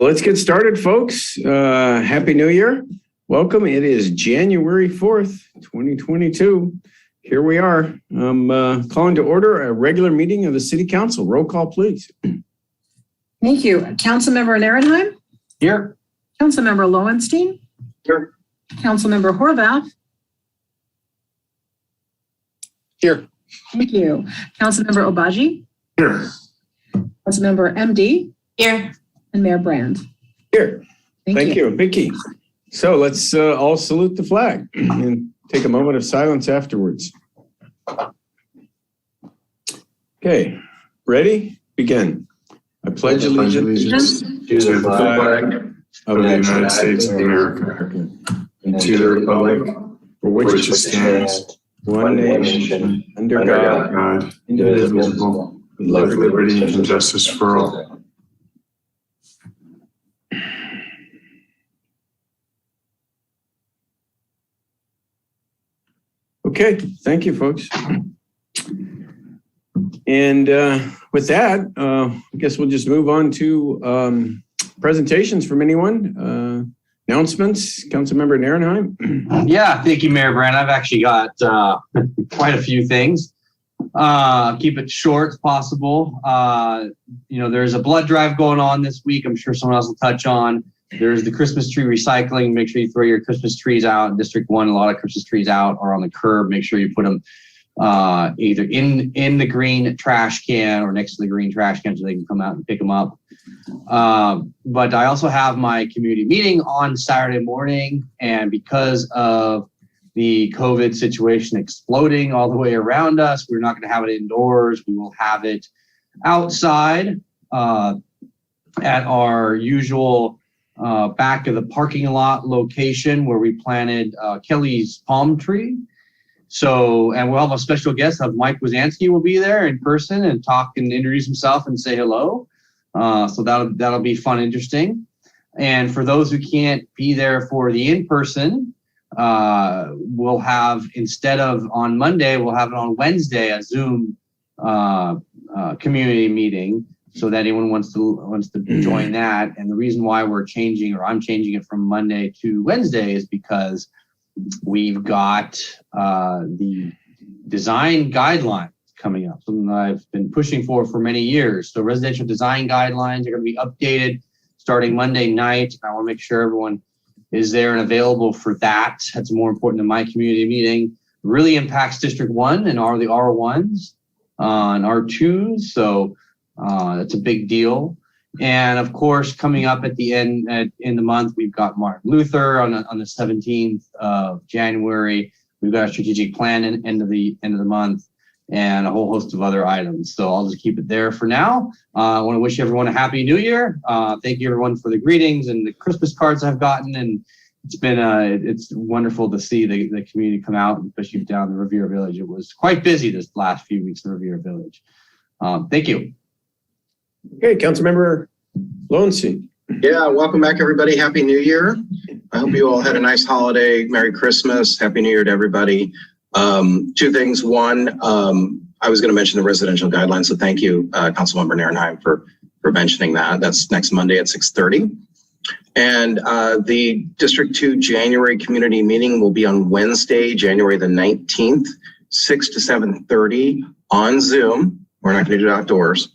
Let's get started, folks. Happy New Year. Welcome. It is January 4th, 2022. Here we are. I'm calling to order a regular meeting of the City Council. Roll call, please. Thank you. Councilmember Ehrenheim? Here. Councilmember Lowenstein? Here. Councilmember Horvath? Here. Thank you. Councilmember Obazi? Here. Councilmember MD? Here. And Mayor Brand? Here. Thank you, Vicky. So let's all salute the flag and take a moment of silence afterwards. Okay, ready? Begin. I pledge allegiance to the flag of the United States of America and to the republic for which it stands, one nation, under God, indivisible, with liberty and justice for all. Okay, thank you, folks. And with that, I guess we'll just move on to presentations from anyone. Announcements, Councilmember Ehrenheim. Yeah, thank you, Mayor Brand. I've actually got quite a few things. Keep it short as possible. There's a blood drive going on this week. I'm sure someone else will touch on. There's the Christmas tree recycling. Make sure you throw your Christmas trees out. In District 1, a lot of Christmas trees out or on the curb. Make sure you put them either in the green trash can or next to the green trash can so they can come out and pick them up. But I also have my community meeting on Saturday morning. And because of the COVID situation exploding all the way around us, we're not going to have it indoors. We will have it outside at our usual back of the parking lot location where we planted Kelly's palm tree. So, and we'll have a special guest of Mike Wazanski will be there in person and talk and introduce himself and say hello. So that'll be fun, interesting. And for those who can't be there for the in-person, we'll have, instead of on Monday, we'll have it on Wednesday, a Zoom community meeting. So that anyone wants to join that. And the reason why I'm changing it from Monday to Wednesday is because we've got the design guidelines coming up, something that I've been pushing for many years. So residential design guidelines are going to be updated starting Monday night. I want to make sure everyone is there and available for that. That's more important than my community meeting. It really impacts District 1 and are the R1s and R2s. So that's a big deal. And of course, coming up at the end in the month, we've got Martin Luther on the 17th of January. We've got a strategic plan at end of the month and a whole host of other items. So I'll just keep it there for now. I want to wish everyone a happy new year. Thank you everyone for the greetings and the Christmas cards I've gotten. And it's been it's wonderful to see the community come out, especially down in Riviera Village. It was quite busy this last few weeks in Riviera Village. Thank you. Okay, Councilmember Lowenstein. Yeah, welcome back, everybody. Happy New Year. I hope you all had a nice holiday. Merry Christmas. Happy New Year to everybody. Two things. One, I was going to mention the residential guidelines, so thank you, Councilmember Ehrenheim, for mentioning that. That's next Monday at 6:30. And the District 2 January community meeting will be on Wednesday, January the 19th, 6 to 7:30 on Zoom. We're not going to do it outdoors.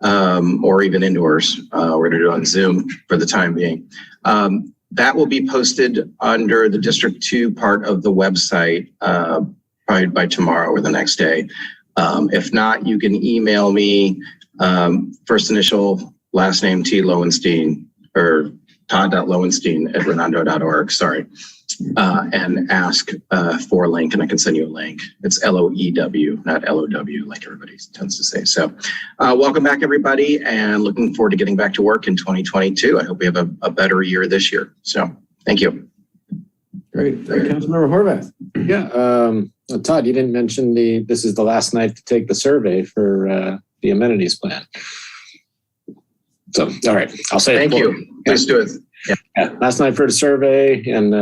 Or even indoors. We're going to do it on Zoom for the time being. That will be posted under the District 2 part of the website probably by tomorrow or the next day. If not, you can email me first initial, last name T. Lowenstein or todd.lowenstein@redondo.org. Sorry. And ask for a link, and I can send you a link. It's LOEW, not LOW, like everybody tends to say. So welcome back, everybody, and looking forward to getting back to work in 2022. I hope we have a better year this year. So thank you. Great. Councilmember Horvath. Yeah. Todd, you didn't mention this is the last night to take the survey for the amenities plan. So, all right, I'll say thank you. Please do it. Yeah, last night for the survey, and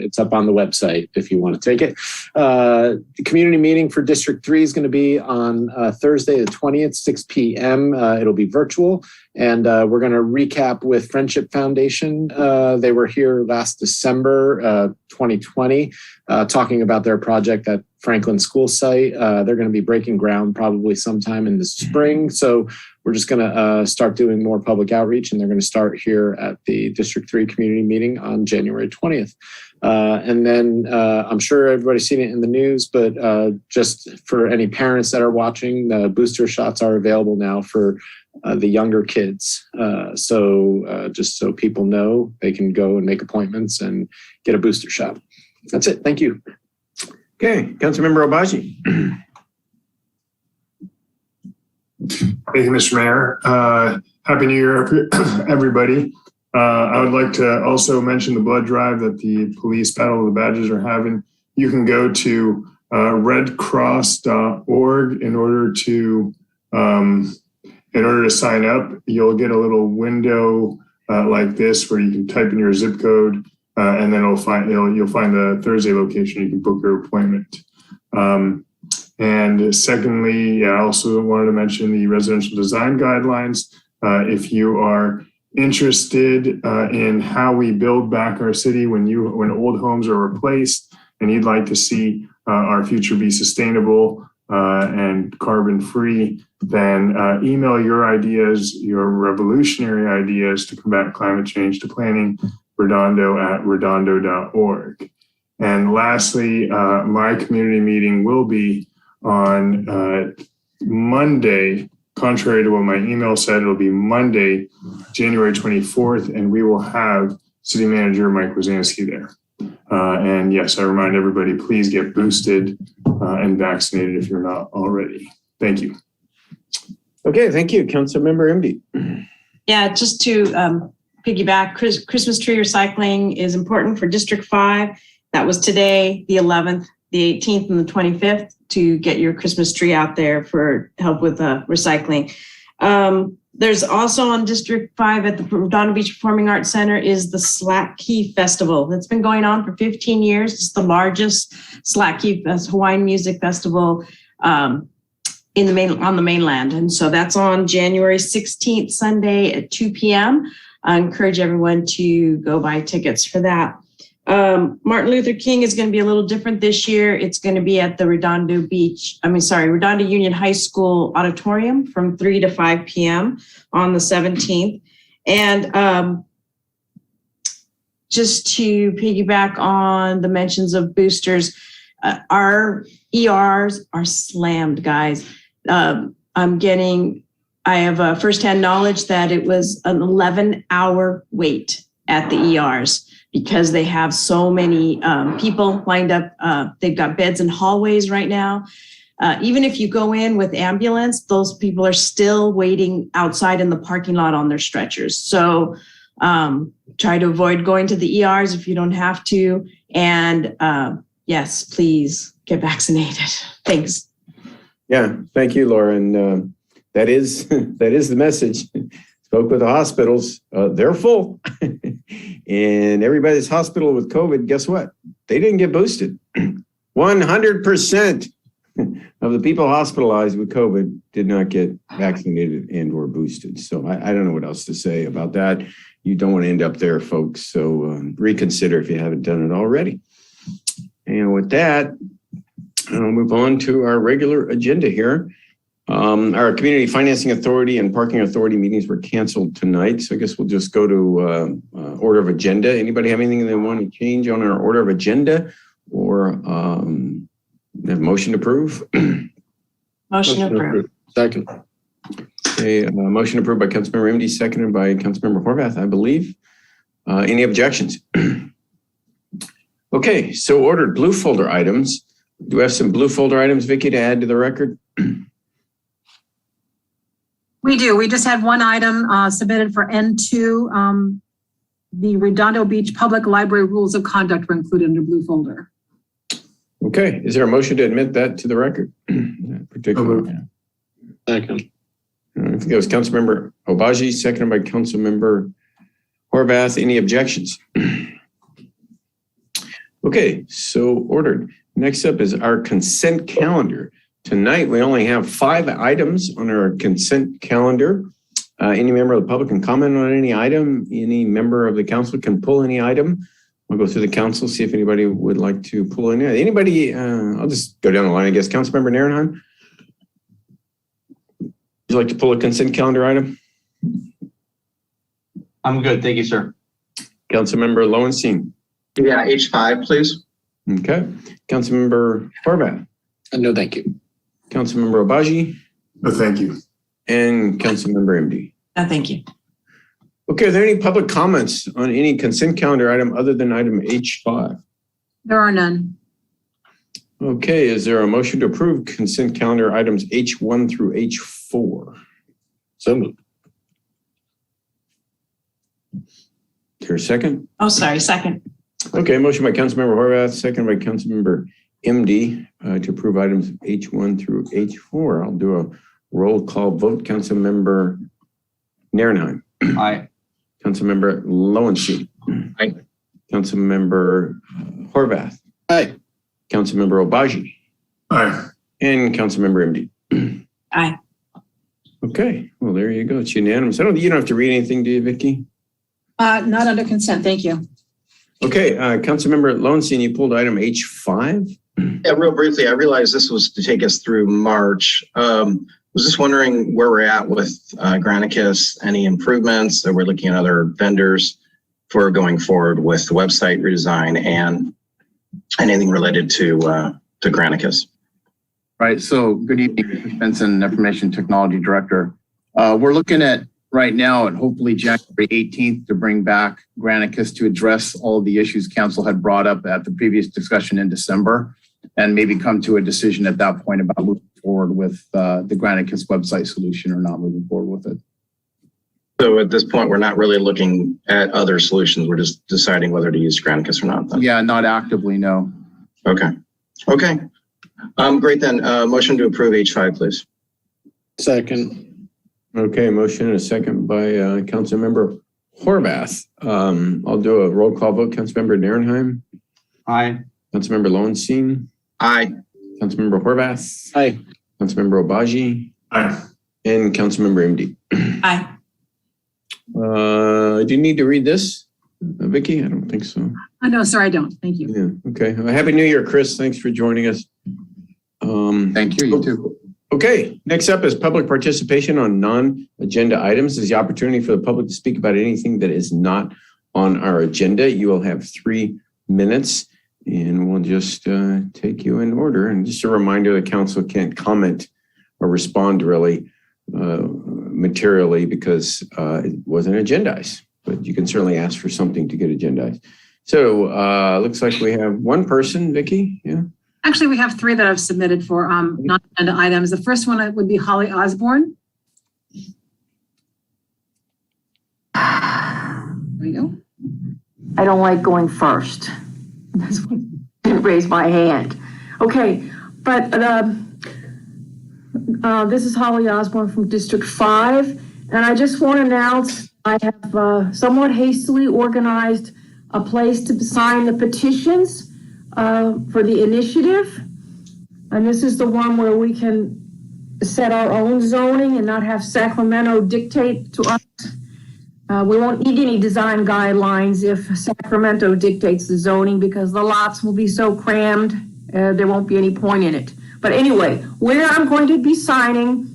it's up on the website if you want to take it. The community meeting for District 3 is going to be on Thursday the 20th, 6 p.m. It'll be virtual. And we're going to recap with Friendship Foundation. They were here last December 2020, talking about their project at Franklin School Site. They're going to be breaking ground probably sometime in the spring. So we're just going to start doing more public outreach, and they're going to start here at the District 3 community meeting on January 20th. And then I'm sure everybody's seen it in the news, but just for any parents that are watching, the booster shots are available now for the younger kids. So just so people know, they can go and make appointments and get a booster shot. That's it. Thank you. Okay, Councilmember Obazi. Thank you, Mr. Mayor. Happy New Year, everybody. I would like to also mention the blood drive that the police Battle of the Badges are having. You can go to redcross.org in order to sign up. You'll get a little window like this where you can type in your zip code, and then you'll find the Thursday location. You can book your appointment. And secondly, I also wanted to mention the residential design guidelines. If you are interested in how we build back our city when old homes are replaced, and you'd like to see our future be sustainable and carbon free, then email your ideas, your revolutionary ideas to combat climate change to planning Redondo at redondo.org. And lastly, my community meeting will be on Monday. Contrary to what my email said, it'll be Monday, January 24th, and we will have City Manager Mike Wazanski there. And yes, I remind everybody, please get boosted and vaccinated if you're not already. Thank you. Okay, thank you, Councilmember MD. Yeah, just to piggyback, Christmas tree recycling is important for District 5. That was today, the 11th, the 18th, and the 25th, to get your Christmas tree out there for help with recycling. There's also on District 5 at the Redondo Beach Performing Arts Center is the Slack Key Festival. That's been going on for 15 years. It's the largest Slack Key Hawaiian music festival on the mainland. And so that's on January 16th, Sunday at 2 p.m. I encourage everyone to go buy tickets for that. Martin Luther King is going to be a little different this year. It's going to be at the Redondo Union High School auditorium from 3 to 5 p.m. on the 17th. And just to piggyback on the mentions of boosters, our ERs are slammed, guys. I have firsthand knowledge that it was an 11-hour wait at the ERs, because they have so many people lined up. They've got beds in hallways right now. Even if you go in with ambulance, those people are still waiting outside in the parking lot on their stretchers. So try to avoid going to the ERs if you don't have to. And yes, please get vaccinated. Thanks. Yeah, thank you, Laura. And that is the message. Spoke with the hospitals, they're full. And everybody's hospital with COVID, guess what? They didn't get boosted. 100% of the people hospitalized with COVID did not get vaccinated and or boosted. So I don't know what else to say about that. You don't want to end up there, folks. So reconsider if you haven't done it already. And with that, I'll move on to our regular agenda here. Our Community Financing Authority and Parking Authority meetings were canceled tonight. So I guess we'll just go to order of agenda. Anybody have anything they want to change on our order of agenda, or have motion to approve? Motion approved. Second. Okay, motion approved by Councilmember MD, seconded by Councilmember Horvath, I believe. Any objections? Okay, so ordered. Blue folder items. Do we have some blue folder items, Vicki, to add to the record? We do. We just had one item submitted for N2. The Redondo Beach Public Library Rules of Conduct were included in the blue folder. Okay, is there a motion to admit that to the record? Particular. Second. I think it was Councilmember Obazi, seconded by Councilmember Horvath. Any objections? Okay, so ordered. Next up is our consent calendar. Tonight, we only have 5 items on our consent calendar. Any member of the public can comment on any item. Any member of the council can pull any item. We'll go through the council, see if anybody would like to pull in. Anybody, I'll just go down the line, I guess. Councilmember Narenheim? Would you like to pull a consent calendar item? I'm good. Thank you, sir. Councilmember Lowenstein? Yeah, H5, please. Okay. Councilmember Horvath? No, thank you. Councilmember Obazi? No, thank you. And Councilmember MD? Thank you. Okay, are there any public comments on any consent calendar item other than item H5? There are none. Okay, is there a motion to approve consent calendar items H1 through H4? So moved. Is there a second? Oh, sorry, second. Okay, motion by Councilmember Horvath, second by Councilmember MD to approve items H1 through H4. I'll do a roll call vote. Councilmember Narenheim. Aye. Councilmember Lowenstein. Aye. Councilmember Horvath. Aye. Councilmember Obazi. Aye. And Councilmember MD. Aye. Okay, well, there you go. It's unanimous. You don't have to read anything, do you, Vicky? Not under consent, thank you. Okay, Councilmember Lowenstein, you pulled item H5. Yeah, real briefly, I realized this was to take us through March. Was just wondering where we're at with Granicus, any improvements, that we're looking at other vendors for going forward with the website redesign and anything related to Granicus. Right. So good evening, Mr. Benson, Information Technology Director. We're looking at right now and hopefully January 18th to bring back Granicus to address all of the issues council had brought up at the previous discussion in December and maybe come to a decision at that point about moving forward with the Granicus website solution or not moving forward with it. So at this point, we're not really looking at other solutions. We're just deciding whether to use Granicus or not. Then. Yeah, not actively, no. Okay. Okay. Great then. Motion to approve H5, please. Second. Okay, motion and a second by Councilmember Horvath. I'll do a roll call vote. Councilmember Narenheim. Aye. Councilmember Lowenstein. Aye. Councilmember Horvath. Aye. Councilmember Obazi. Aye. And Councilmember MD. Aye. Do you need to read this, Vicky? I don't think so. No, sorry, I don't. Thank you. Yeah. Okay. Happy New Year, Chris. Thanks for joining us. Thank you. You too. Okay. Next up is public participation on non-agenda items. This is the opportunity for the public to speak about anything that is not on our agenda. You will have 3 minutes, and we'll just take you in order. And just a reminder, the council can't comment or respond really materially because it wasn't agendized, but you can certainly ask for something to get agendized. So looks like we have one person, Vicky. Yeah. Actually, we have 3 that I've submitted for non-agenda items. The first one would be Holly Osborne. There you go. I don't like going first. That's why I didn't raise my hand. Okay, but this is Holly Osborne from District 5, and I just want to announce I have somewhat hastily organized a place to sign the petitions for the initiative. And this is the one where we can set our own zoning and not have Sacramento dictate to us. We won't need any design guidelines if Sacramento dictates the zoning because the lots will be so crammed, there won't be any point in it. But anyway, where I'm going to be signing,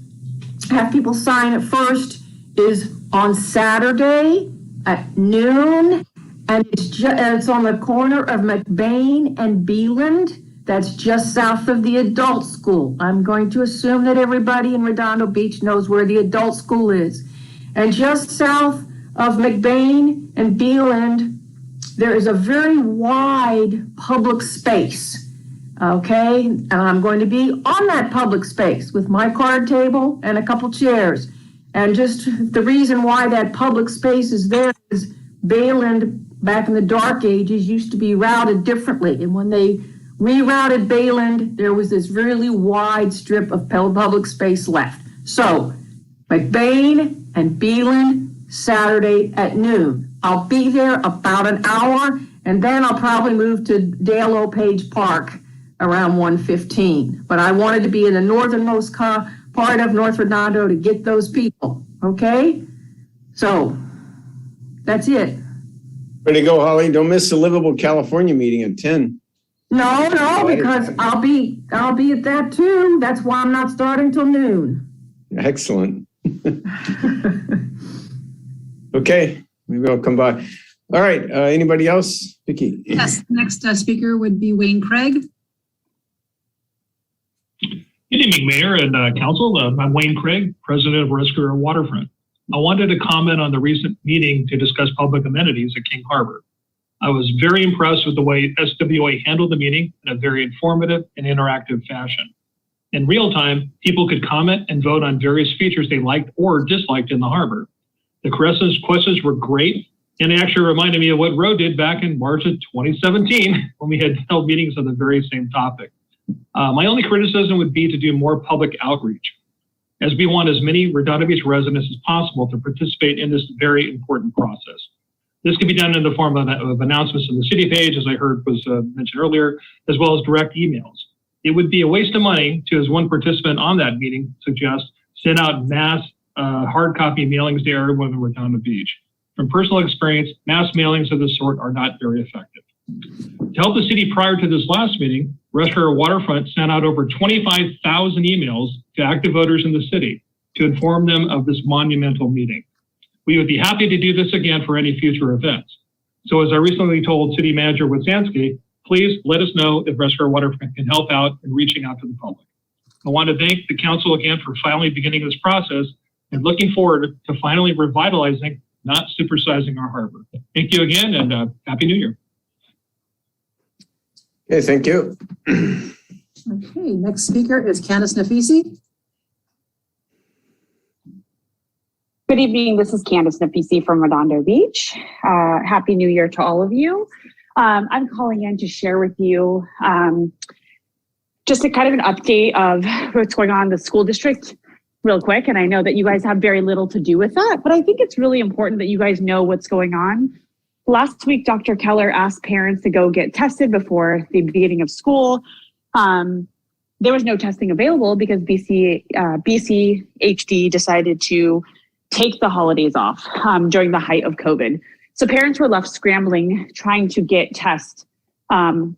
have people sign it first, is on Saturday at noon. And it's on the corner of McBain and Beeland. That's just south of the adult school. I'm going to assume that everybody in Redondo Beach knows where the adult school is. And just south of McBain and Beeland, there is a very wide public space. Okay, and I'm going to be on that public space with my card table and a couple chairs. And just the reason why that public space is there is Bayland, back in the dark ages, used to be routed differently. And when they rerouted Bayland, there was this really wide strip of public space left. So McBain and Beeland, Saturday at noon. I'll be there about an hour, and then I'll probably move to Dale O'Page Park around 1:15. But I wanted to be in the northernmost part of North Redondo to get those people, okay? So that's it. Way to go, Holly. Don't miss the Livable California meeting at 10. No, because I'll be at that too. That's why I'm not starting till noon. Excellent. Okay, maybe I'll come by. All right, anybody else? Vicki? Yes, next speaker would be Wayne Craig. Good evening, Mayor and Council. I'm Wayne Craig, President of Rescue Waterfront. I wanted to comment on the recent meeting to discuss public amenities at King Harbor. I was very impressed with the way SWA handled the meeting in a very informative and interactive fashion. In real time, people could comment and vote on various features they liked or disliked in the harbor. The questions were great, and they actually reminded me of what Roe did back in March of 2017 when we had held meetings on the very same topic. My only criticism would be to do more public outreach, as we want as many Redondo Beach residents as possible to participate in this very important process. This can be done in the form of announcements on the city page, as I heard was mentioned earlier, as well as direct emails. It would be a waste of money to, as one participant on that meeting suggests, send out mass hard copy mailings to everyone in Redondo Beach. From personal experience, mass mailings of this sort are not very effective. To help the city prior to this last meeting, Rescue Waterfront sent out over 25,000 emails to active voters in the city to inform them of this monumental meeting. We would be happy to do this again for any future events. So as I recently told City Manager Witsansky, please let us know if Rescue Waterfront can help out in reaching out to the public. I want to thank the council again for finally beginning this process and looking forward to finally revitalizing, not supersizing our harbor. Thank you again, and Happy New Year. Okay, thank you. Okay, next speaker is Candace NF. Good evening. This is Candace NF from Redondo Beach. Happy New Year to all of you. I'm calling in to share with you just a kind of an update of what's going on in the school district real quick. And I know that you guys have very little to do with that, but I think it's really important that you guys know what's going on. Last week, Dr. Keller asked parents to go get tested before the beginning of school. There was no testing available because BCHD decided to take the holidays off during the height of COVID. So parents were left scrambling, trying to get tests. And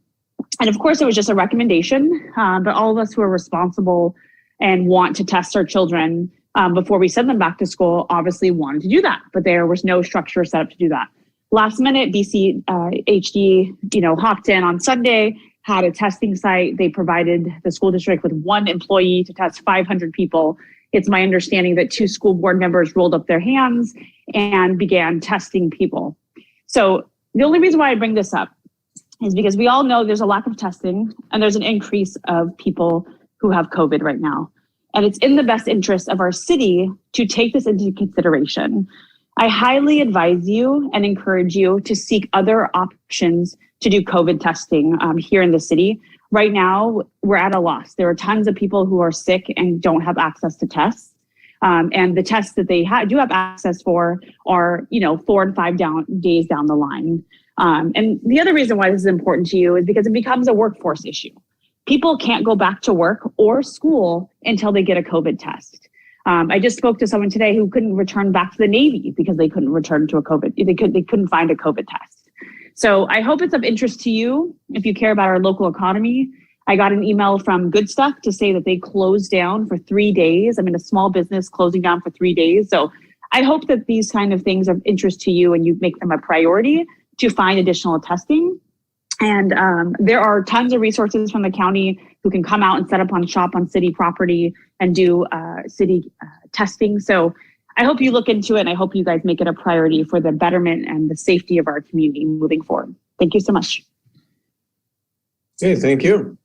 of course, it was just a recommendation, but all of us who are responsible and want to test our children before we send them back to school obviously wanted to do that, but there was no structure set up to do that. Last minute, BCHD, hopped in on Sunday, had a testing site. They provided the school district with one employee to test 500 people. It's my understanding that 2 school board members rolled up their hands and began testing people. So the only reason why I bring this up is because we all know there's a lack of testing and there's an increase of people who have COVID right now. And it's in the best interest of our city to take this into consideration. I highly advise you and encourage you to seek other options to do COVID testing here in the city. Right now, we're at a loss. There are tons of people who are sick and don't have access to tests. And the tests that they do have access for are, 4 and 5 days down the line. And the other reason why this is important to you is because it becomes a workforce issue. People can't go back to work or school until they get a COVID test. I just spoke to someone today who couldn't return back to the Navy because they couldn't return to a COVID. They couldn't find a COVID test. So I hope it's of interest to you if you care about our local economy. I got an email from Good Stuff to say that they closed down for 3 days. I mean, a small business closing down for 3 days. So I hope that these kind of things are of interest to you and you make them a priority to find additional testing. And there are tons of resources from the county who can come out and set up shop on city property and do city testing. So I hope you look into it and I hope you guys make it a priority for the betterment and the safety of our community moving forward. Thank you so much. Okay, thank you.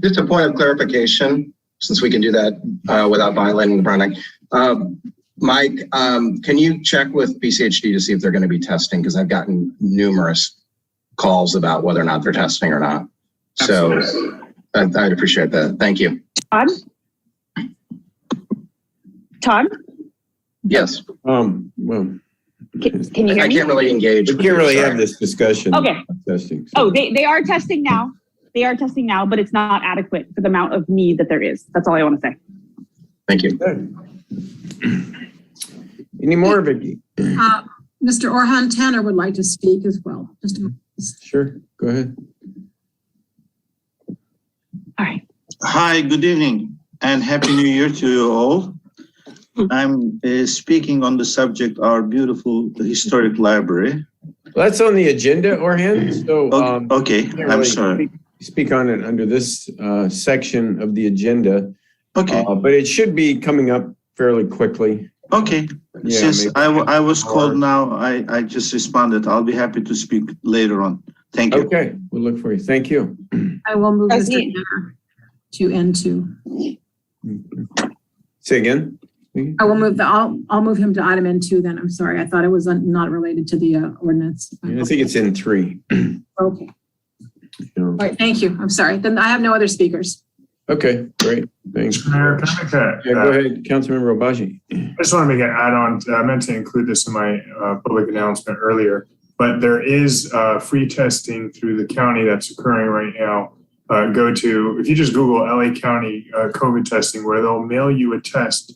Just a point of clarification, since we can do that without violating the Brown Act. Mike, can you check with BCHD to see if they're going to be testing? Because I've gotten numerous calls about whether or not they're testing or not. Absolutely. So I'd appreciate that. Thank you. Todd? Yes. Well, Can you hear me? I can't really engage. we can't really have this discussion. Okay. On testing. Oh, they are testing now. They are testing now, but it's not adequate for the amount of need that there is. That's all I want to say. Thank you. Any more, Vicky? Mr. Orhan Tanner would like to speak as well. Just a moment. Sure, go ahead. All right. Hi, good evening and Happy New Year to you all. I'm speaking on the subject, our beautiful historic library. Well, that's on the agenda, Orhan. So, okay, I'm sorry. Speak on it under this section of the agenda. Okay. But it should be coming up fairly quickly. Okay. Yeah, Since I was called now, I just responded. I'll be happy to speak later on. Thank you. Okay, we'll look for you. Thank you. I will move Mr. President. Tanner to N2. Say again? I will move I'll move him to item N2 then. I'm sorry. I thought it was not related to the ordinance. I think it's in 3. Okay. All right, thank you. I'm sorry. Then I have no other speakers. Okay, great. Thanks. Mayor, can I make Go ahead, Councilmember Obazi. I just want to make an add-on. I meant to include this in my public announcement earlier, but there is free testing through the county that's occurring right now. If you just Google LA County COVID testing, where they'll mail you a test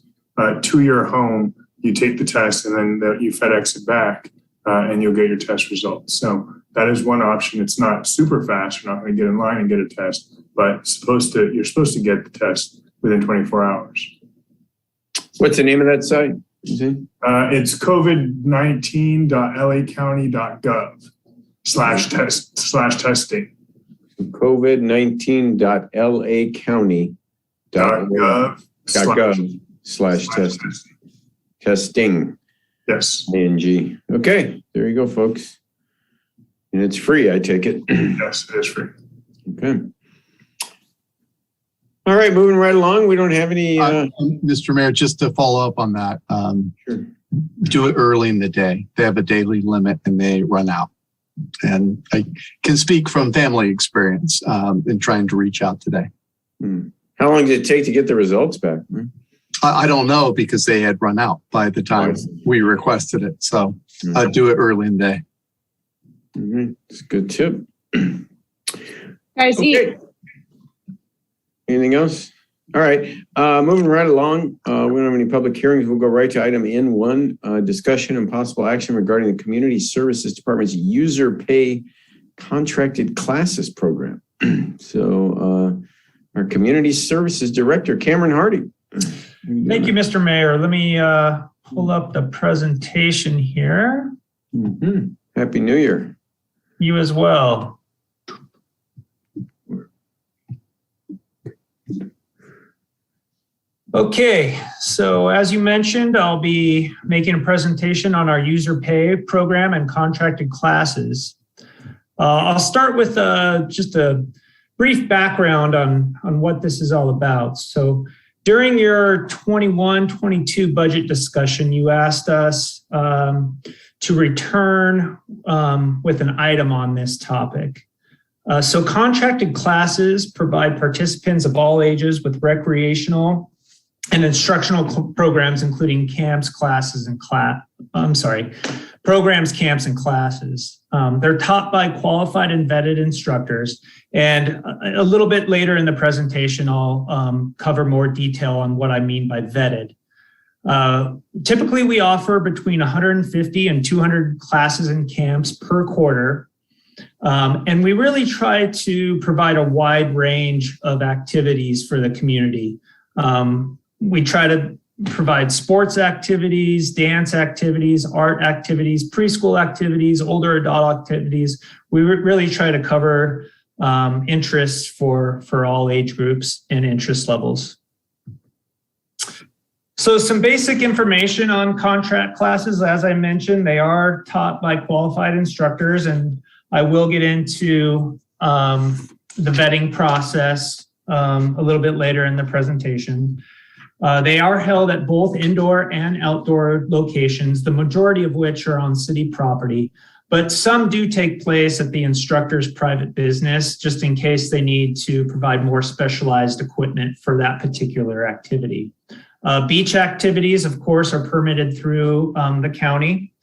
to your home, you take the test and then you FedEx it back and you'll get your test results. So that is one option. It's not super fast. You're not going to get in line and get a test, but you're supposed to get the test within 24 hours. What's the name of that site? It's covid19.lacounty.gov/testing. covid19.lacounty.gov/testing. Testing. Yes. ING. Okay, there you go, folks. And it's free, I take it. Yes, it is free. Okay. All right, moving right along. We don't have any. Mr. Mayor, just to follow up on that, Sure. do it early in the day. They have a daily limit and they run out. And I can speak from family experience in trying to reach out today. How long did it take to get the results back? I don't know because they had run out by the time we requested it. So do it early in the day. It's a good tip. Guys, Okay. Anything else? All right, moving right along. We don't have any public hearings. We'll go right to item N1, discussion and possible action regarding the Community Services Department's user pay contracted classes program. So our Community Services Director, Cameron Hardy. Thank you, Mr. Mayor. Let me pull up the presentation here. Happy New Year. You as well. Okay, so as you mentioned, I'll be making a presentation on our user pay program and contracted classes. I'll start with just a brief background on what this is all about. So during your 21-22 budget discussion, you asked us to return with an item on this topic. So contracted classes provide participants of all ages with recreational and instructional programs, including camps, classes, and programs, camps, and classes. They're taught by qualified and vetted instructors. And a little bit later in the presentation, I'll cover more detail on what I mean by vetted. Typically, we offer between 150 and 200 classes and camps per quarter. And we really try to provide a wide range of activities for the community. We try to provide sports activities, dance activities, art activities, preschool activities, older adult activities. We really try to cover interests for all age groups and interest levels. So some basic information on contract classes. As I mentioned, they are taught by qualified instructors, and I will get into the vetting process a little bit later in the presentation. They are held at both indoor and outdoor locations, the majority of which are on city property, but some do take place at the instructor's private business, just in case they need to provide more specialized equipment for that particular activity. Beach activities, of course, are permitted through the county.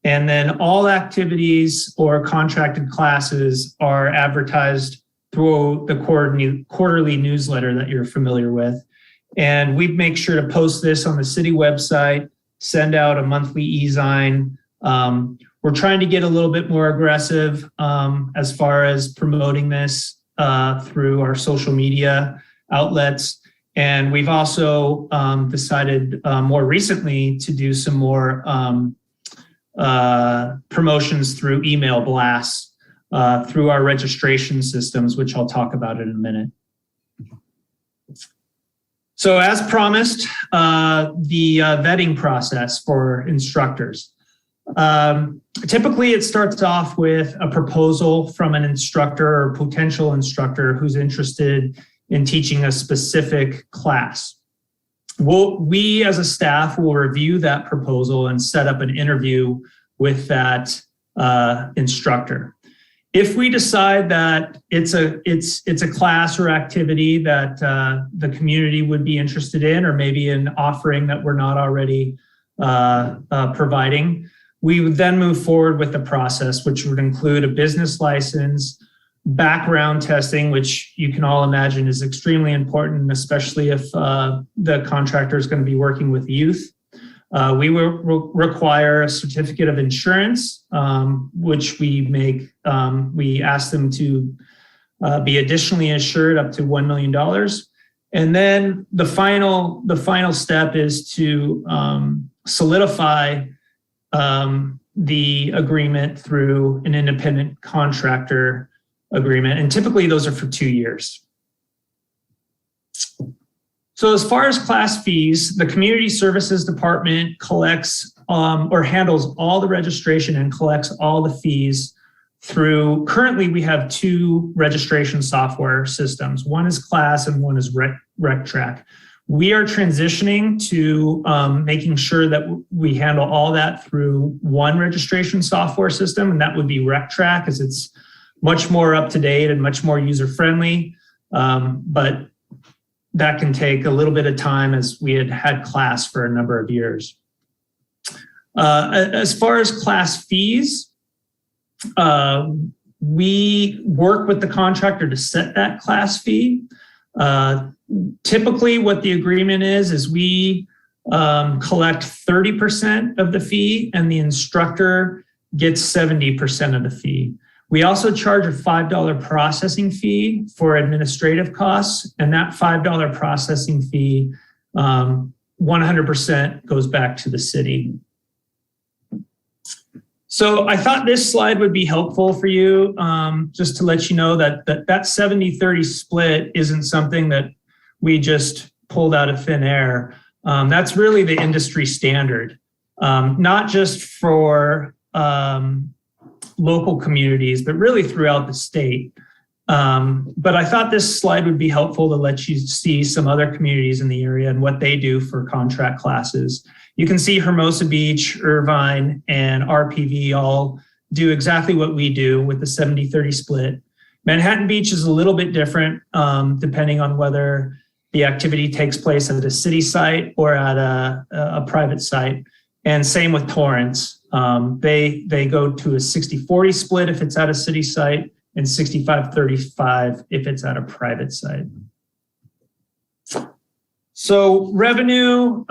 And then all activities or contracted classes are advertised through the quarterly newsletter that you're familiar with. And we make sure to post this on the city website send out a monthly e-zine. We're trying to get a little bit more aggressive as far as promoting this through our social media outlets. And we've also decided more recently to do some more promotions through email blasts through our registration systems, which I'll talk about in a minute. So as promised, the vetting process for instructors. Typically, it starts off with a proposal from an instructor or potential instructor who's interested in teaching a specific class. We as a staff will review that proposal and set up an interview with that instructor. If we decide that it's a class or activity that the community would be interested in, or maybe an offering that we're not already providing, we would then move forward with the process, which would include a business license, background testing, which you can all imagine is extremely important, especially if the contractor is going to be working with youth. We will require a certificate of insurance, which we ask them to be additionally insured up to $1 million. And then the final step is to solidify the agreement through an independent contractor agreement. And typically those are for 2 years. So as far as class fees, the Community Services Department collects or handles all the registration and collects all the fees through, currently we have 2 registration software systems. One is Class and one is RecTrack. We are transitioning to making sure that we handle all that through one registration software system, and that would be RecTrack, as it's much more up to date and much more user friendly. But that can take a little bit of time, as we had Class for a number of years. As far as class fees, we work with the contractor to set that class fee. Typically what the agreement is we collect 30% of the fee and the instructor gets 70% of the fee. We also charge a $5 processing fee for administrative costs, and that $5 processing fee 100% goes back to the city. So I thought this slide would be helpful for you, just to let you know that 70-30 split isn't something that we just pulled out of thin air. That's really the industry standard, not just for local communities, but really throughout the state. But I thought this slide would be helpful to let you see some other communities in the area and what they do for contract classes. You can see Hermosa Beach, Irvine, and RPV all do exactly what we do with the 70-30 split. Manhattan Beach is a little bit different, depending on whether the activity takes place at a city site or at a private site. And same with Torrance. They go to a 60-40 split if it's at a city site, and 65-35 if it's at a private site. So revenue,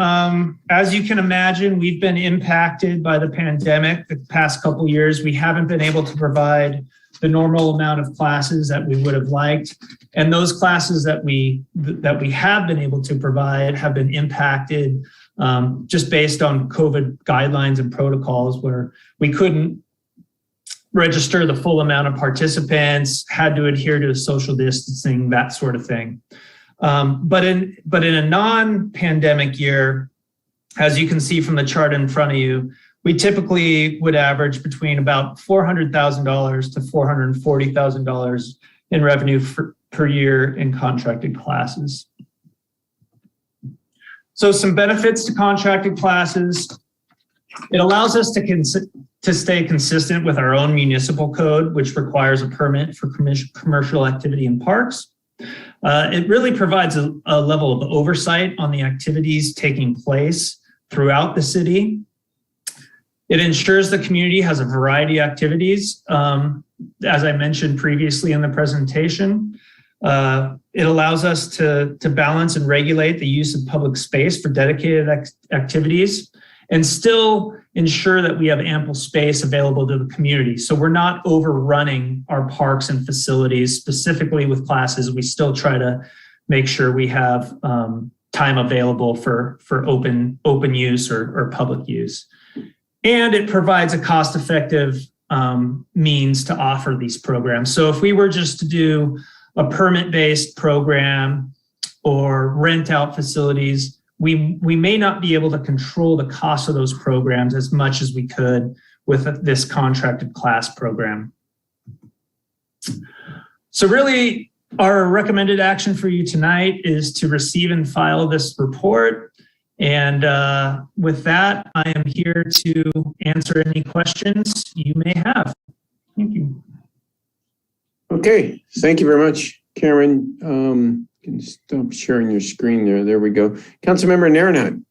as you can imagine, we've been impacted by the pandemic the past couple of years. We haven't been able to provide the normal amount of classes that we would have liked. And those classes that we have been able to provide have been impacted just based on COVID guidelines and protocols, where we couldn't register the full amount of participants, had to adhere to social distancing, that sort of thing. But in a non-pandemic year, as you can see from the chart in front of you, we typically would average between about $400,000 to $440,000 in revenue per year in contracted classes. So some benefits to contracted classes. It allows us to stay consistent with our own municipal code, which requires a permit for commercial activity in parks. It really provides a level of oversight on the activities taking place throughout the city. It ensures the community has a variety of activities. As I mentioned previously in the presentation, it allows us to balance and regulate the use of public space for dedicated activities. and still ensure that we have ample space available to the community. So we're not overrunning our parks and facilities. Specifically with classes, we still try to make sure we have time available for open use or public use. And it provides a cost-effective means to offer these programs. So if we were just to do a permit-based program or rent out facilities, we may not be able to control the cost of those programs as much as we could with this contracted class program. So really, our recommended action for you tonight is to receive and file this report. And with that, I am here to answer any questions you may have. Thank you. Okay, thank you very much, Karen. You can stop sharing your screen there. There we go. Councilmember Narenhat.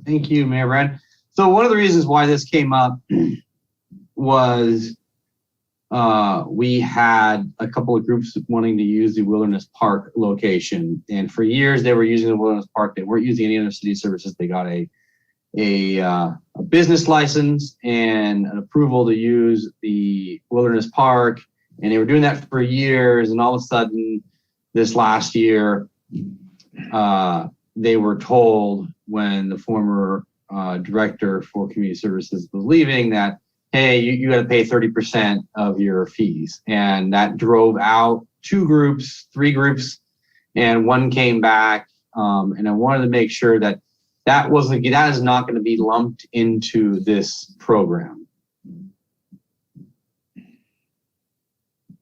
Thank you, Mayor Brad. So one of the reasons why this came up was we had a couple of groups wanting to use the Wilderness Park location. And for years they were using the Wilderness Park. They weren't using any other city services. They got a business license and an approval to use the Wilderness Park. And they were doing that for years. And all of a sudden this last year, they were told when the former director for community services was leaving that, hey, you got to pay 30% of your fees. And that drove out 2 groups, 3 groups, and 1 came back. And I wanted to make sure that that is not going to be lumped into this program.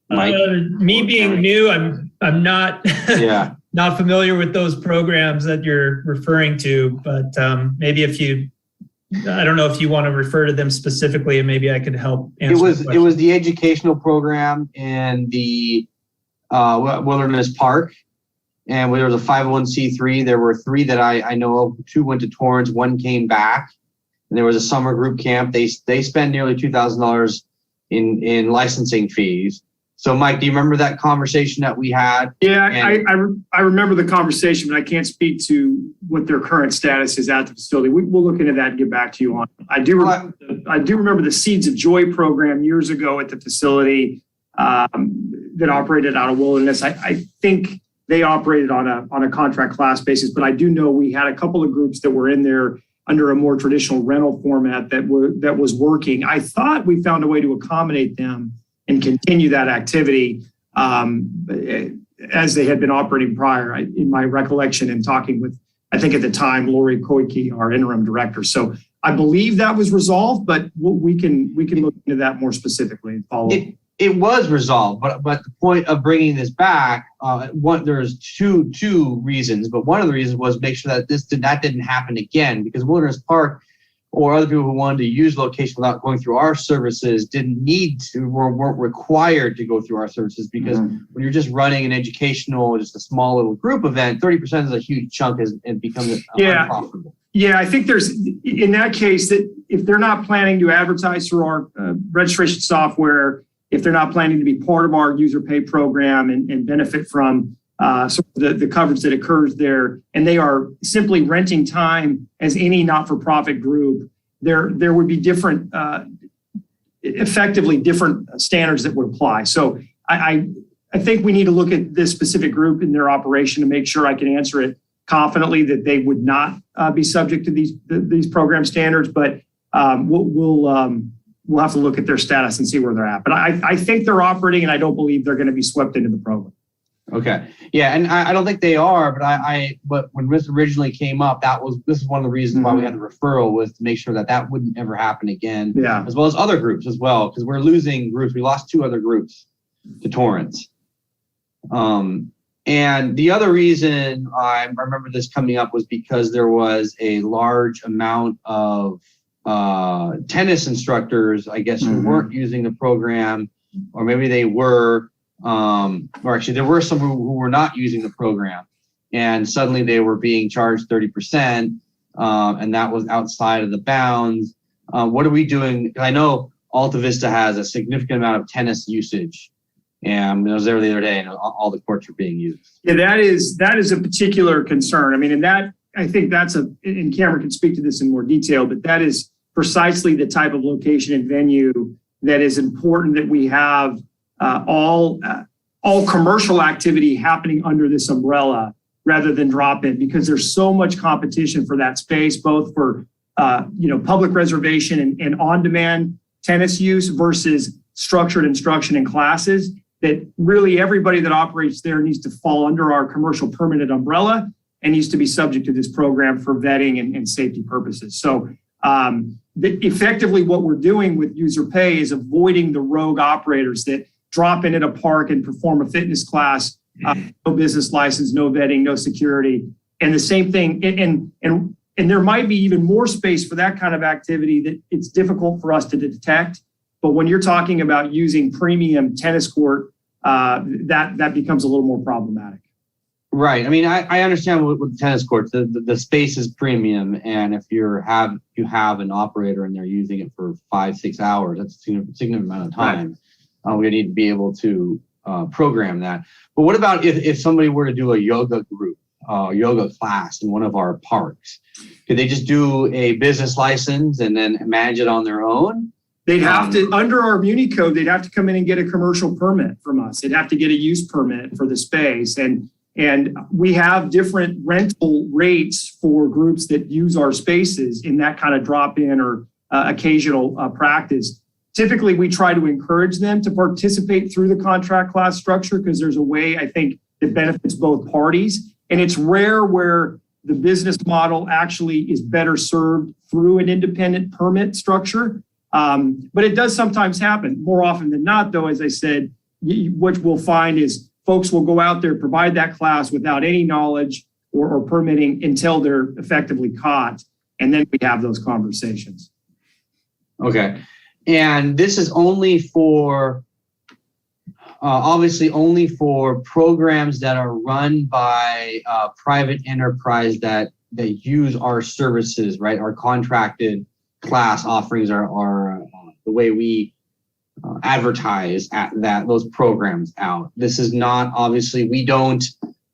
Mike? Me being new, I'm not not familiar with those programs that you're referring to, but maybe I don't know if you want to refer to them specifically, and maybe I could help answer. It was the educational program in the Wilderness Park, and there was a 501c3. There were 3 that I know of. 2 went to Torrance, 1 came back, and there was a summer group camp. They spent nearly $2,000 in licensing fees. So, Mike, do you remember that conversation that we had? Yeah, I remember the conversation, but I can't speak to what their current status is at the facility. We'll look into that and get back to you on it. I do remember the Seeds of Joy program years ago at the facility that operated out of Wilderness. I think they operated on a contract class basis, but I do know we had a couple of groups that were in there under a more traditional rental format that was working. I thought we found a way to accommodate them and continue that activity as they had been operating prior. In my recollection and talking with, I think at the time, Lori Koike, our interim director. So I believe that was resolved, but we can look into that more specifically and follow up. It was resolved, but the point of bringing this back, there's two reasons, but one of the reasons was make sure that that didn't happen again, because Wilderness Park or other people who wanted to use location without going through our services weren't required to go through our services, because when you're just running an educational, just a small little group event, 30% is a huge chunk and becomes unprofitable. Yeah, I think there's, in that case, that if they're not planning to advertise through our registration software, if they're not planning to be part of our user pay program and benefit from the coverage that occurs there, and they are simply renting time as any not-for-profit group, there would be effectively different standards that would apply. So I think we need to look at this specific group in their operation to make sure I can answer it confidently that they would not be subject to these program standards, but we'll have to look at their status and see where they're at. But I think they're operating, and I don't believe they're going to be swept into the program. Okay. Yeah, and I don't think they are, but when this originally came up, this is one of the reasons why we had the referral, was to make sure that wouldn't ever happen again. Yeah. As well as other groups as well, because we're losing groups. We lost 2 other groups to Torrance. And the other reason I remember this coming up was because there was a large amount of tennis instructors, I guess, who weren't using the program, or maybe they were, or actually there were some who were not using the program, and suddenly they were being charged 30%, and that was outside of the bounds. What are we doing? I know Alta Vista has a significant amount of tennis usage, and I was there the other day, and all the courts are being used. Yeah, that is a particular concern. I mean, and that I think and Cameron can speak to this in more detail, but that is precisely the type of location and venue that is important that we have all commercial activity happening under this umbrella rather than drop-in, because there's so much competition for that space, both for public reservation and on-demand tennis use versus structured instruction and classes, that really everybody that operates there needs to fall under our commercial permitted umbrella and needs to be subject to this program for vetting and safety purposes. So effectively what we're doing with user pay is avoiding the rogue operators that drop in at a park and perform a fitness class, no business license, no vetting, no security. And the same thing, and there might be even more space for that kind of activity that it's difficult for us to detect. But when you're talking about using premium tennis court, that becomes a little more problematic. Right. I mean, I understand with the tennis courts, the space is premium, and if you have an operator and they're using it for 5-6 hours, that's a significant amount of time. Right. We need to be able to program that. But what about if somebody were to do a yoga group, yoga class in one of our parks? Could they just do a business license and then manage it on their own? They'd have to, under our Muni code, they'd have to come in and get a commercial permit from us. They'd have to get a use permit for the space. And we have different rental rates for groups that use our spaces in that kind of drop-in or occasional practice. Typically, we try to encourage them to participate through the contract class structure because there's a way, I think, that benefits both parties. And it's rare where the business model actually is better served through an independent permit structure. But it does sometimes happen. More often than not, though, as I said, what we'll find is folks will go out there, provide that class without any knowledge or permitting until they're effectively caught. And then we have those conversations. Okay. And this is only for, obviously only for programs that are run by private enterprise that use our services, right? Our contracted class offerings are the way we advertise those programs out. This is not, obviously, we don't,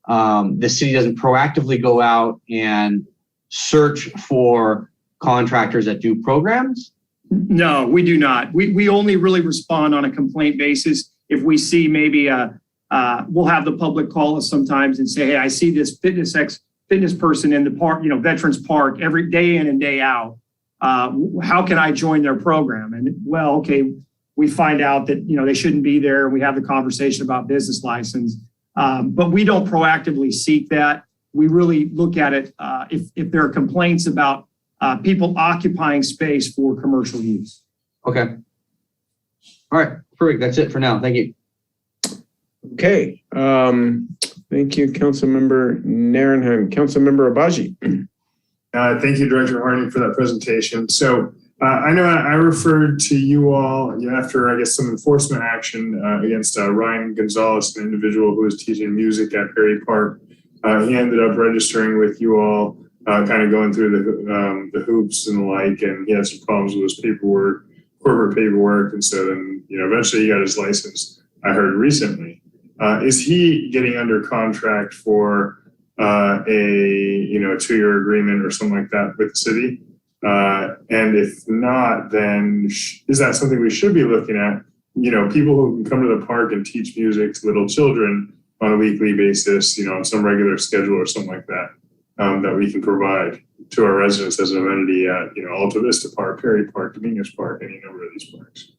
the city doesn't proactively go out and search for contractors that do programs. No, we do not. We only really respond on a complaint basis. If we see maybe we'll have the public call us sometimes and say, hey, I see this fitness person in the park, Veterans Park every day in and day out. How can I join their program? And well, okay, we find out that, they shouldn't be there. We have the conversation about business license, but we don't proactively seek that. We really look at it if there are complaints about people occupying space for commercial use. Okay. All right, perfect. That's it for now. Thank you. Okay. Thank you, Councilmember Narenheim. Councilmember Obazi. Thank you, Director Harding, for that presentation. So I know I referred to you all after, I guess, some enforcement action against Ryan Gonzalez, an individual who was teaching music at Perry Park. He ended up registering with you all, kind of going through the hoops and the like, and he had some problems with his paperwork, corporate paperwork, and so then eventually he got his license, I heard recently. Is he getting under contract for a 2-year agreement or something like that with the city? And if not, then is that something we should be looking at? People who can come to the park and teach music to little children on a weekly basis, on some regular schedule or something like that, that we can provide to our residents as an amenity at, Alta Vista Park, Perry Park, Dominguez Park, any number of these parks.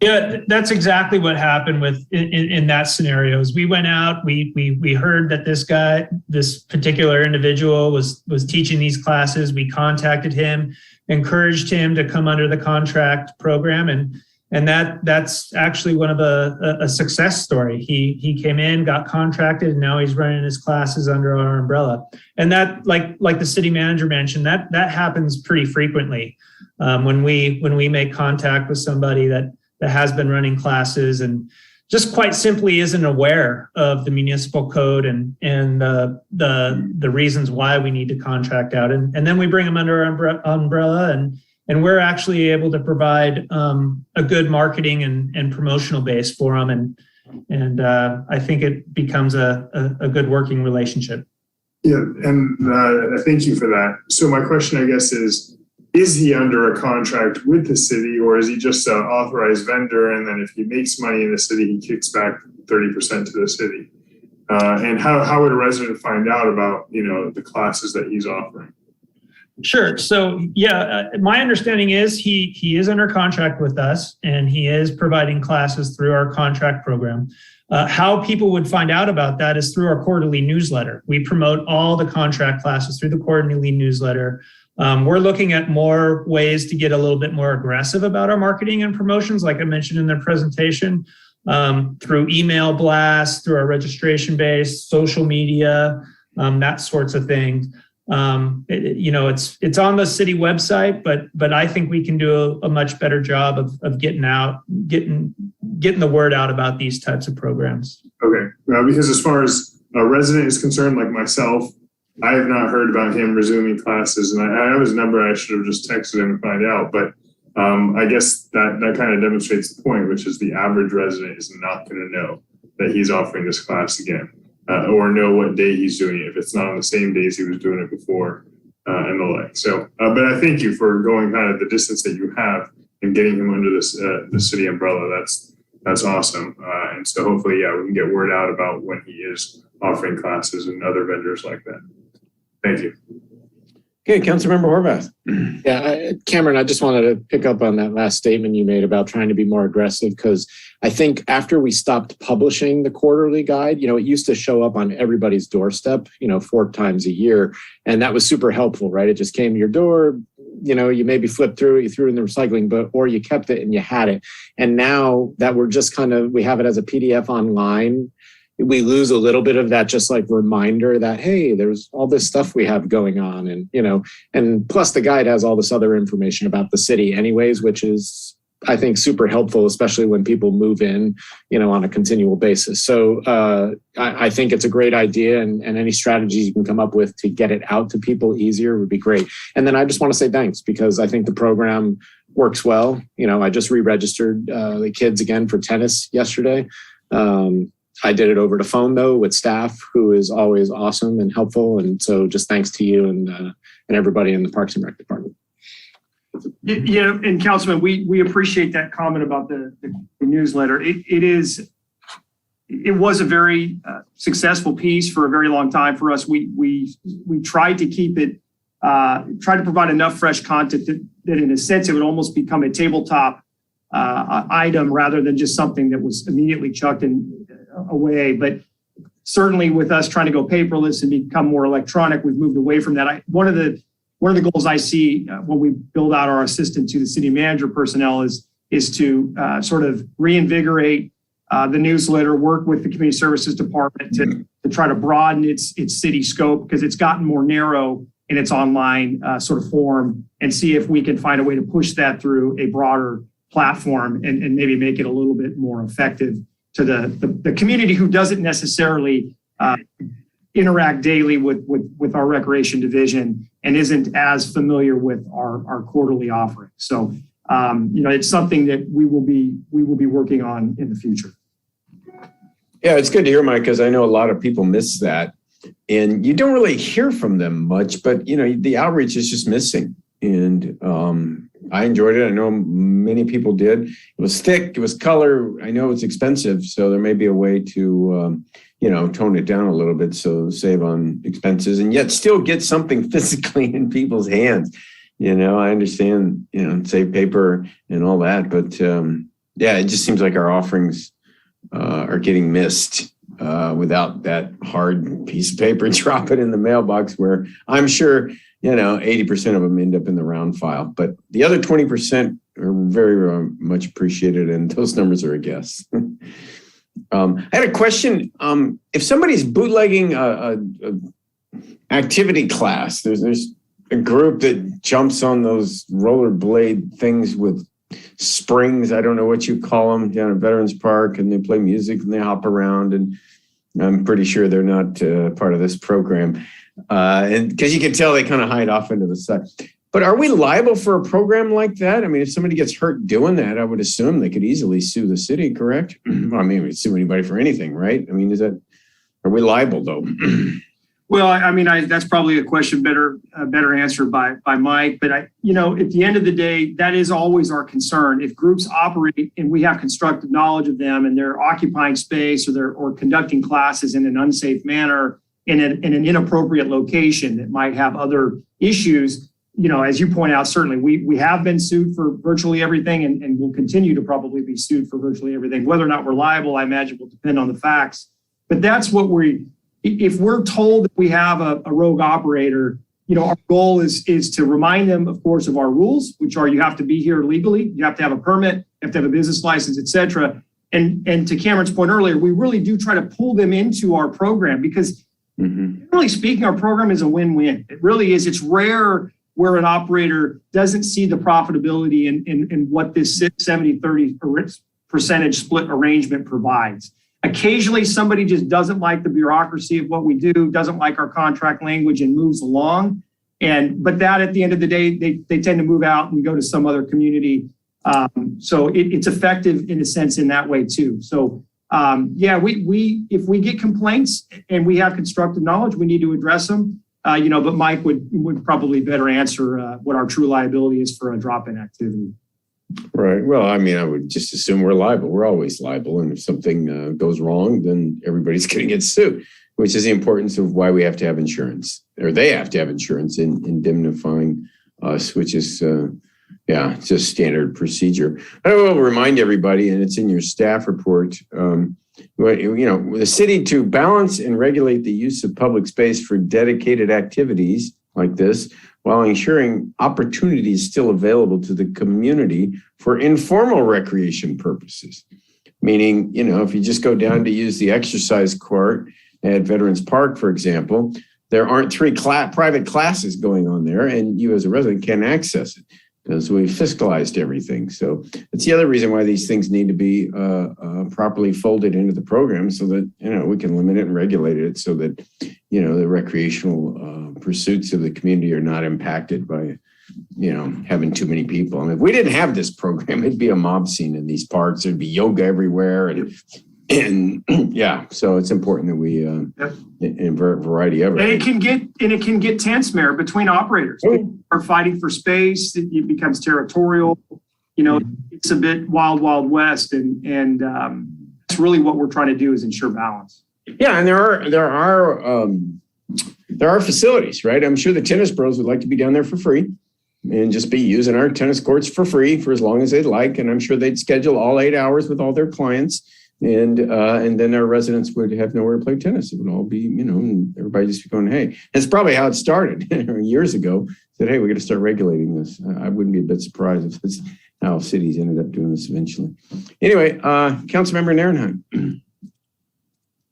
Yeah, that's exactly what happened in that scenario. Is we went out, we heard that this particular individual was teaching these classes. We contacted him, encouraged him to come under the contract program, and that's actually one of a success story. He came in, got contracted, and now he's running his classes under our umbrella. And that, like the city manager mentioned, that happens pretty frequently when we make contact with somebody that has been running classes and just quite simply isn't aware of the municipal code and the reasons why we need to contract out. And then we bring them under our umbrella and we're actually able to provide a good marketing and promotional base for them. And I think it becomes a good working relationship. Yeah, and thank you for that. So my question, I guess, is he under a contract with the city, or is he just an authorized vendor? And then if he makes money in the city, he kicks back 30% to the city. And how would a resident find out about, the classes that he's offering? Sure. So my understanding is he is under contract with us, and he is providing classes through our contract program. How people would find out about that is through our quarterly newsletter. We promote all the contract classes through the quarterly newsletter. We're looking at more ways to get a little bit more aggressive about our marketing and promotions, like I mentioned in the presentation, through email blasts, through our registration base, social media, that sorts of things. It's on the city website, but I think we can do a much better job of getting the word out about these types of programs. Okay, because as far as a resident is concerned, like myself, I have not heard about him resuming classes, and I have his number. I should have just texted him and find out, but I guess that kind of demonstrates the point, which is the average resident is not going to know that he's offering this class again. Or know what day he's doing it, if it's not on the same days he was doing it before, and the like. So, but I thank you for going kind of the distance that you have and getting him under this the city umbrella. That's awesome. And so hopefully, we can get word out about when he is offering classes and other vendors like that. Thank you. Okay, Councilmember Horvath. Yeah, Cameron, I just wanted to pick up on that last statement you made about trying to be more aggressive, because I think after we stopped publishing the quarterly guide, it used to show up on everybody's doorstep, 4 times a year. And that was super helpful, right? It just came to your door, you maybe flipped through it, you threw it in the recycling, or you kept it and you had it. And now that we're just we have it as a PDF online, we lose a little bit of that just like reminder that, hey, there's all this stuff we have going on. And, and plus the guide has all this other information about the city anyways, which is, I think, super helpful, especially when people move in, on a continual basis. So I think it's a great idea, and any strategies you can come up with to get it out to people easier would be great. And then I just want to say thanks, because I think the program works well. I just re-registered the kids again for tennis yesterday. I did it over the phone though with staff, who is always awesome and helpful. And so just thanks to you and everybody in the Parks and Rec department. Yeah, and Councilman, we appreciate that comment about the newsletter. It was a very successful piece for a very long time for us. We tried to keep it, try to provide enough fresh content that in a sense it would almost become a tabletop item rather than just something that was immediately chucked away. But certainly with us trying to go paperless and become more electronic, we've moved away from that. One of the goals I see when we build out our assistant to the city manager personnel is to sort of reinvigorate the newsletter, work with the community services department to try to broaden its city scope, because it's gotten more narrow in its online sort of form, and see if we can find a way to push that through a broader platform and maybe make it a little bit more effective to the community who doesn't necessarily interact daily with our recreation division and isn't as familiar with our quarterly offering. So, it's something that we will be working on in the future. Yeah, it's good to hear, Mike, because I know a lot of people miss that, and you don't really hear from them much, but the outreach is just missing. And I enjoyed it. I know many people did. It was thick. It was color. I know it's expensive, so there may be a way to, tone it down a little bit, so save on expenses and yet still get something physically in people's hands. I understand, save paper and all that, but it just seems like our offerings are getting missed without that hard piece of paper. Drop it in the mailbox, where I'm sure 80% of them end up in the round file, but the other 20% are very, very much appreciated, and those numbers are a guess. I had a question. If somebody's bootlegging a activity class, there's a group that jumps on those rollerblade things with springs. I don't know what you call them, down at Veterans Park, and they play music and they hop around, and I'm pretty sure they're not part of this program. And because you can tell they kind of hide off into the side. But are we liable for a program like that? I mean, if somebody gets hurt doing that, I would assume they could easily sue the city, correct? I mean, we'd sue anybody for anything, right? I mean, are we liable though? Well, I mean, that's probably a question better answered by Mike. But at the end of the day, that is always our concern. If groups operate and we have constructive knowledge of them and they're occupying space or conducting classes in an unsafe manner in an inappropriate location that might have other issues, as you point out, certainly we have been sued for virtually everything and will continue to probably be sued for virtually everything. Whether or not we're liable, I imagine will depend on the facts. But that's what if we're told that we have a rogue operator, our goal is to remind them, of course, of our rules, which are you have to be here legally, you have to have a permit, you have to have a business license, et cetera. And to Cameron's point earlier, we really do try to pull them into our program because generally speaking, our program is a win-win. It really is. It's rare where an operator doesn't see the profitability in what this 70-30 percentage split arrangement provides. Occasionally, somebody just doesn't like the bureaucracy of what we do, doesn't like our contract language and moves along. But that at the end of the day, they tend to move out and go to some other community. So it's effective in a sense in that way too. So we if we get complaints and we have constructive knowledge, we need to address them. But Mike would probably better answer what our true liability is for a drop-in activity. Right. Well, I mean, I would just assume we're liable. We're always liable. And if something goes wrong, then everybody's going to get sued, which is the importance of why we have to have insurance, or they have to have insurance in indemnifying us, which is, just standard procedure. I will remind everybody, and it's in your staff report, the city to balance and regulate the use of public space for dedicated activities like this, while ensuring opportunities still available to the community for informal recreation purposes. Meaning, if you just go down to use the exercise court at Veterans Park, for example, there aren't 3 private classes going on there, and you as a resident can access it because we fiscalized everything. So that's the other reason why these things need to be properly folded into the program so that, we can limit it and regulate it so that, the recreational pursuits of the community are not impacted by, having too many people. And if we didn't have this program, it'd be a mob scene in these parks. There'd be yoga everywhere. And so it's important that we, in a variety of it. And it can get tense, Mayor, between operators. People are fighting for space. It becomes territorial. It's a bit wild, wild west. And that's really what we're trying to do is ensure balance. Yeah, and there are facilities, right? I'm sure the tennis pros would like to be down there for free and just be using our tennis courts for free for as long as they'd like. And I'm sure they'd schedule all 8 hours with all their clients. And then our residents would have nowhere to play tennis. It would all be, everybody just be going, hey. That's probably how it started years ago. Said, hey, we got to start regulating this. I wouldn't be a bit surprised if that's how cities ended up doing this eventually. Anyway, Councilmember Narenheim.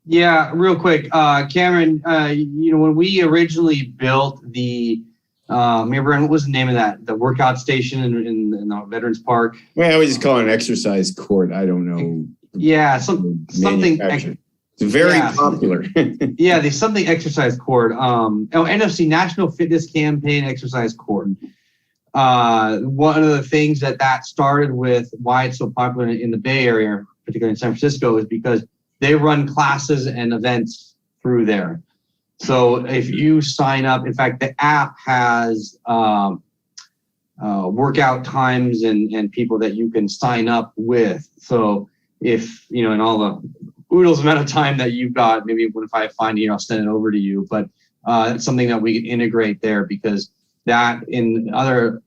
Yeah, real quick, Cameron, when we originally built the, remember, what was the name of that? The workout station in the Veterans Park? Well, we just call it an exercise court. I don't know. Yeah, something. It's very popular. Yeah, there's something exercise court. NFC National Fitness Campaign exercise court. One of the things that started with why it's so popular in the Bay Area, particularly in San Francisco, is because they run classes and events through there. So if you sign up, in fact, the app has workout times and people that you can sign up with. So if, in all the oodles amount of time that you've got, maybe if I find it, I'll send it over to you. But it's something that we can integrate there because that in other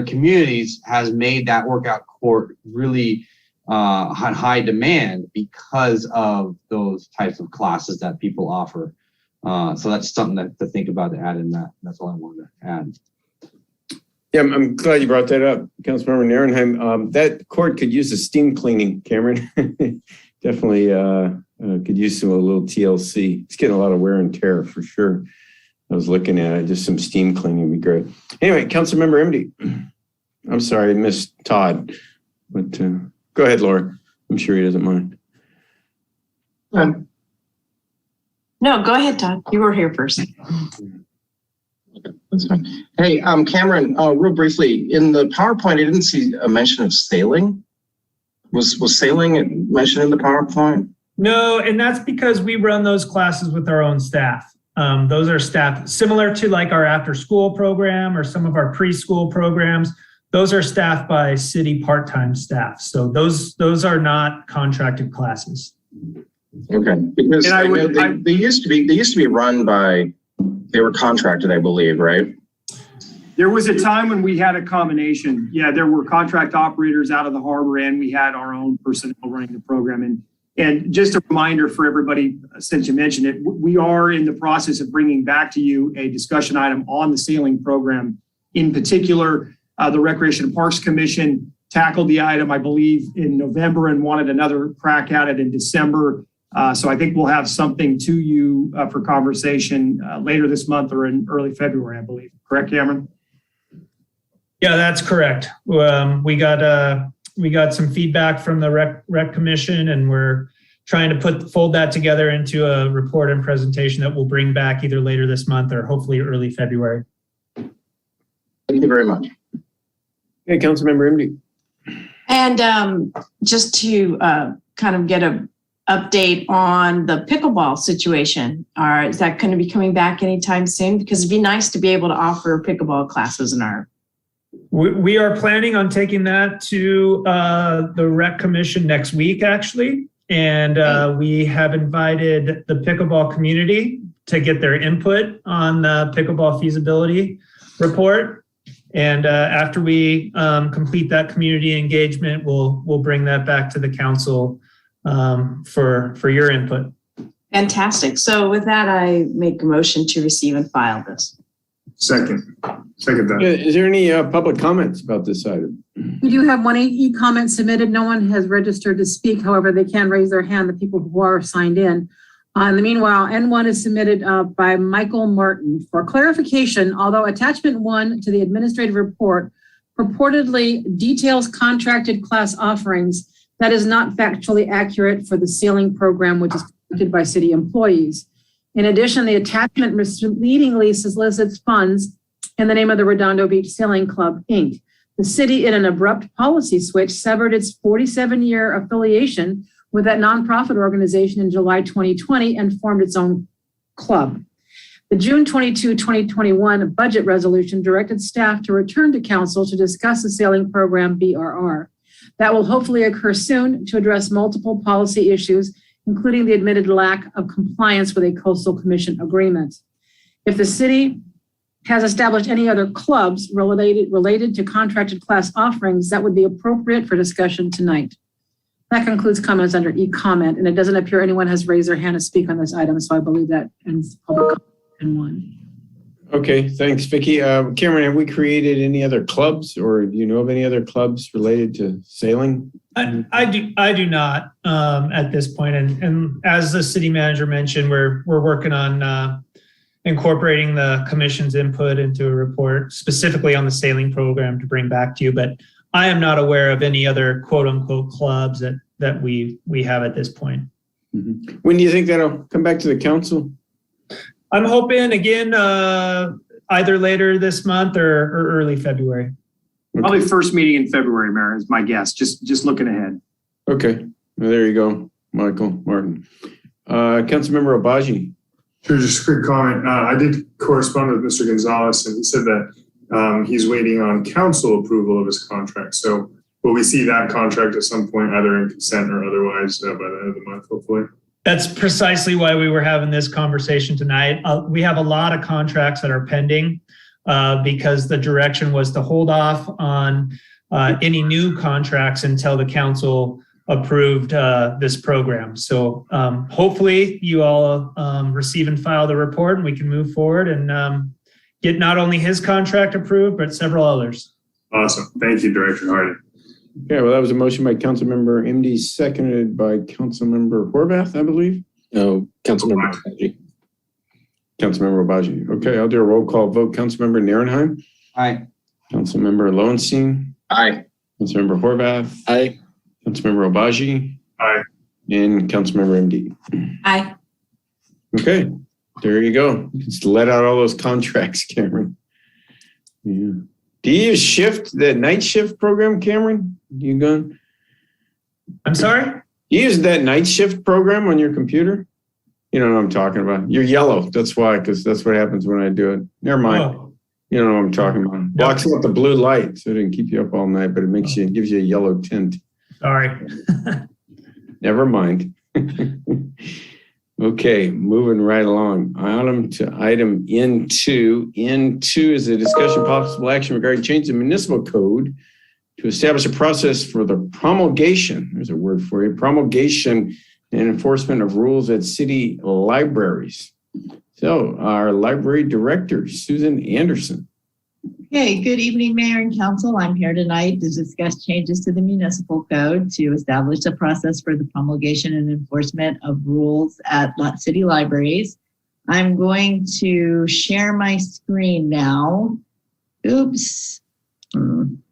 communities has made that workout court really high demand because of those types of classes that people offer. So that's something to think about to add in that. That's all I wanted to add. Yeah, I'm glad you brought that up, Councilmember Narenheim. That court could use a steam cleaning, Cameron. Definitely could use a little TLC. It's getting a lot of wear and tear for sure. I was looking at it, just some steam cleaning would be great. Anyway, Councilmember MD. I'm sorry, I missed Todd, but go ahead, Laura. I'm sure he doesn't mind. No, go ahead, Todd. You were here first. That's fine. Hey, Cameron, real briefly, in the PowerPoint, I didn't see a mention of sailing. Was sailing mentioned in the PowerPoint? No, and that's because we run those classes with our own staff. Those are staffed similar to like our after school program or some of our preschool programs. Those are staffed by city part-time staff. So those are not contracted classes. Okay, because they used to be run by, they were contracted, I believe, right? There was a time when we had a combination. Yeah, there were contract operators out of the harbor and we had our own personnel running the program. And just a reminder for everybody, since you mentioned it, we are in the process of bringing back to you a discussion item on the sailing program. In particular, the Recreation and Parks Commission tackled the item, I believe, in November and wanted another crack at it in December. So I think we'll have something to you for conversation later this month or in early February, I believe. Correct, Cameron? Yeah, that's correct. We got some feedback from the Rec Commission, and we're trying to fold that together into a report and presentation that we'll bring back either later this month or hopefully early February. Thank you very much. Okay, Councilmember MD. And just to kind of get an update on the pickleball situation. Is that going to be coming back anytime soon? Because it'd be nice to be able to offer pickleball classes in our. We are planning on taking that to the Rec Commission next week, actually. And we have invited the pickleball community to get their input on the pickleball feasibility report. And after we complete that community engagement, we'll bring that back to the council for your input. Fantastic. So with that, I make a motion to receive and file this. Second that. Is there any public comments about this item? We do have one e-comment submitted. No one has registered to speak. However, they can raise their hand, the people who are signed in. In the meanwhile, N1 is submitted by Michael Martin. For clarification, although attachment 1 to the administrative report purportedly details contracted class offerings, that is not factually accurate for the sailing program, which is conducted by city employees. In addition, the attachment misleadingly solicits funds in the name of the Redondo Beach Sailing Club, Inc. The city, in an abrupt policy switch, severed its 47-year affiliation with that nonprofit organization in July 2020 and formed its own club. The June 22, 2021 budget resolution directed staff to return to council to discuss the sailing program BRR. That will hopefully occur soon to address multiple policy issues, including the admitted lack of compliance with a coastal commission agreement. If the city has established any other clubs related to contracted class offerings, that would be appropriate for discussion tonight. That concludes comments under e-comment, and it doesn't appear anyone has raised their hand to speak on this item, so I believe that ends public comment in one. Okay, thanks, Vicki. Cameron, have we created any other clubs, or do you know of any other clubs related to sailing? I do not at this point. And as the city manager mentioned, we're working on incorporating the commission's input into a report specifically on the sailing program to bring back to you. But I am not aware of any other quote unquote clubs that we have at this point. Mm-hmm. When do you think that'll come back to the council? I'm hoping again, either later this month or early February. Okay. Probably first meeting in February, Mayor, is my guess. Just looking ahead. Okay, well, there you go, Michael Martin. Councilmember Obazi. Sure, just a quick comment. I did correspond with Mr. Gonzalez, and he said that he's waiting on council approval of his contract. So will we see that contract at some point, either in consent or otherwise, by the end of the month, hopefully? That's precisely why we were having this conversation tonight. We have a lot of contracts that are pending because the direction was to hold off on any new contracts until the council approved this program. So hopefully you all receive and file the report and we can move forward and get not only his contract approved, but several others. Awesome. Thank you, Director Hardy. Okay, well, that was a motion by Councilmember MD, seconded by Councilmember Horvath, I believe. No, Councilmember Obazi. Councilmember Obazi. Okay, I'll do a roll call vote. Councilmember Nierenheim. Aye. Councilmember Lowenstein. Aye. Councilmember Horvath. Aye. Councilmember Obazi. Aye. And Councilmember MD. Aye. Okay, there you go. Just let out all those contracts, Cameron. Yeah. Do you use the night shift program, Cameron? You gone? I'm sorry? You use that night shift program on your computer? You don't know what I'm talking about. You're yellow. That's why, because that's what happens when I do it. Never mind. Oh. You don't know what I'm talking about. Blocks out the blue light, so it didn't keep you up all night, but it gives you a yellow tint. Sorry. Never mind. Okay, moving right along. Item N2. N2 is a discussion possible action regarding change the municipal code to establish a process for the promulgation. There's a word for you. Promulgation and enforcement of rules at city libraries. So our library director, Susan Anderson. Okay, good evening, Mayor and Council. I'm here tonight to discuss changes to the municipal code to establish a process for the promulgation and enforcement of rules at city libraries. I'm going to share my screen now. Oops. I don't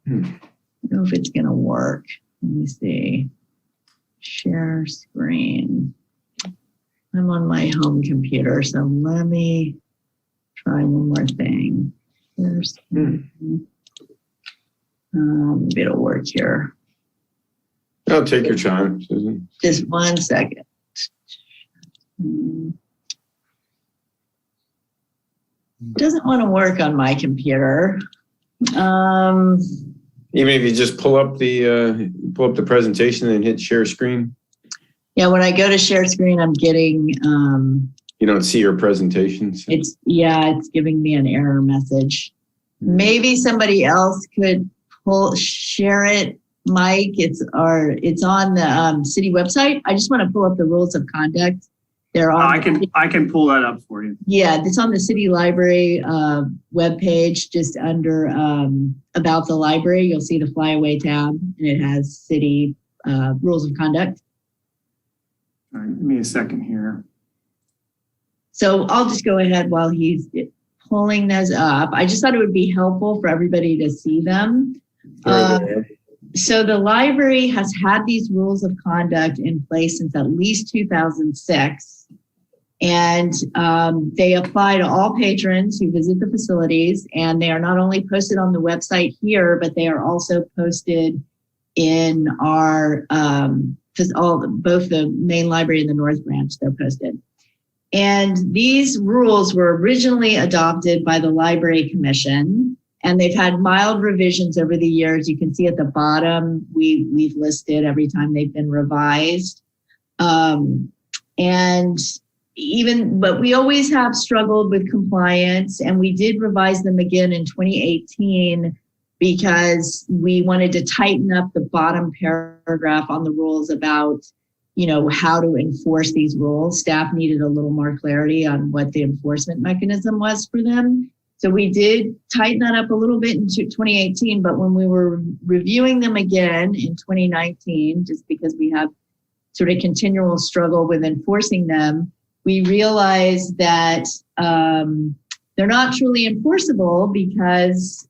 know if it's going to work. Let me see. Share screen. I'm on my home computer, so let me try one more thing. It'll work here. I'll take your time, Susan. Just 1 second. Doesn't want to work on my computer. Even if you just pull up the presentation and hit share screen. Yeah, when I go to share screen, I'm getting you don't see your presentations. It's giving me an error message. Maybe somebody else could share it, Mike. It's on the city website. I just want to pull up the rules of conduct. They're on. I can pull that up for you. Yeah, it's on the city library webpage, just under about the library. You'll see the flyaway tab, and it has city rules of conduct. All right, give me a second here. So I'll just go ahead while he's pulling those up. I just thought it would be helpful for everybody to see them. So the library has had these rules of conduct in place since at least 2006. And they apply to all patrons who visit the facilities. And they are not only posted on the website here, but they are also posted in our, both the main library and the North Branch, they're posted. And these rules were originally adopted by the Library Commission, and they've had mild revisions over the years. You can see at the bottom, we've listed every time they've been revised. But we always have struggled with compliance, and we did revise them again in 2018 because we wanted to tighten up the bottom paragraph on the rules about how to enforce these rules. Staff needed a little more clarity on what the enforcement mechanism was for them. So we did tighten that up a little bit in 2018, but when we were reviewing them again in 2019, just because we have sort of continual struggle with enforcing them, we realized that they're not truly enforceable because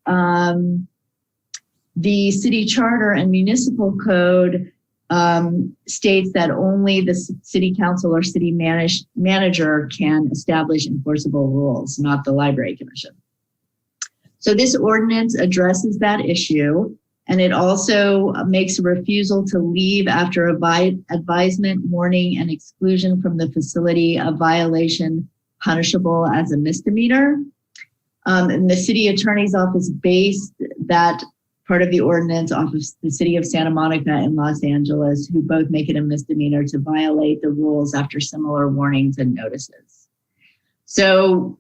the city charter and municipal code states that only the city council or city manager can establish enforceable rules, not the library commission. So this ordinance addresses that issue, and it also makes a refusal to leave after advisement, warning, and exclusion from the facility a violation punishable as a misdemeanor. And the city attorney's office based that part of the ordinance off of the city of Santa Monica and Los Angeles, who both make it a misdemeanor to violate the rules after similar warnings and notices. So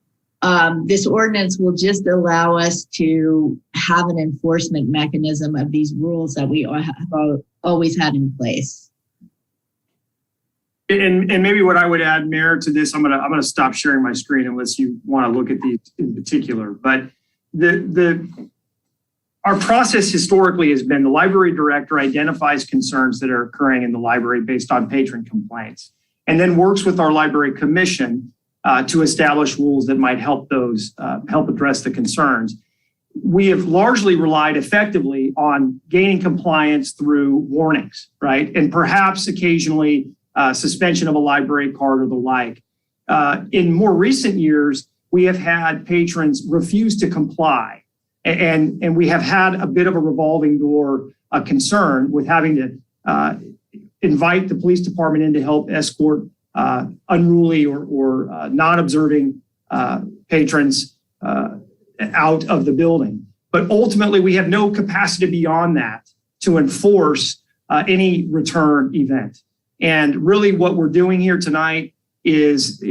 this ordinance will just allow us to have an enforcement mechanism of these rules that we have always had in place. And maybe what I would add, Mayor, to this, I'm gonna stop sharing my screen unless you want to look at these in particular. But our process historically has been the library director identifies concerns that are occurring in the library based on patron complaints, and then works with our library commission to establish rules that might help address the concerns. We have largely relied effectively on gaining compliance through warnings, right? And perhaps occasionally suspension of a library card or the like. In more recent years, we have had patrons refuse to comply. And we have had a bit of a revolving door concern with having to invite the police department in to help escort unruly or non-observing patrons out of the building. But ultimately, we have no capacity beyond that to enforce any return event. And really what we're doing here tonight is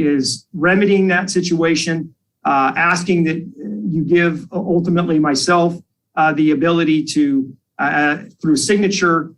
remedying that situation, asking that you give ultimately myself the ability to, through signature,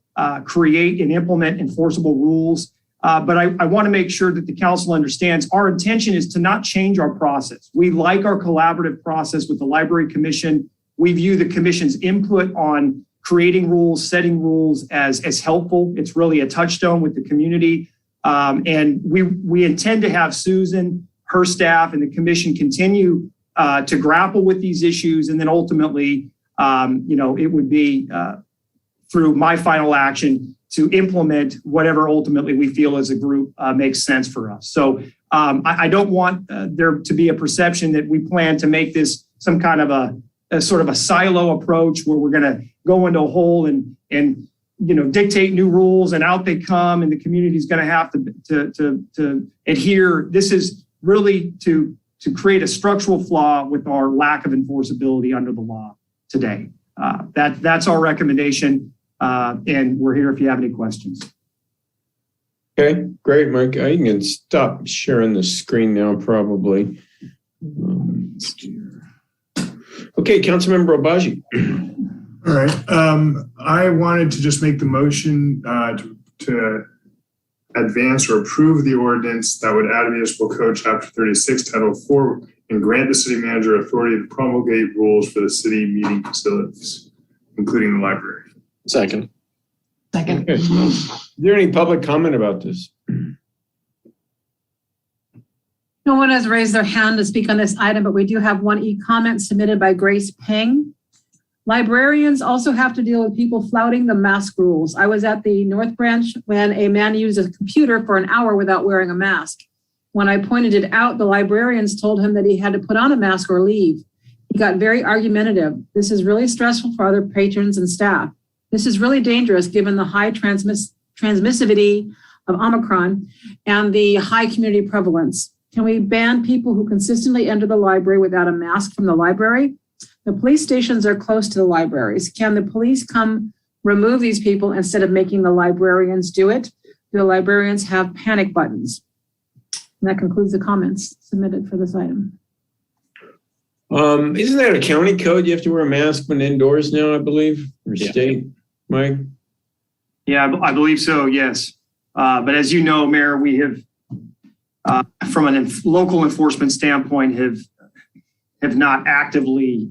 create and implement enforceable rules. But I want to make sure that the council understands our intention is to not change our process. We like our collaborative process with the Library Commission. We view the commission's input on creating rules, setting rules as helpful. It's really a touchstone with the community. And we intend to have Susan, her staff, and the commission continue to grapple with these issues. And then ultimately, it would be through my final action to implement whatever ultimately we feel as a group makes sense for us. So I don't want there to be a perception that we plan to make this some kind of a sort of a silo approach where we're going to go into a hole and dictate new rules and out they come and the community is going to have to adhere. This is really to create a structural flaw with our lack of enforceability under the law today. That's our recommendation. And we're here if you have any questions. Okay, great, Mike. I can stop sharing the screen now, probably. Okay, Councilmember Obazi. All right. I wanted to just make the motion to advance or approve the ordinance that would add municipal code chapter 36 title 4 and grant the city manager authority to promulgate rules for the city meeting facilities, including the library. Second. Second. Okay. Is there any public comment about this? No one has raised their hand to speak on this item, but we do have one e-comment submitted by Grace Peng. Librarians also have to deal with people flouting the mask rules. I was at the North Branch when a man used a computer for an hour without wearing a mask. When I pointed it out, the librarians told him that he had to put on a mask or leave. He got very argumentative. This is really stressful for other patrons and staff. This is really dangerous given the high transmissivity of Omicron and the high community prevalence. Can we ban people who consistently enter the library without a mask from the library? The police stations are close to the libraries. Can the police come remove these people instead of making the librarians do it? Do the librarians have panic buttons? And that concludes the comments submitted for this item. Isn't that a county code? You have to wear a mask when indoors now, I believe, or state, Mike? Yeah, I believe so, yes. But as you know, Mayor, we have, from a local enforcement standpoint, have not actively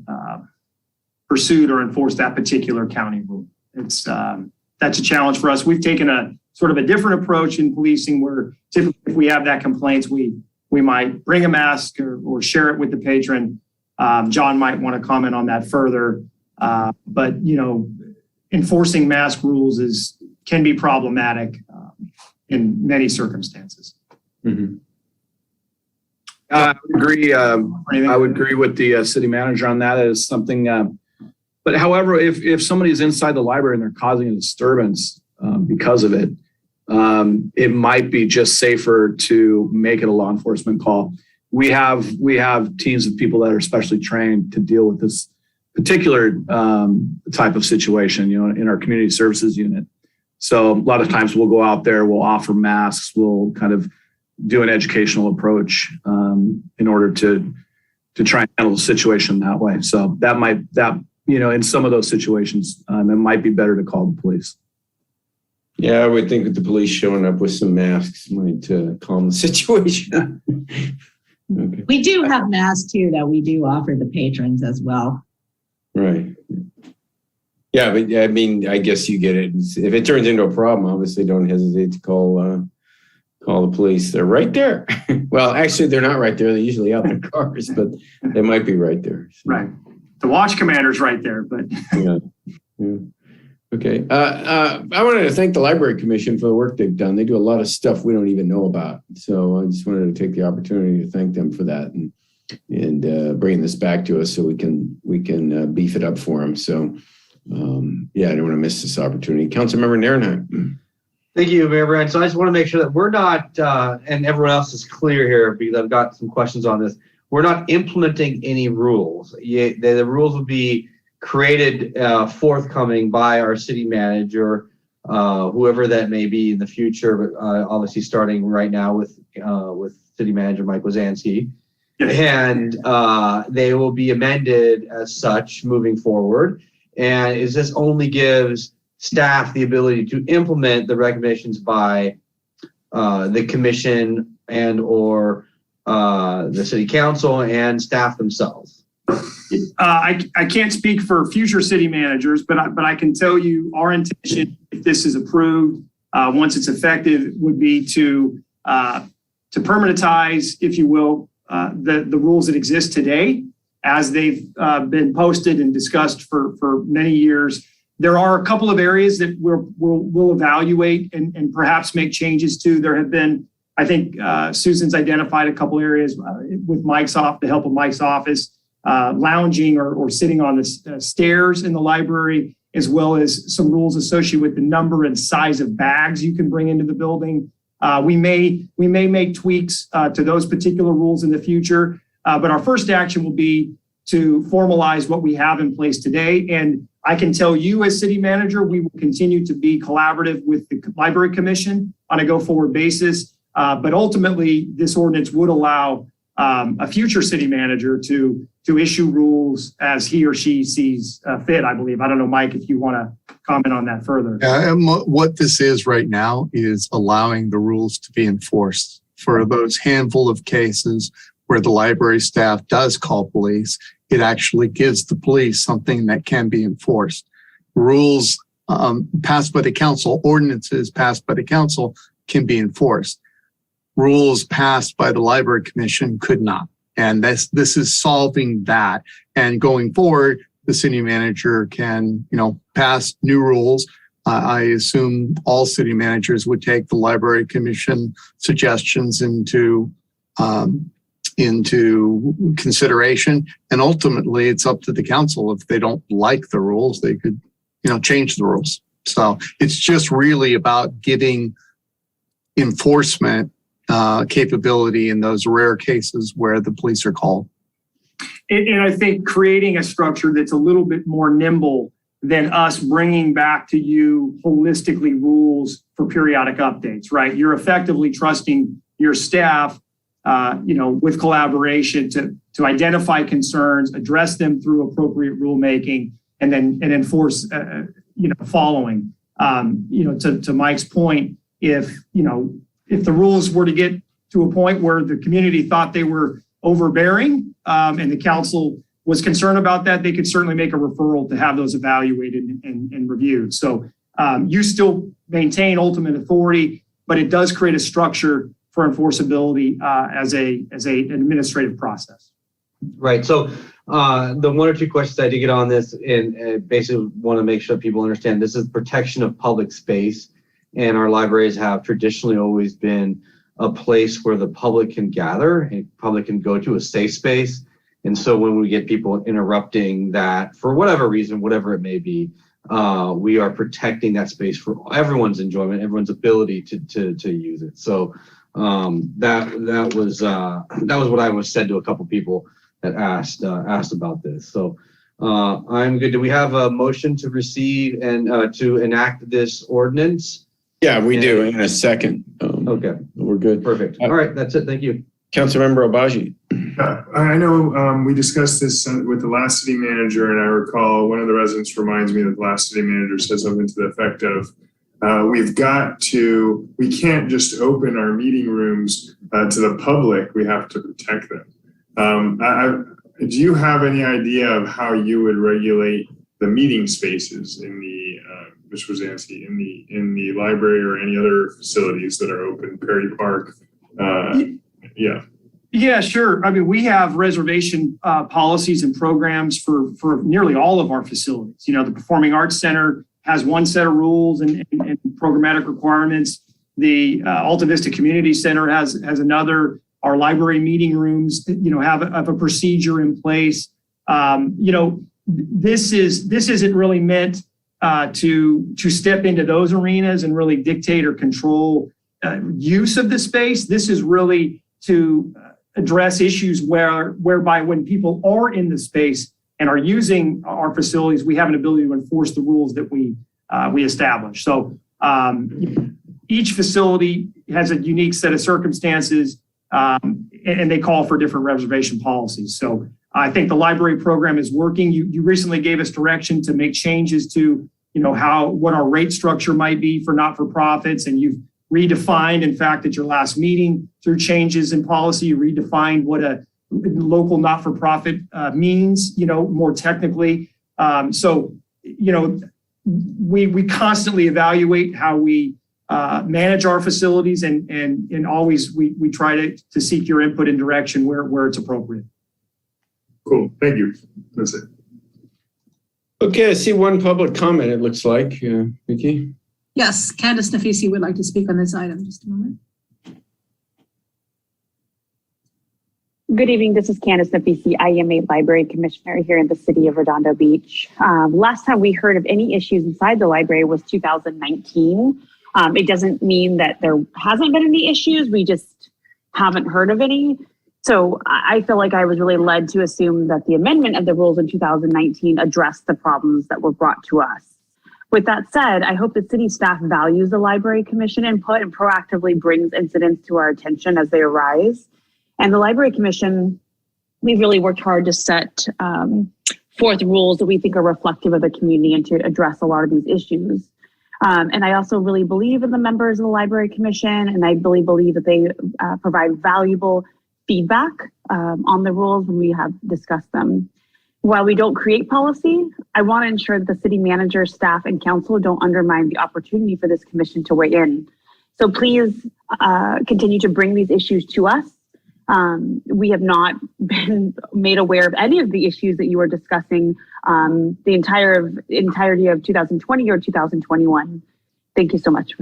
pursued or enforced that particular county rule. It's that's a challenge for us. We've taken a sort of a different approach in policing where typically if we have that complaints, we might bring a mask or share it with the patron. John might want to comment on that further. But enforcing mask rules can be problematic in many circumstances. Mm-hmm. I would agree. I would agree with the city manager on that as something. But however, if somebody is inside the library and they're causing a disturbance because of it, it might be just safer to make it a law enforcement call. We have teams of people that are specially trained to deal with this particular type of situation, in our community services unit. So a lot of times we'll go out there, we'll offer masks, we'll kind of do an educational approach in order to try and handle the situation that way. So in some of those situations, it might be better to call the police. Yeah, I would think with the police showing up with some masks might calm the situation. Okay. We do have masks too that we do offer the patrons as well. Right. Yeah, but I mean, I guess you get it. If it turns into a problem, obviously don't hesitate to call the police. They're right there. Well, actually, they're not right there. They're usually out in their cars, but they might be right there. So. Right. The watch commander's right there, but. Yeah. Okay. I wanted to thank the Library Commission for the work they've done. They do a lot of stuff we don't even know about. So I just wanted to take the opportunity to thank them for that and bringing this back to us so we can beef it up for them. So, I don't want to miss this opportunity. Councilmember Narenheim. Thank you, Mayor Brand. So I just want to make sure that we're not, and everyone else is clear here because I've got some questions on this. We're not implementing any rules. The rules will be created forthcoming by our city manager, whoever that may be in the future, but obviously starting right now with city manager Mike Wazanski. And they will be amended as such moving forward. And this only gives staff the ability to implement the recommendations by the commission and or the city council and staff themselves. I can't speak for future city managers, but I can tell you our intention, if this is approved, once it's effective, would be to permanentize, if you will, the rules that exist today as they've been posted and discussed for many years. There are a couple of areas that we'll evaluate and perhaps make changes to. There have been, I think Susan's identified a couple areas with the help of Mike's office, lounging or sitting on the stairs in the library, as well as some rules associated with the number and size of bags you can bring into the building. We may make tweaks to those particular rules in the future, but our first action will be to formalize what we have in place today. And I can tell you as city manager, we will continue to be collaborative with the Library Commission on a go-forward basis. But ultimately, this ordinance would allow a future city manager to issue rules as he or she sees fit, I believe. I don't know, Mike, if you want to comment on that further. And what this is right now is allowing the rules to be enforced for those handful of cases where the library staff does call police. It actually gives the police something that can be enforced. Rules passed by the council, ordinances passed by the council can be enforced. Rules passed by the Library Commission could not. And this is solving that. And going forward, the city manager can, pass new rules. I assume all city managers would take the Library Commission suggestions into consideration. And ultimately, it's up to the council. If they don't like the rules, they could, change the rules. So it's just really about giving enforcement capability in those rare cases where the police are called. And I think creating a structure that's a little bit more nimble than us bringing back to you holistically rules for periodic updates, right? You're effectively trusting your staff, with collaboration to identify concerns, address them through appropriate rulemaking, and enforce, following. To Mike's point, if the rules were to get to a point where the community thought they were overbearing, and the council was concerned about that, they could certainly make a referral to have those evaluated and reviewed. So you still maintain ultimate authority, but it does create a structure for enforceability as an administrative process. Right. So the one or two questions I did get on this, and basically want to make sure people understand this is protection of public space. And our libraries have traditionally always been a place where the public can gather and public can go to, a safe space. And so when we get people interrupting that for whatever reason, whatever it may be, we are protecting that space for everyone's enjoyment, everyone's ability to use it. So that was what I was said to a couple people that asked about this. So I'm good. Do we have a motion to receive and to enact this ordinance? Yeah, we do in a second. Okay. We're good. Perfect. All right. That's it. Thank you. Councilmember Obazi. I know we discussed this with the last city manager, and I recall one of the residents reminds me that the last city manager said something to the effect of, we can't just open our meeting rooms to the public, we have to protect them. Do you have any idea of how you would regulate the meeting spaces in the, Mr. Wazanski, in the library or any other facilities that are open, Perry Park? Yeah, sure. I mean, we have reservation policies and programs for nearly all of our facilities. The Performing Arts Center has one set of rules and programmatic requirements. The Alta Vista Community Center has another. Our library meeting rooms, have a procedure in place. This isn't really meant to step into those arenas and really dictate or control use of the space. This is really to address issues whereby when people are in the space and are using our facilities, we have an ability to enforce the rules that we establish. So each facility has a unique set of circumstances, and they call for different reservation policies. So I think the library program is working. You recently gave us direction to make changes to, what our rate structure might be for not-for-profits, and you've redefined, in fact, at your last meeting through changes in policy, you redefined what a local not-for-profit means, more technically. We constantly evaluate how we manage our facilities, and always we try to seek your input and direction where it's appropriate. Cool. Thank you. That's it. Okay, I see one public comment, it looks like. Vicki? Yes, Candace NF would like to speak on this item. Just a moment. Good evening. This is Candace NF. I am a library commissioner here in the city of Redondo Beach. Last time we heard of any issues inside the library was 2019. It doesn't mean that there hasn't been any issues. We just haven't heard of any. So I feel like I was really led to assume that the amendment of the rules in 2019 addressed the problems that were brought to us. With that said, I hope that city staff values the library commission input and proactively brings incidents to our attention as they arise. And the library commission, we've really worked hard to set forth rules that we think are reflective of the community and to address a lot of these issues. And I also really believe in the members of the library commission, and I really believe that they provide valuable feedback on the rules when we have discussed them. While we don't create policy, I want to ensure that the city manager, staff, and council don't undermine the opportunity for this commission to weigh in. So please continue to bring these issues to us. We have not been made aware of any of the issues that you were discussing the entirety of 2020 or 2021. Thank you so much.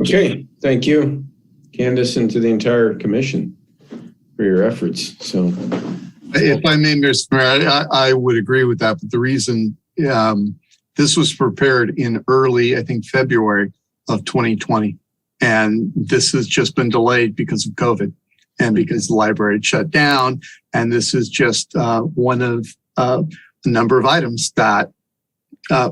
Okay, thank you, Candace, and to the entire commission for your efforts. So, if I may, Mr. Mayor, I would agree with that. But the reason this was prepared in early, I think, February of 2020. And this has just been delayed because of COVID and because the library shut down. And this is just one of a number of items that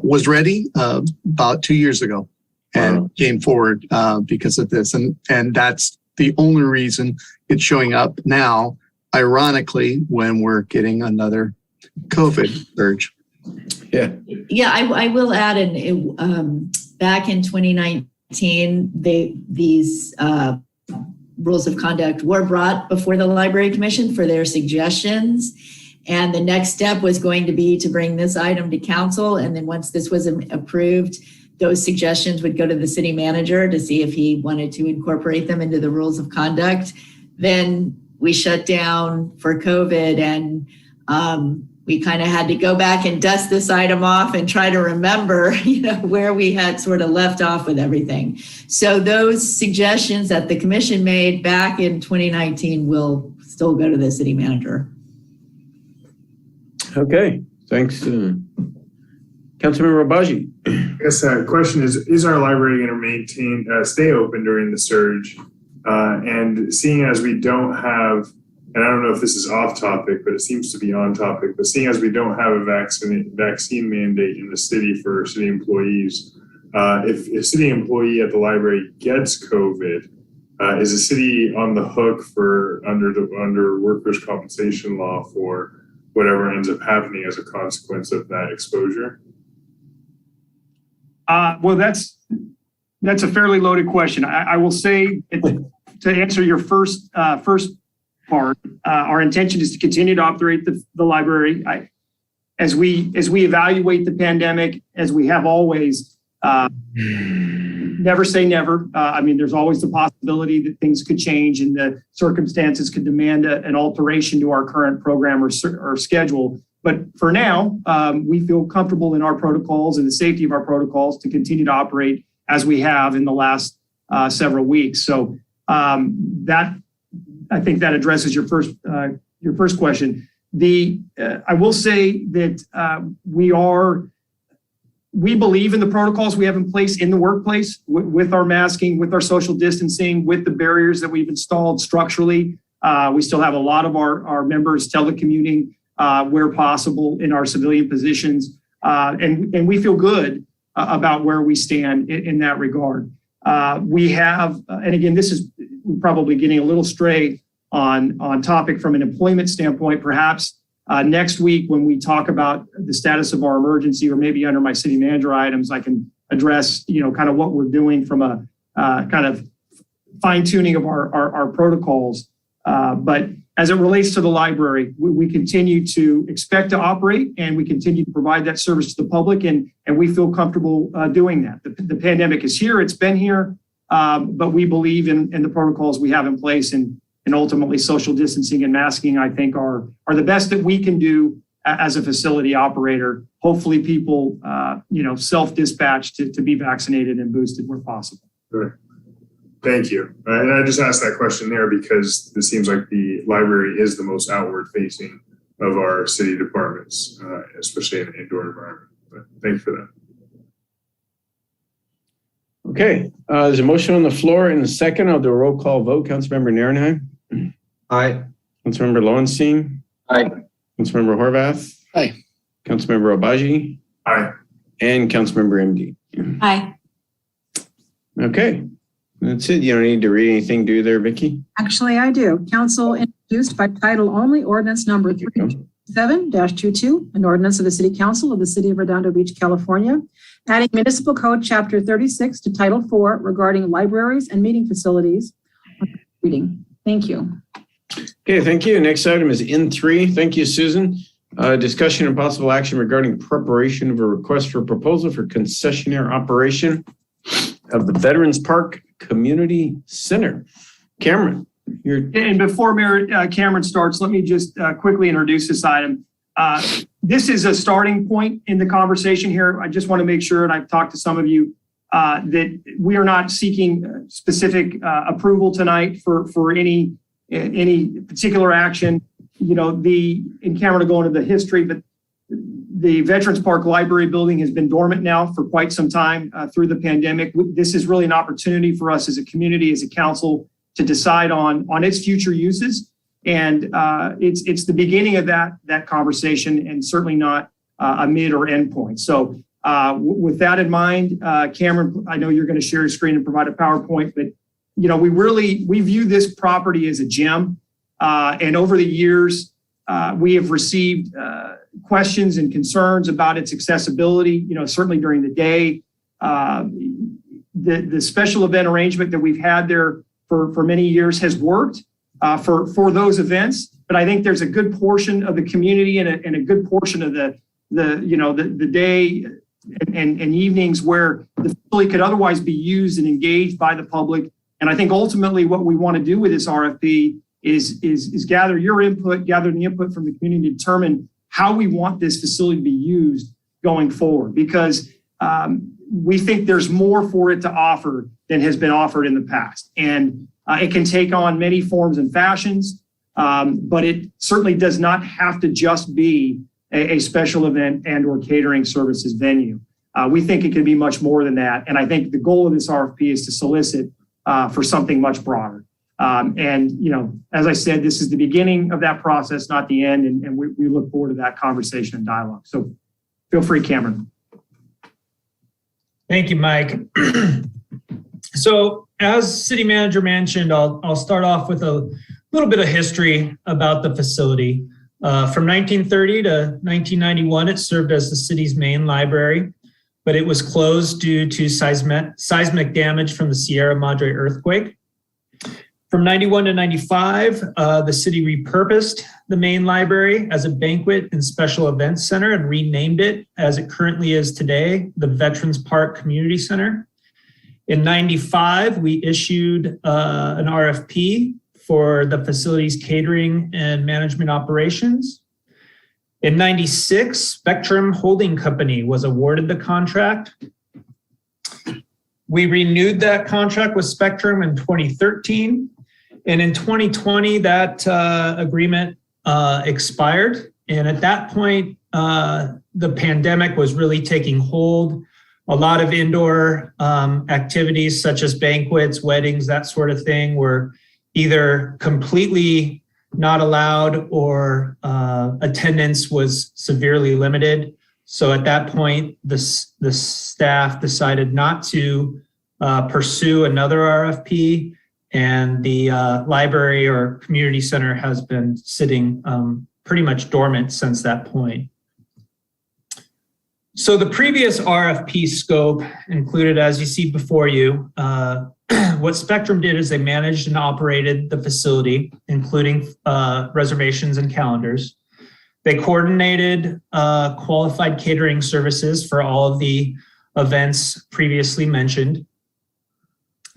was ready about 2 years ago and came forward because of this. And that's the only reason it's showing up now, ironically, when we're getting another COVID surge. Yeah. Yeah, I will add, back in 2019, these rules of conduct were brought before the Library Commission for their suggestions. And the next step was going to be to bring this item to council. And then once this was approved, those suggestions would go to the city manager to see if he wanted to incorporate them into the rules of conduct. Then we shut down for COVID, and we kind of had to go back and dust this item off and try to remember, where we had sort of left off with everything. So those suggestions that the commission made back in 2019 will still go to the city manager. Okay, thanks. Councilmember Obazi. I guess the question is our library going to stay open during the surge? And seeing as we don't have, and I don't know if this is off topic, but it seems to be on topic, but seeing as we don't have a vaccine mandate in the city for city employees, if a city employee at the library gets COVID, is the city on the hook for under workers' compensation law for whatever ends up happening as a consequence of that exposure? Well, that's a fairly loaded question. I will say, to answer your first part, our intention is to continue to operate the library. As we evaluate the pandemic, as we have always, never say never. There's always the possibility that things could change and the circumstances could demand an alteration to our current program or schedule. But for now, we feel comfortable in our protocols and the safety of our protocols to continue to operate as we have in the last several weeks. So I think that addresses your first question. I will say that we believe in the protocols we have in place in the workplace with our masking, with our social distancing, with the barriers that we've installed structurally. We still have a lot of our members telecommuting where possible in our civilian positions. And we feel good about where we stand in that regard. We have, and again, this is probably getting a little stray on topic from an employment standpoint, perhaps next week when we talk about the status of our emergency, or maybe under my city manager items, I can address, kind of what we're doing from a kind of fine tuning of our protocols. But as it relates to the library, we continue to expect to operate, and we continue to provide that service to the public, and we feel comfortable doing that. The pandemic is here, it's been here, but we believe in the protocols we have in place, and ultimately social distancing and masking, I think, are the best that we can do as a facility operator. Hopefully people, self-dispatch to be vaccinated and boosted where possible. Sure. Thank you. And I just asked that question there because it seems like the library is the most outward facing of our city departments, especially in an indoor environment. But thank you for that. Okay, there's a motion on the floor and a second. I'll do a roll call vote. Councilmember Nierenheim. Aye. Councilmember Lowenstein. Aye. Councilmember Horvath. Aye. Councilmember Obazi. Aye. And Councilmember MD. Aye. Okay, that's it. You don't need to read anything, do you there, Vicky? Actually, I do. Council introduced by title only ordinance number 327-22, an ordinance of the City Council of the City of Redondo Beach, California, adding Municipal Code Chapter 36 to Title 4 regarding libraries and meeting facilities. Reading. Thank you. Okay, thank you. Next item is N3. Thank you, Susan. Discussion and possible action regarding preparation of a request for proposal for concessionaire operation of the Veterans Park Community Center. Cameron, And before Mayor Cameron starts, let me just quickly introduce this item. This is a starting point in the conversation here. I just want to make sure, and I've talked to some of you, that we are not seeking specific approval tonight for any particular action. And Cameron will go into the history, but the Veterans Park Library building has been dormant now for quite some time through the pandemic. This is really an opportunity for us as a community, as a council, to decide on its future uses. And it's the beginning of that conversation, and certainly not a mid or end point. So with that in mind, Cameron, I know you're going to share your screen and provide a PowerPoint, but we view this property as a gem. And over the years, we have received questions and concerns about its accessibility, certainly during the day. The special event arrangement that we've had there for many years has worked for those events, but I think there's a good portion of the community and a good portion of the day and evenings where the facility could otherwise be used and engaged by the public. And I think ultimately what we want to do with this RFP is gather your input, gather the input from the community to determine how we want this facility to be used going forward, because we think there's more for it to offer than has been offered in the past. And it can take on many forms and fashions, but it certainly does not have to just be a special event and or catering services venue. We think it can be much more than that. And I think the goal of this RFP is to solicit for something much broader. And, as I said, this is the beginning of that process, not the end. And we look forward to that conversation and dialogue. So feel free, Cameron. Thank you, Mike. So as city manager mentioned, I'll start off with a little bit of history about the facility. From 1930 to 1991, it served as the city's main library, but it was closed due to seismic damage from the Sierra Madre earthquake. From 91 to 95, the city repurposed the main library as a banquet and special events center and renamed it, as it currently is today, the Veterans Park Community Center. In 95, we issued an RFP for the facility's catering and management operations. In 96, Spectrum Holding Company was awarded the contract. We renewed that contract with Spectrum in 2013. And in 2020, that agreement expired. And at that point, the pandemic was really taking hold. A lot of indoor activities such as banquets, weddings, that sort of thing were either completely not allowed or attendance was severely limited. So at that point, the staff decided not to pursue another RFP, and the library or community center has been sitting pretty much dormant since that point. So the previous RFP scope included, as you see before you, what Spectrum did is they managed and operated the facility, including reservations and calendars. They coordinated qualified catering services for all of the events previously mentioned.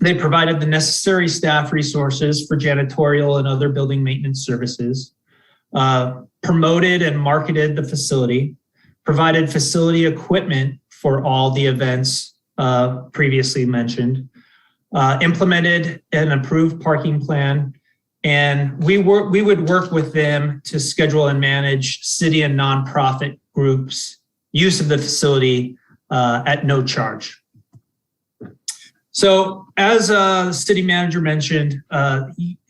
They provided the necessary staff resources for janitorial and other building maintenance services, promoted and marketed the facility, provided facility equipment for all the events previously mentioned, implemented an approved parking plan, and we would work with them to schedule and manage city and nonprofit groups' use of the facility at no charge. So as the city manager mentioned,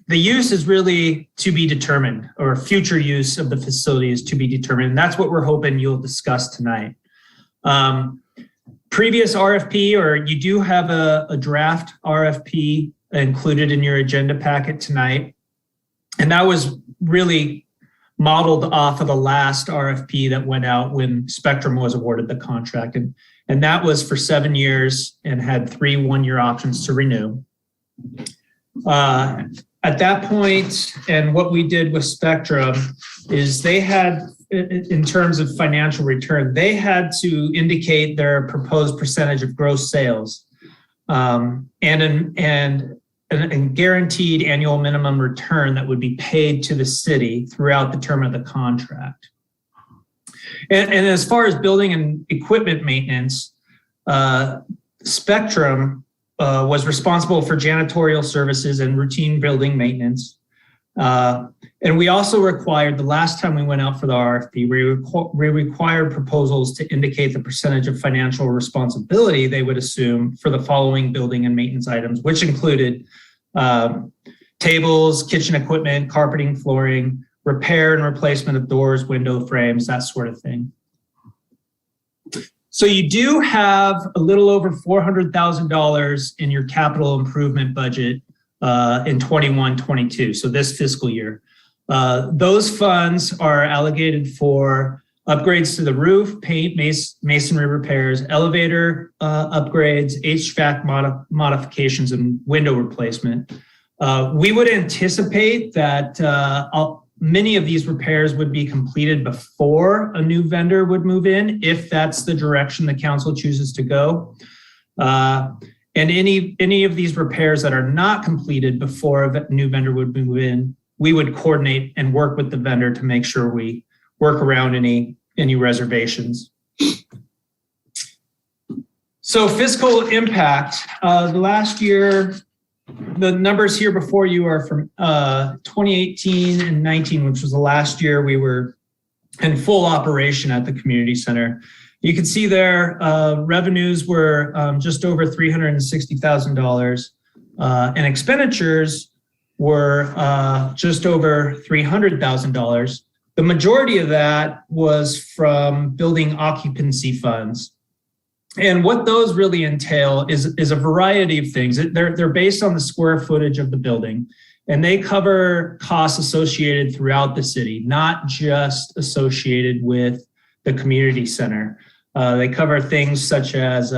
the use is really to be determined, or future use of the facility is to be determined. And that's what we're hoping you'll discuss tonight. Previous RFP, or you do have a draft RFP included in your agenda packet tonight. And that was really modeled off of the last RFP that went out when Spectrum was awarded the contract. And that was for 7 years and had 3 one-year options to renew. At that point, and what we did with Spectrum is they had, in terms of financial return, they had to indicate their proposed percentage of gross sales and guaranteed annual minimum return that would be paid to the city throughout the term of the contract. And as far as building and equipment maintenance, Spectrum was responsible for janitorial services and routine building maintenance. And we also required, the last time we went out for the RFP, we required proposals to indicate the percentage of financial responsibility they would assume for the following building and maintenance items, which included tables, kitchen equipment, carpeting, flooring, repair and replacement of doors, window frames, that sort of thing. So you do have a little over $400,000 in your capital improvement budget in 21-22, so this fiscal year. Those funds are allocated for upgrades to the roof, paint, masonry repairs, elevator upgrades, HVAC modifications, and window replacement. We would anticipate that many of these repairs would be completed before a new vendor would move in, if that's the direction the council chooses to go. And any of these repairs that are not completed before a new vendor would move in, we would coordinate and work with the vendor to make sure we work around any reservations. So fiscal impact, the last year, the numbers here before you are from 2018 and 19, which was the last year we were in full operation at the community center. You can see there revenues were just over $360,000 and expenditures were just over $300,000. The majority of that was from building occupancy funds. And what those really entail is a variety of things. They're based on the square footage of the building, and they cover costs associated throughout the city, not just associated with the community center. They cover things such as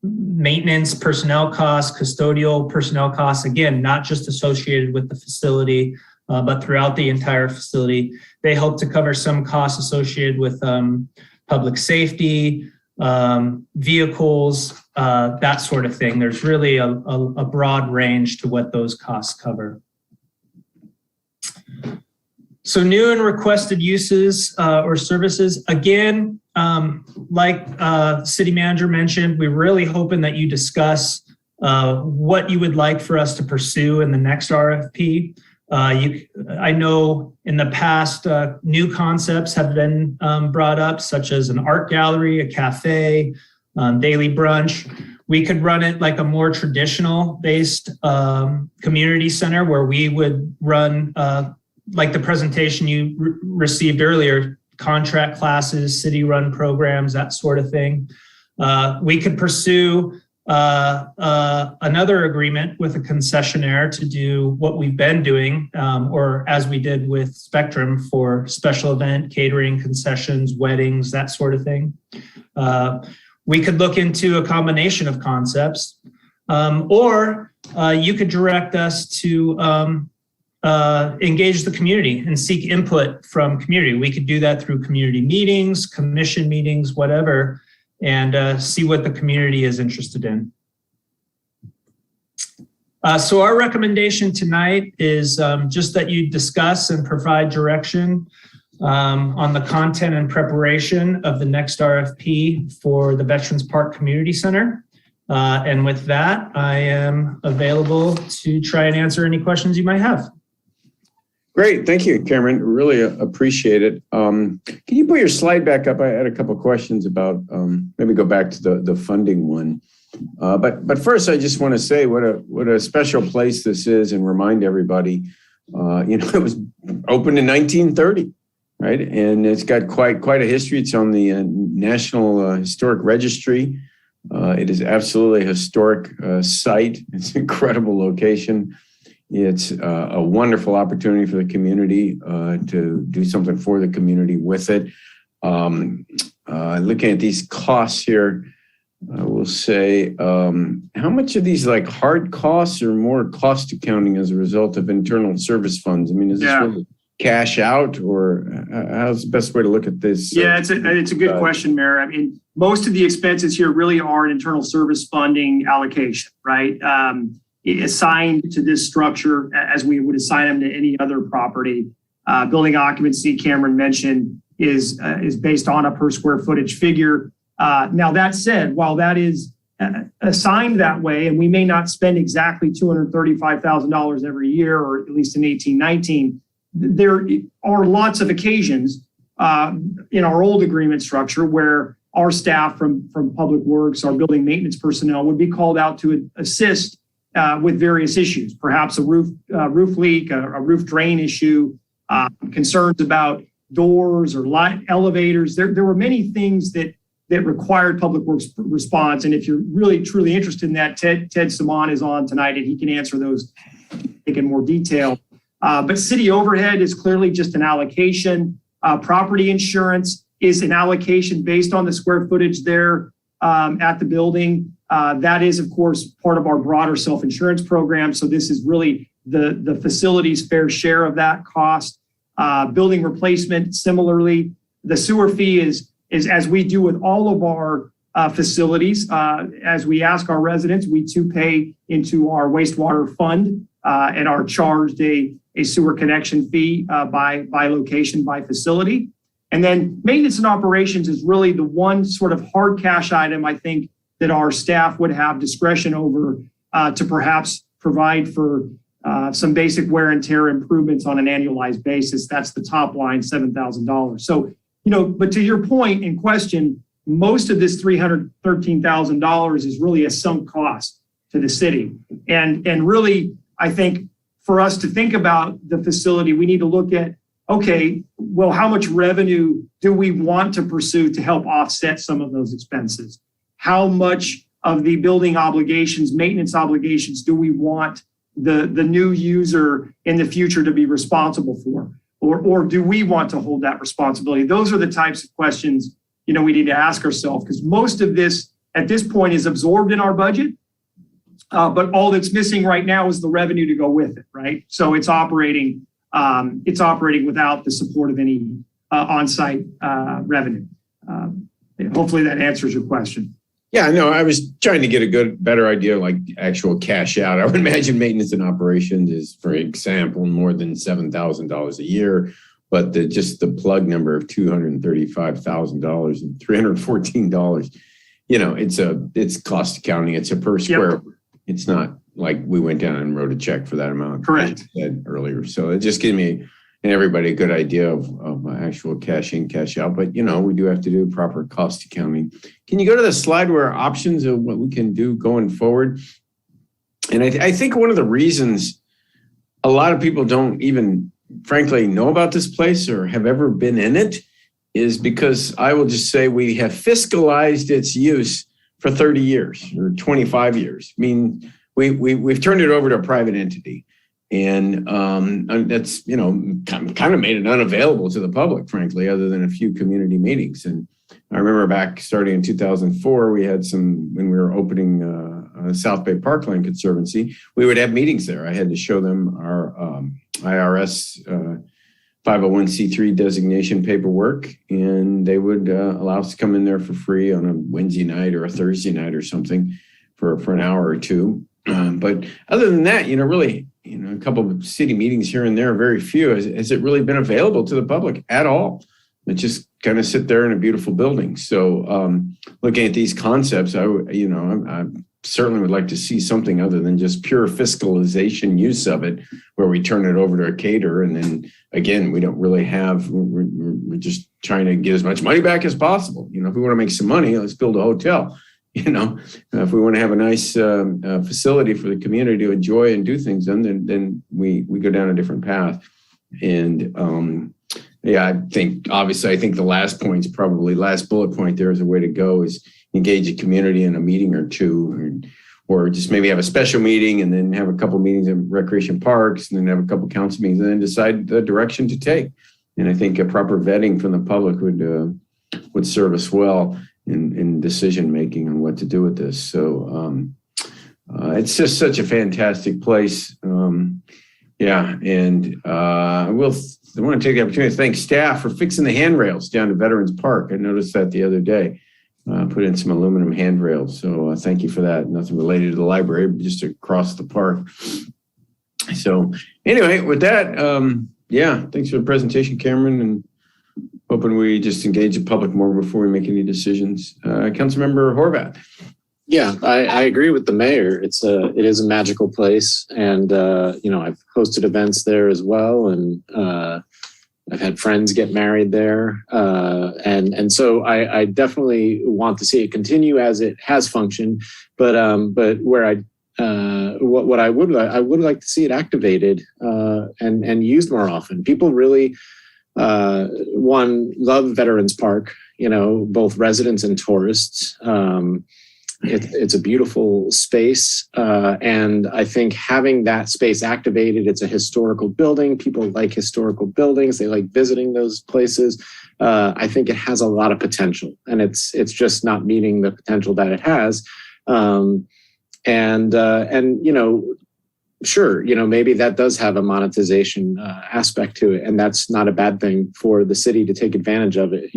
maintenance, personnel costs, custodial personnel costs, again, not just associated with the facility, but throughout the entire facility. They help to cover some costs associated with public safety, vehicles, that sort of thing. There's really a broad range to what those costs cover. So new and requested uses or services, again, like city manager mentioned, we're really hoping that you discuss what you would like for us to pursue in the next RFP. I know in the past, new concepts have been brought up, such as an art gallery, a cafe, daily brunch. We could run it like a more traditional based community center where we would run, like the presentation you received earlier, contract classes, city run programs, that sort of thing. We could pursue another agreement with a concessionaire to do what we've been doing, or as we did with Spectrum for special event, catering, concessions, weddings, that sort of thing. We could look into a combination of concepts, or you could direct us to engage the community and seek input from community. We could do that through community meetings, commission meetings, whatever, and see what the community is interested in. So our recommendation tonight is just that you discuss and provide direction on the content and preparation of the next RFP for the Veterans Park Community Center. And with that, I am available to try and answer any questions you might have. Great. Thank you, Cameron. Really appreciate it. Can you put your slide back up? I had a couple of questions about, maybe go back to the funding one. But first, I just want to say what a special place this is and remind everybody, it was opened in 1930, right? And it's got quite a history. It's on the National Historic Registry. It is absolutely a historic site. It's an incredible location. It's a wonderful opportunity for the community to do something for the community with it. Looking at these costs here, I will say, how much of these like hard costs or more cost accounting as a result of internal service funds? I mean, is this really cash out, or how's the best way to look at this? Yeah, it's a good question, Mayor. I mean, most of the expenses here really are an internal service funding allocation, right? Assigned to this structure as we would assign them to any other property. Building occupancy, Cameron mentioned, is based on a per square footage figure. Now that said, while that is assigned that way, and we may not spend exactly $235,000 every year, or at least in 1819, there are lots of occasions in our old agreement structure where our staff from Public Works, our building maintenance personnel, would be called out to assist with various issues, perhaps a roof leak, a roof drain issue, concerns about doors or light elevators. There were many things that required Public Works response. And if you're really truly interested in that, Ted Simon is on tonight and he can answer those in more detail. But city overhead is clearly just an allocation. Property insurance is an allocation based on the square footage there at the building. That is, of course, part of our broader self-insurance program. So this is really the facility's fair share of that cost. Building replacement, similarly, the sewer fee is as we do with all of our facilities. As we ask our residents, we too pay into our wastewater fund and are charged a sewer connection fee by location, by facility. And then maintenance and operations is really the one sort of hard cash item, I think, that our staff would have discretion over to perhaps provide for some basic wear and tear improvements on an annualized basis. That's the top line, $7,000. So, but to your point in question, most of this $313,000 is really a sunk cost to the city. And really, I think for us to think about the facility, we need to look at, okay, well, how much revenue do we want to pursue to help offset some of those expenses? How much of the building obligations, maintenance obligations, do we want the new user in the future to be responsible for? Or do we want to hold that responsibility? Those are the types of questions, we need to ask ourselves, because most of this at this point is absorbed in our budget. But all that's missing right now is the revenue to go with it, right? So it's operating without the support of any on-site revenue. Hopefully that answers your question. Yeah, no, I was trying to get a better idea, like actual cash out. I would imagine maintenance and operations is, for example, more than $7,000 a year, but just the plug number of $235,000 and $314, it's cost accounting. It's a per square. Yep. It's not like we went down and wrote a check for that amount. Correct. As I said earlier. So it just gives me and everybody a good idea of actual cash in, cash out. But, we do have to do proper cost accounting. Can you go to the slide where options of what we can do going forward? And I think one of the reasons a lot of people don't even, frankly, know about this place or have ever been in it is because I will just say we have fiscalized its use for 30 years or 25 years. I mean, we've turned it over to a private entity. And that's, kind of made it unavailable to the public, frankly, other than a few community meetings. And I remember back starting in 2004, we had when we were opening South Bay Parkland Conservancy, we would have meetings there. I had to show them our IRS 501c3 designation paperwork, and they would allow us to come in there for free on a Wednesday night or a Thursday night or something for an hour or two. But other than that, really, a couple of city meetings here and there, very few. Has it really been available to the public at all? It just kind of sit there in a beautiful building. So looking at these concepts, I certainly would like to see something other than just pure fiscalization use of it, where we turn it over to a caterer. And then again, we don't really we're just trying to get as much money back as possible. If we want to make some money, let's build a hotel. If we want to have a nice facility for the community to enjoy and do things in, then we go down a different path. And I think the last bullet point there is a way to go is engage the community in a meeting or two, or just maybe have a special meeting and then have a couple meetings in recreation parks and then have a couple council meetings and then decide the direction to take. And I think a proper vetting from the public would serve us well in decision making on what to do with this. So it's just such a fantastic place. I want to take the opportunity to thank staff for fixing the handrails down to Veterans Park. I noticed that the other day. Put in some aluminum handrails. So thank you for that. Nothing related to the library, but just across the park. So anyway, with that, thanks for the presentation, Cameron, and hoping we just engage the public more before we make any decisions. Councilmember Horvath. Yeah, I agree with the mayor. It is a magical place, and I've hosted events there as well, and I've had friends get married there, and so I definitely want to see it continue as it has functioned. But where I would like to see it activated and used more often. People really love Veterans Park. Both residents and tourists. It's a beautiful space, and I think having that space activated, it's a historical building. People like historical buildings. They like visiting those places. I think it has a lot of potential, and it's just not meeting the potential that it has. Sure, maybe that does have a monetization aspect to it, and that's not a bad thing for the city to take advantage of it.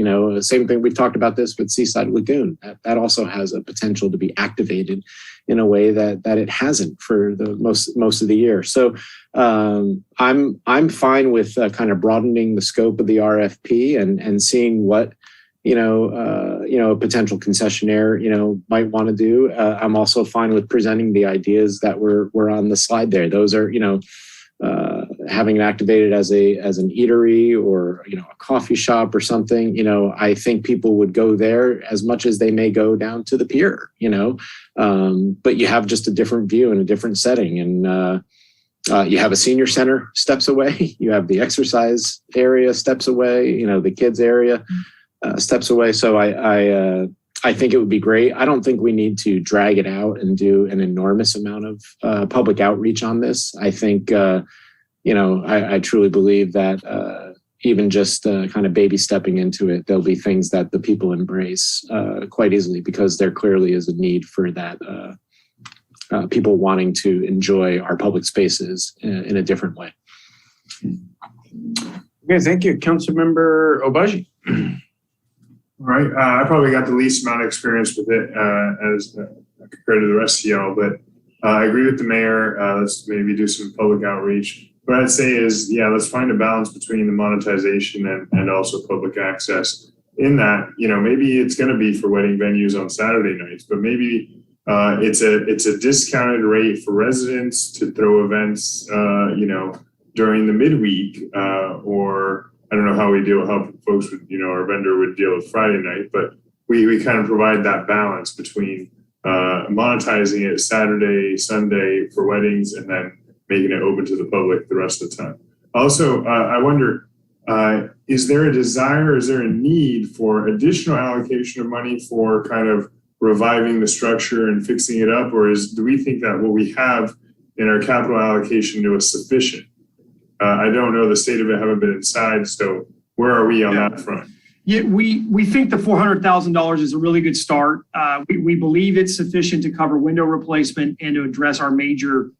Same thing, we've talked about this with Seaside Lagoon. That also has a potential to be activated in a way that it hasn't for the most of the year. So I'm fine with kind of broadening the scope of the RFP and seeing what a potential concessionaire, might want to do. I'm also fine with presenting the ideas that were on the slide there. Those are, having it activated as an eatery or, a coffee shop or something. I think people would go there as much as they may go down to the pier, but you have just a different view and a different setting. And you have a senior center steps away. You have the exercise area steps away, the kids area steps away. So I think it would be great. I don't think we need to drag it out and do an enormous amount of public outreach on this. I think, I truly believe that even just kind of baby stepping into it, there'll be things that the people embrace quite easily, because there clearly is a need for that. People wanting to enjoy our public spaces in a different way. Okay, thank you. Councilmember Obazi. All right. I probably got the least amount of experience with it as compared to the rest of y'all, but I agree with the mayor. Let's maybe do some public outreach. What I'd say is, let's find a balance between the monetization and also public access. In that, maybe it's going to be for wedding venues on Saturday nights, but maybe It's a discounted rate for residents to throw events, during the midweek, or I don't know how folks would, our vendor would deal with Friday night, but we kind of provide that balance between monetizing it Saturday, Sunday for weddings, and then making it open to the public the rest of the time. Also, I wonder, is there a desire, is there a need for additional allocation of money for kind of reviving the structure and fixing it up? Or do we think that what we have in our capital allocation is sufficient? I don't know the state of it, haven't been inside. So where are we on that front? Yeah, we think the $400,000 is a really good start. We believe it's sufficient to cover window replacement and to address our major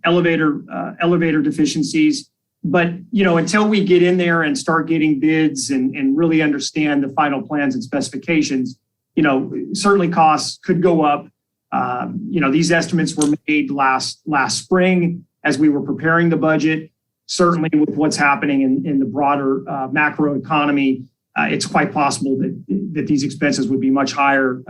elevator deficiencies. But, until we get in there and start getting bids and really understand the final plans and specifications, certainly costs could go up. These estimates were made last spring as we were preparing the budget. Certainly with what's happening in the broader macro economy, it's quite possible that these expenses would be much higher,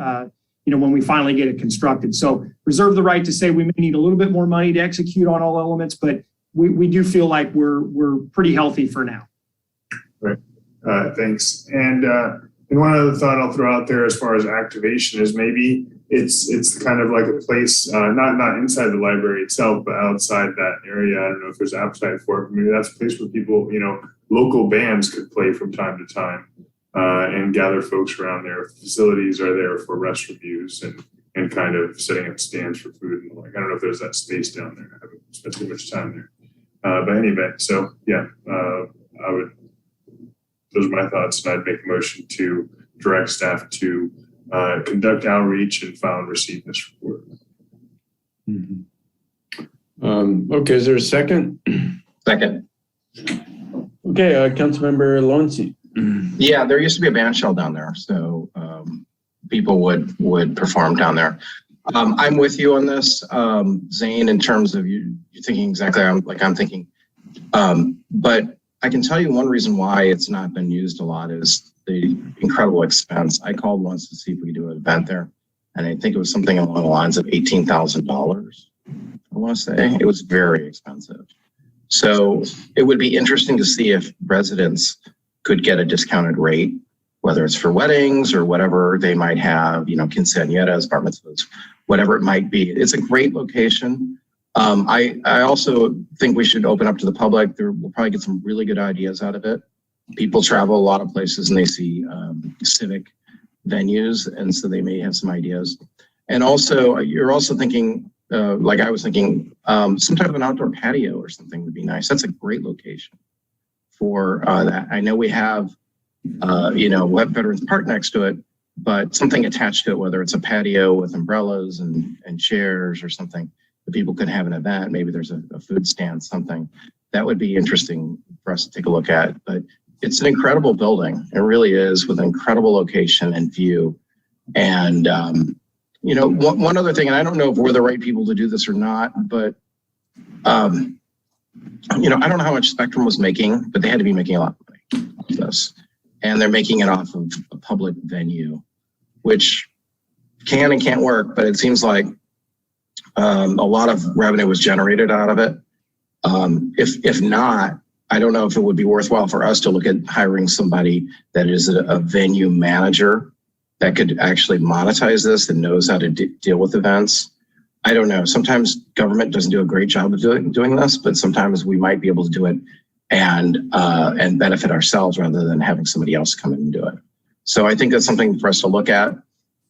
when we finally get it constructed. So reserve the right to say we may need a little bit more money to execute on all elements, but we do feel like we're pretty healthy for now. Right. Thanks. And one other thought I'll throw out there as far as activation is maybe it's kind of like a place, not inside the library itself, but outside that area. I don't know if there's appetite for it. Maybe that's a place where people, local bands could play from time to time and gather folks around there. Facilities are there for rest reviews and kind of setting up stands for food and the like. I don't know if there's that space down there. I haven't spent too much time there. But any event, so yeah, those are my thoughts, and I'd make a motion to direct staff to conduct outreach and file and receive this report. Okay, is there a second? Second. Okay, Councilmember Lonzi. Yeah, there used to be a band shell down there, so people would perform down there. I'm with you on this, Zane, in terms of you're thinking exactly like I'm thinking. But I can tell you one reason why it's not been used a lot is the incredible expense. I called once to see if we could do an event there, and I think it was something along the lines of $18,000. I want to say it was very expensive. So it would be interesting to see if residents could get a discounted rate, whether it's for weddings or whatever they might have, quinceañeras, bar mitzvahs, whatever it might be. It's a great location. I also think we should open up to the public. We'll probably get some really good ideas out of it. People travel a lot of places and they see civic venues, and so they may have some ideas. And also, you're also thinking, like I was thinking, some type of an outdoor patio or something would be nice. That's a great location for that. I know we have, we'll have Veterans Park next to it, but something attached to it, whether it's a patio with umbrellas and chairs or something, that people could have an event. Maybe there's a food stand, something that would be interesting for us to take a look at. But it's an incredible building. It really is, with an incredible location and view. And, one other thing, and I don't know if we're the right people to do this or not, but, I don't know how much Spectrum was making, but they had to be making a lot of money off this. And they're making it off of a public venue, which can and can't work, but it seems like a lot of revenue was generated out of it. If not, I don't know if it would be worthwhile for us to look at hiring somebody that is a venue manager that could actually monetize this and knows how to deal with events. I don't know. Sometimes government doesn't do a great job of doing this, but sometimes we might be able to do it and benefit ourselves rather than having somebody else come in and do it. So I think that's something for us to look at.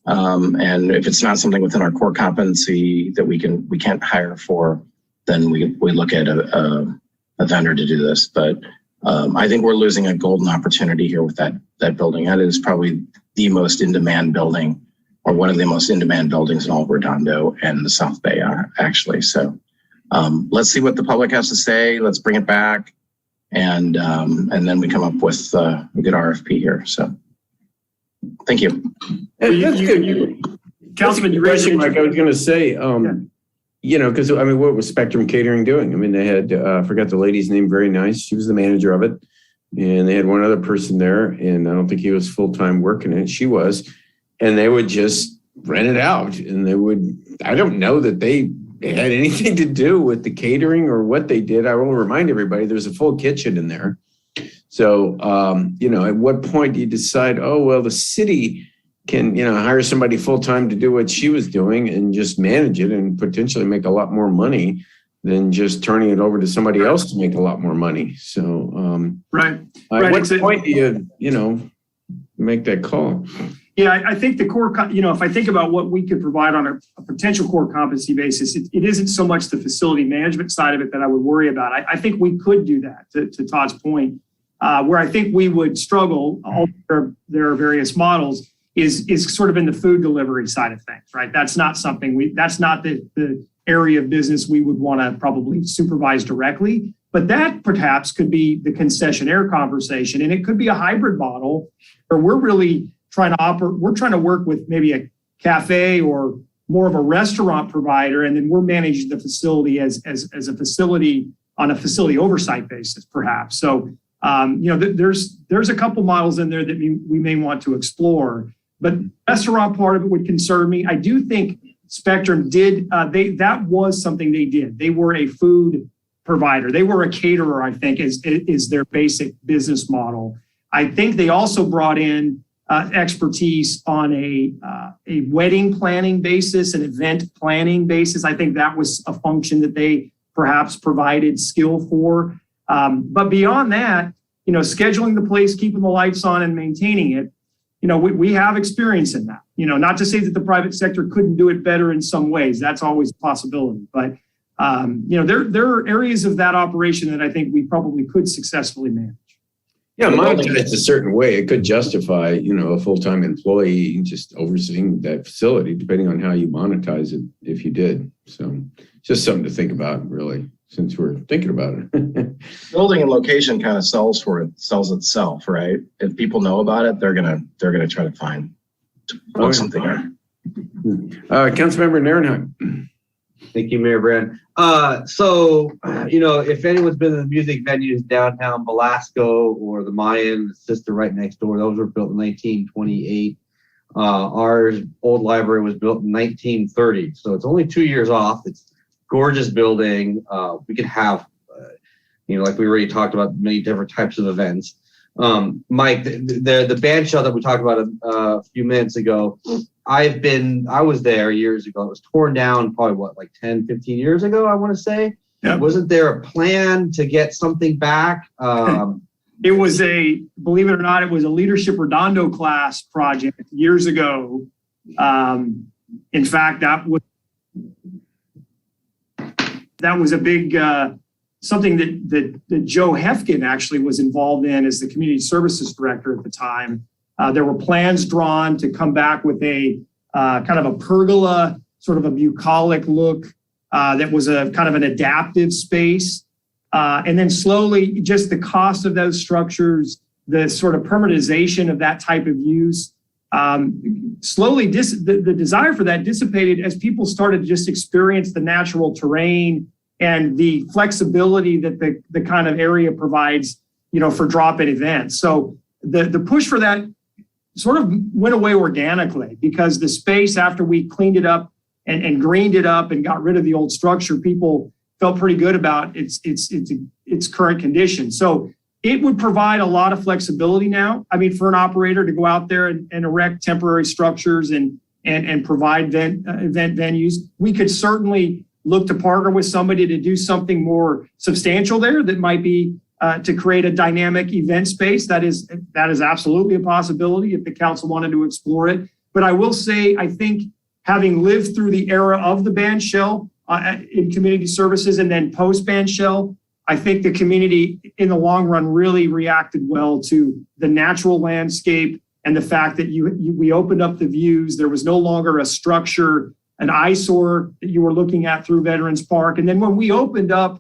And if it's not something within our core competency that we can't hire for, then we look at a vendor to do this. But I think we're losing a golden opportunity here with that building. That is probably the most in-demand building, or one of the most in-demand buildings in all of Redondo and the South Bay, actually. So let's see what the public has to say. Let's bring it back, and then we come up with a good RFP here. So thank you. That's good. Councilman, you raised Mike. I was going to say, because what was Spectrum Catering doing? They had I forgot the lady's name. Very nice. She was the manager of it, and they had one other person there, and I don't think he was full-time working it. She was, and they would just rent it out, and they would, I don't know that they had anything to do with the catering or what they did. I will remind everybody there's a full kitchen in there. So, at what point do you decide, oh, well, the city can, hire somebody full-time to do what she was doing and just manage it and potentially make a lot more money than just turning it over to somebody else to make a lot more money. So, right. At what point do you, make that call? Yeah, I think the core, if I think about what we could provide on a potential core competency basis, it isn't so much the facility management side of it that I would worry about. I think we could do that, to Todd's point. Where I think we would struggle, there are various models, is sort of in the food delivery side of things, right? That's not something that's not the area of business we would want to probably supervise directly, but that perhaps could be the concessionaire conversation. And it could be a hybrid model where we're really trying to work with maybe a cafe or more of a restaurant provider, and then we're managing the facility as a facility on a facility oversight basis, perhaps. So, there's a couple models in there that we may want to explore, but restaurant part of it would concern me. I do think Spectrum did, that was something they did. They were a food provider. They were a caterer, I think, is their basic business model. I think they also brought in expertise on a wedding planning basis, an event planning basis. I think that was a function that they perhaps provided skill for. But beyond that, scheduling the place, keeping the lights on and maintaining it, we have experience in that. Not to say that the private sector couldn't do it better in some ways. That's always a possibility. But, there are areas of that operation that I think we probably could successfully manage. Yeah, monetized a certain way, it could justify, a full-time employee just overseeing that facility, depending on how you monetize it, if you did. So just something to think about, really, since we're thinking about it. Building and location kind of sells itself, right? If people know about it, they're gonna try to find something there. Councilmember Narenheim. Thank you, Mayor Brand. If anyone's been to the music venues downtown Velasco or the Mayan, the sister right next door, those were built in 1928. Our old library was built in 1930. So it's only 2 years off. It's gorgeous building. We could have, like we already talked about, many different types of events. Mike, the band shell that we talked about a few minutes ago, I was there years ago. It was torn down probably 10, 15 years ago, I want to say. Yep. Wasn't there a plan to get something back? It was believe it or not, it was a Leadership Redondo class project years ago. In fact, that was a big, something that Joe Hefkin actually was involved in as the community services director at the time. There were plans drawn to come back with a kind of a pergola, sort of a bucolic look that was a kind of an adaptive space. And then slowly, just the cost of those structures, the sort of permanentization of that type of use, slowly the desire for that dissipated as people started to just experience the natural terrain and the flexibility that the kind of area provides, for drop-in events. So the push for that sort of went away organically because the space, after we cleaned it up and greened it up and got rid of the old structure, people felt pretty good about its current condition. So it would provide a lot of flexibility now. I mean, for an operator to go out there and erect temporary structures and provide event venues, we could certainly look to partner with somebody to do something more substantial there that might be to create a dynamic event space. That is absolutely a possibility if the council wanted to explore it. But I will say, I think having lived through the era of the band shell in community services and then post band shell, I think the community in the long run really reacted well to the natural landscape and the fact that we opened up the views. There was no longer a structure, an eyesore that you were looking at through Veterans Park. And then when we opened up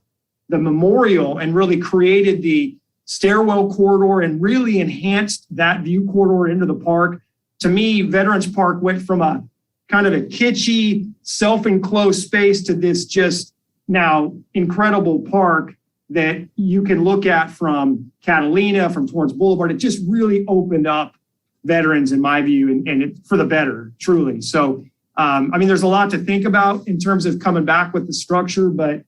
the memorial and really created the stairwell corridor and really enhanced that view corridor into the park, to me, Veterans Park went from a kind of a kitschy, self-enclosed space to this just now incredible park that you can look at from Catalina, from Torrance Boulevard. It just really opened up veterans, in my view, and it, for the better, truly. So, I mean, there's a lot to think about in terms of coming back with the structure, but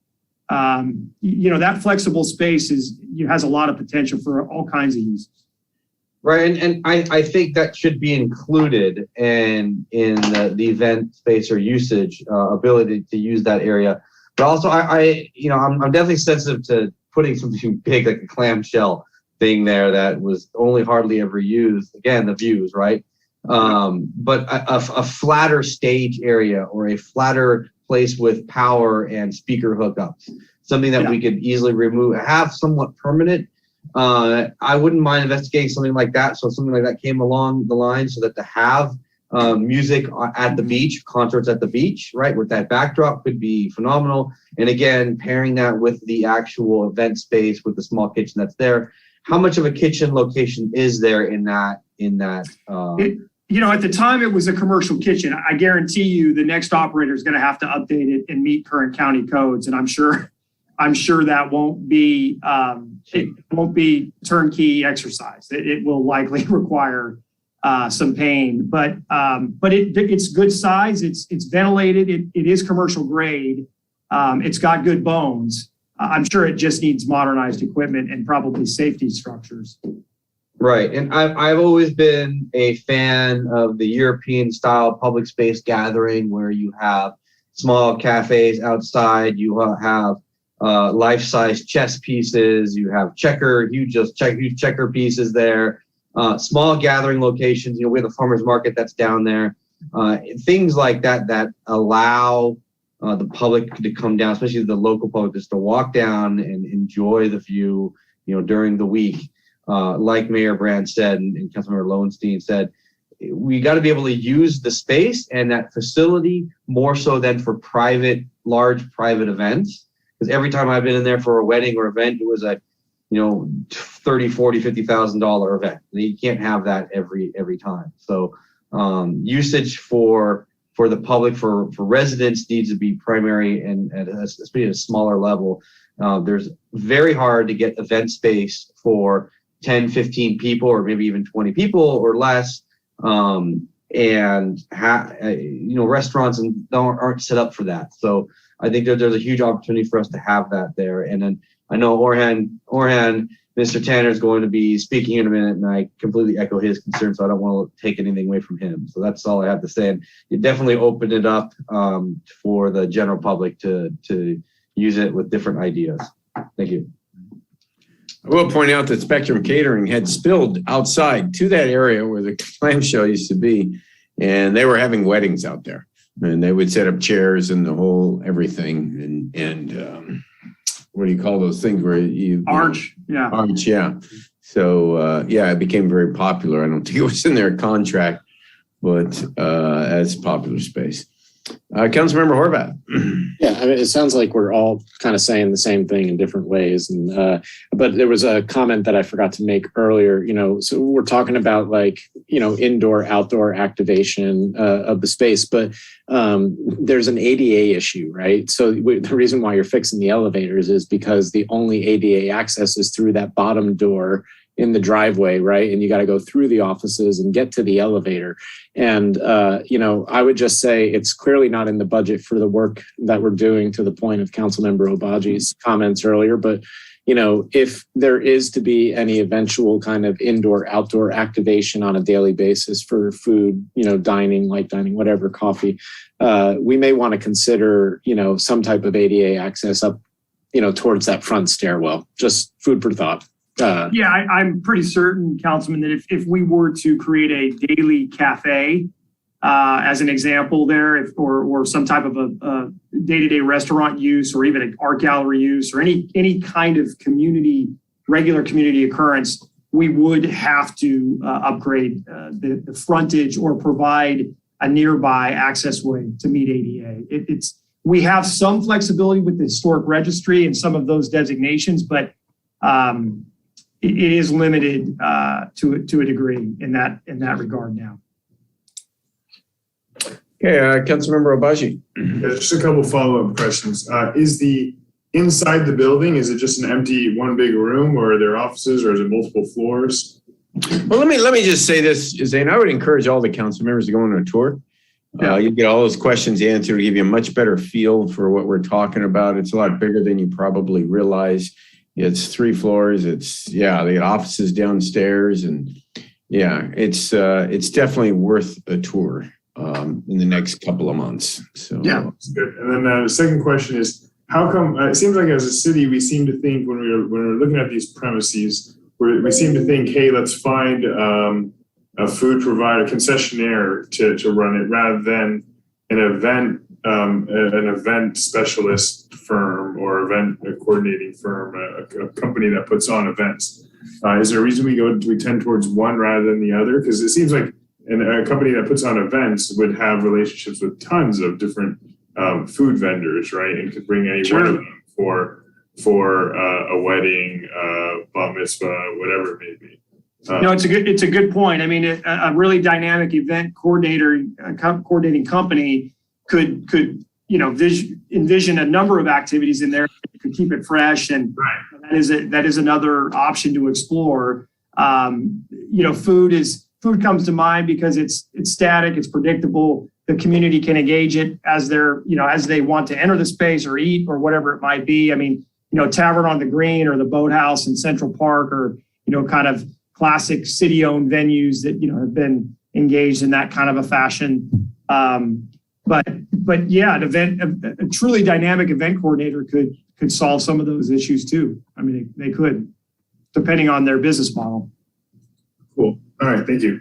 you know, that flexible space has a lot of potential for all kinds of uses. Right, and I think that should be included in the event space or usage ability to use that area. But also, I'm definitely sensitive to putting something big like a clamshell thing there that was only hardly ever used. Again, the views, right? But a flatter stage area or a flatter place with power and speaker hookups, something that we could easily remove, have somewhat permanent. I wouldn't mind investigating something like that. So if something like that came along the line, so that to have music at the beach, concerts at the beach, right, with that backdrop could be phenomenal. And again, pairing that with the actual event space with the small kitchen that's there. How much of a kitchen location is there in that? You know, at the time it was a commercial kitchen. I guarantee you the next operator is going to have to update it and meet current county codes. And I'm sure that won't be it won't be turnkey exercise. It will likely require some pain, but it's good size. It's ventilated. It is commercial grade. It's got good bones. I'm sure it just needs modernized equipment and probably safety structures. Right, and I've always been a fan of the European style public space gathering where you have small cafes outside, you have life-size chess pieces, you have huge checker pieces there, small gathering locations. You know, we have the farmers market that's down there, things like that allow the public to come down, especially the local public, just to walk down and enjoy the view, you know, during the week. Like Mayor Brand said, and Councilmember Lowenstein said, we got to be able to use the space and that facility more so than for large private events. Because every time I've been in there for a wedding or event, it was a, you know, $30,000, $40,000, $50,000 event. You can't have that every time. So usage for the public, for residents, needs to be primary, and especially at a smaller level. There's very hard to get event space for 10, 15 people, or maybe even 20 people or less. Restaurants aren't set up for that. So I think there's a huge opportunity for us to have that there. And then I know Orhan, Mr. Tanner is going to be speaking in a minute, and I completely echo his concerns, so I don't want to take anything away from him. So that's all I have to say. And you definitely opened it up for the general public to use it with different ideas. Thank you. I will point out that Spectrum Catering had spilled outside to that area where the clamshell used to be, and they were having weddings out there. And they would set up chairs and the whole everything. And what do you call those things where you arch? Yeah. Arch, yeah. So it became very popular. I don't think it was in their contract, but as popular space. Councilmember Horvath. Yeah, I mean, it sounds like we're all kind of saying the same thing in different ways. And but there was a comment that I forgot to make earlier. You know, so we're talking about indoor, outdoor activation of the space, but there's an ADA issue, right? So the reason why you're fixing the elevators is because the only ADA access is through that bottom door in the driveway, right? And you got to go through the offices and get to the elevator. And, I would just say it's clearly not in the budget for the work that we're doing, to the point of Councilmember Obazi's comments earlier. But, if there is to be any eventual kind of indoor, outdoor activation on a daily basis for food, dining, light dining, whatever, coffee, we may want to consider, some type of ADA access up, towards that front stairwell. Just food for thought. I'm pretty certain, Councilman, that if we were to create a daily cafe, as an example there, or some type of a day-to-day restaurant use, or even an art gallery use, or any kind of regular community occurrence, we would have to upgrade the frontage or provide a nearby access way to meet ADA. We have some flexibility with the historic registry and some of those designations, but it is limited to a degree in that regard now. Okay, Councilmember Obazi. Yeah, just a couple follow-up questions. Is the inside the building, is it just an empty one big room, or are there offices, or is it multiple floors? Well, let me just say this, Zane. I would encourage all the council members to go on a tour. You get all those questions answered, give you a much better feel for what we're talking about. It's a lot bigger than you probably realize. It's 3 floors. They got offices downstairs, and it's definitely worth a tour in the next couple of months. So that's good. And then the second question is, how come it seems like as a city we seem to think when we're looking at these premises, we seem to think, hey, let's find a food provider, concessionaire to run it, rather than an event specialist firm or event coordinating firm, a company that puts on events. Is there a reason we tend towards one rather than the other? Because it seems like a company that puts on events would have relationships with tons of different food vendors, right? And could bring any one of them for a wedding, bar mitzvah, whatever it may be. It's a good point. I mean, a really dynamic event coordinating company could envision a number of activities in there. Could keep it fresh, and that is another option to explore. Food comes to mind because it's static, it's predictable. The community can engage it as they want to enter the space or eat or whatever it might be. I mean, Tavern on the Green or the Boathouse in Central Park, or kind of classic city-owned venues that have been engaged in that kind of a fashion. But a truly dynamic event coordinator could solve some of those issues too. I mean, they could, depending on their business model. Cool. All right. Thank you.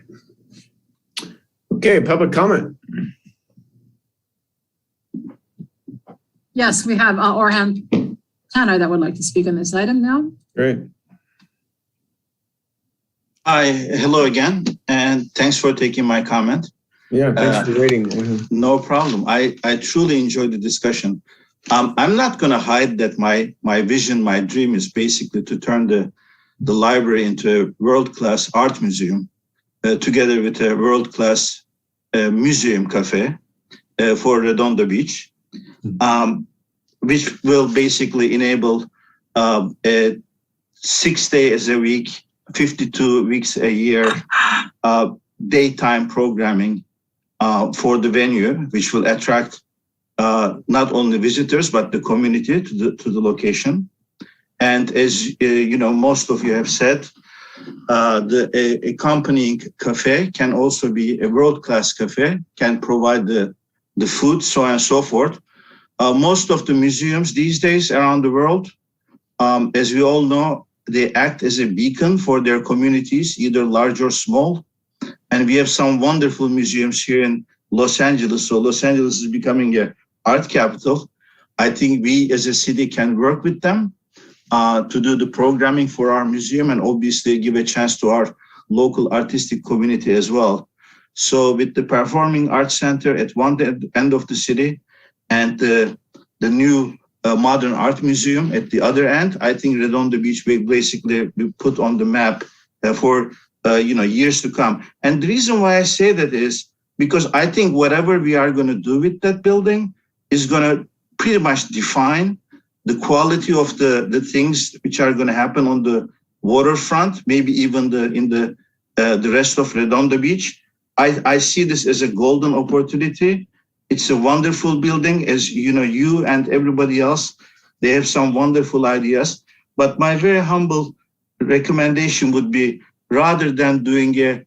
Okay. Public comment. Yes, we have Orhan Tanner that would like to speak on this item now. Great. Hi, hello again, and thanks for taking my comment. Yeah, thanks for waiting. No problem. I truly enjoyed the discussion. I'm not going to hide that my vision, my dream is basically to turn the library into a world-class art museum, together with a world-class museum cafe for Redondo Beach, which will basically enable 6 days a week, 52 weeks a year, daytime programming for the venue, which will attract not only visitors but the community to the location. And as most of you have said, the accompanying cafe can also be a world-class cafe, can provide the food, so on and so forth. Most of the museums these days around the world, as we all know, they act as a beacon for their communities, either large or small. And we have some wonderful museums here in Los Angeles. So Los Angeles is becoming an art capital. I think we as a city can work with them to do the programming for our museum, and obviously give a chance to our local artistic community as well. So with the Performing Arts Center at one end of the city and the new Modern Art Museum at the other end, I think Redondo Beach will basically be put on the map for years to come. And the reason why I say that is because I think whatever we are going to do with that building is going to pretty much define the quality of the things which are going to happen on the waterfront, maybe even in the rest of Redondo Beach. I see this as a golden opportunity. It's a wonderful building, as you and everybody else, they have some wonderful ideas. But my very humble recommendation would be, rather than doing a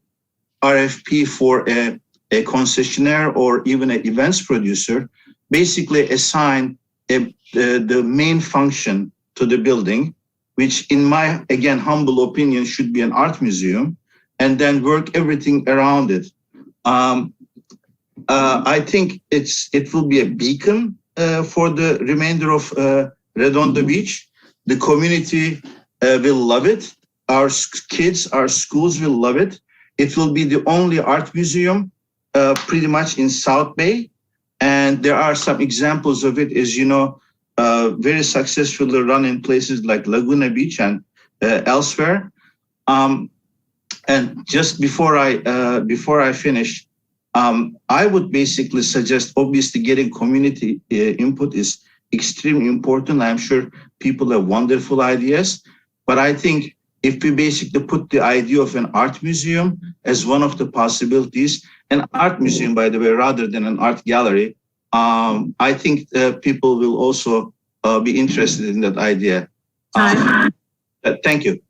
RFP for a concessionaire or even an events producer, basically assign the main function to the building, which in my, again, humble opinion, should be an art museum, and then work everything around it. I think it will be a beacon for the remainder of Redondo Beach. The community will love it. Our kids, our schools will love it. It will be the only art museum pretty much in South Bay. And there are some examples of it, as you know, very successfully run in places like Laguna Beach and elsewhere. And just before I finish, I would basically suggest, obviously, getting community input is extremely important. I'm sure people have wonderful ideas, but I think if we basically put the idea of an art museum as one of the possibilities, an art museum, by the way, rather than an art gallery, I think people will also be interested in that idea. Thank you.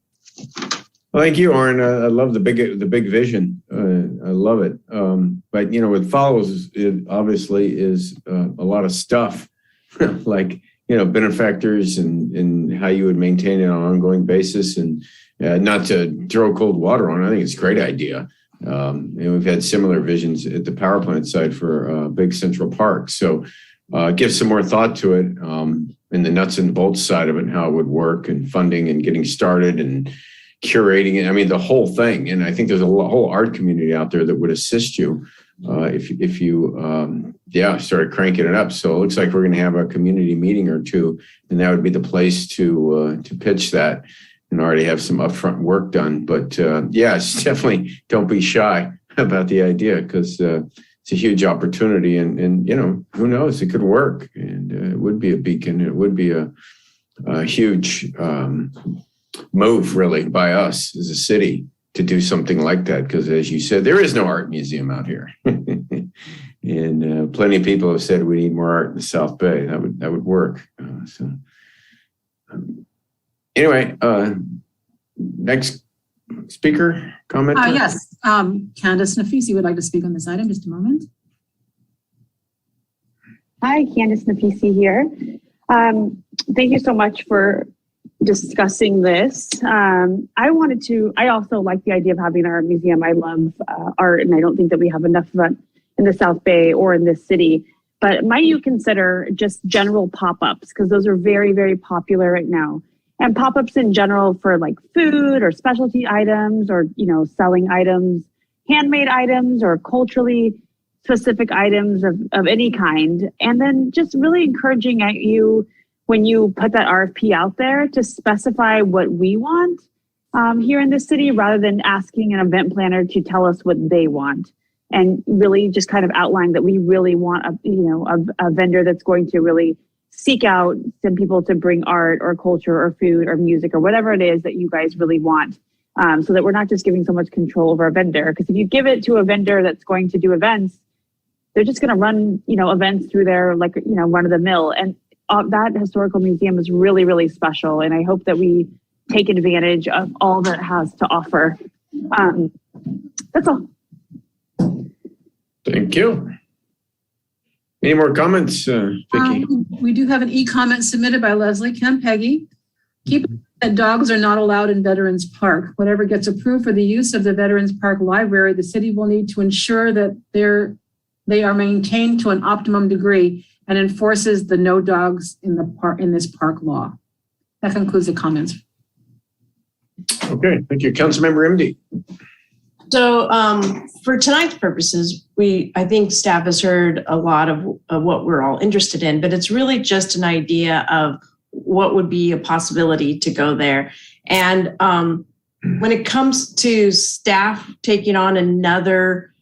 Well, thank you, Oren. I love the big vision. I love it. But you know, what follows it obviously is a lot of stuff, like benefactors and how you would maintain it on an ongoing basis, and not to throw cold water on. I think it's a great idea. And we've had similar visions at the power plant side for big Central Park. So give some more thought to it, and the nuts and bolts side of it, and how it would work, and funding and getting started and curating it. I mean, the whole thing. And I think there's a whole art community out there that would assist you if you started cranking it up. So it looks like we're going to have a community meeting or two, and that would be the place to pitch that and already have some upfront work done. But it's definitely don't be shy about the idea, because it's a huge opportunity, and who knows, it could work, and it would be a beacon. It would be a huge move, really, by us as a city to do something like that, because as you said, there is no art museum out here. And plenty of people have said we need more art in the South Bay. That would work. Anyway, next speaker, comment? Yes, Candace NF would like to speak on this item. Just a moment. Hi, Candace NF here. Thank you so much for discussing this. I also like the idea of having an art museum. I love art, and I don't think that we have enough of it in the South Bay or in this city. But might you consider just general pop-ups, because those are very, very popular right now. And pop-ups in general for like food or specialty items, or selling items, handmade items, or culturally specific items of any kind. And then just really encouraging at you, when you put that RFP out there, to specify what we want here in the city, rather than asking an event planner to tell us what they want. And really just kind of outline that we really want a vendor that's going to really seek out some people to bring art or culture or food or music or whatever it is that you guys really want, so that we're not just giving so much control over a vendor. Because if you give it to a vendor that's going to do events, they're just going to run events through their run of the mill. And that historical museum is really, really special. And I hope that we take advantage of all that it has to offer. That's all. Thank you. Any more comments, Vicki? We do have an e-comment submitted by Leslie Kempeggy. Keep in mind that dogs are not allowed in Veterans Park. Whatever gets approved for the use of the Veterans Park Library, the city will need to ensure that they are maintained to an optimum degree, and enforces the no dogs in this park law. That concludes the comments. Okay, thank you. Councilmember MD. So for tonight's purposes, I think staff has heard a lot of what we're all interested in, but it's really just an idea of what would be a possibility to go there. And when it comes to staff taking on another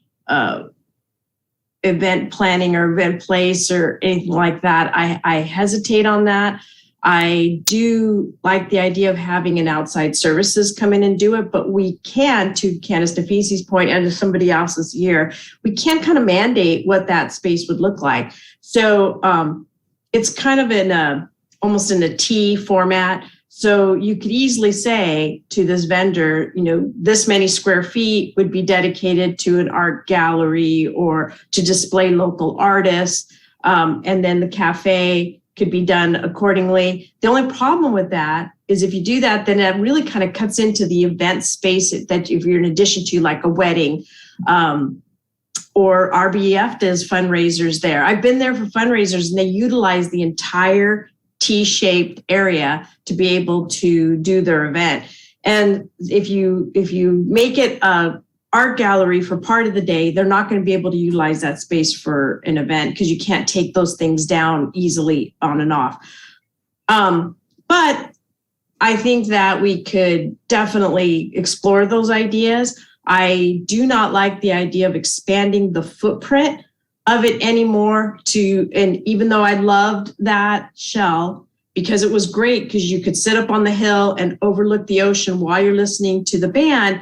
event planning or event place or anything like that, I hesitate on that. I do like the idea of having an outside services come in and do it, but we can, to Candace NF's point and to somebody else's here, we can kind of mandate what that space would look like. So it's kind of almost in a T format. So you could easily say to this vendor, this many square feet would be dedicated to an art gallery or to display local artists. And then the cafe could be done accordingly. The only problem with that is if you do that, then it really kind of cuts into the event space that if you're in addition to like a wedding, or RBF does fundraisers there. I've been there for fundraisers and they utilize the entire T-shaped area to be able to do their event. And if you make it a art gallery for part of the day, they're not going to be able to utilize that space for an event because you can't take those things down easily on and off. But I think that we could definitely explore those ideas. I do not like the idea of expanding the footprint of it anymore and even though I loved that shell, because it was great because you could sit up on the hill and overlook the ocean while you're listening to the band.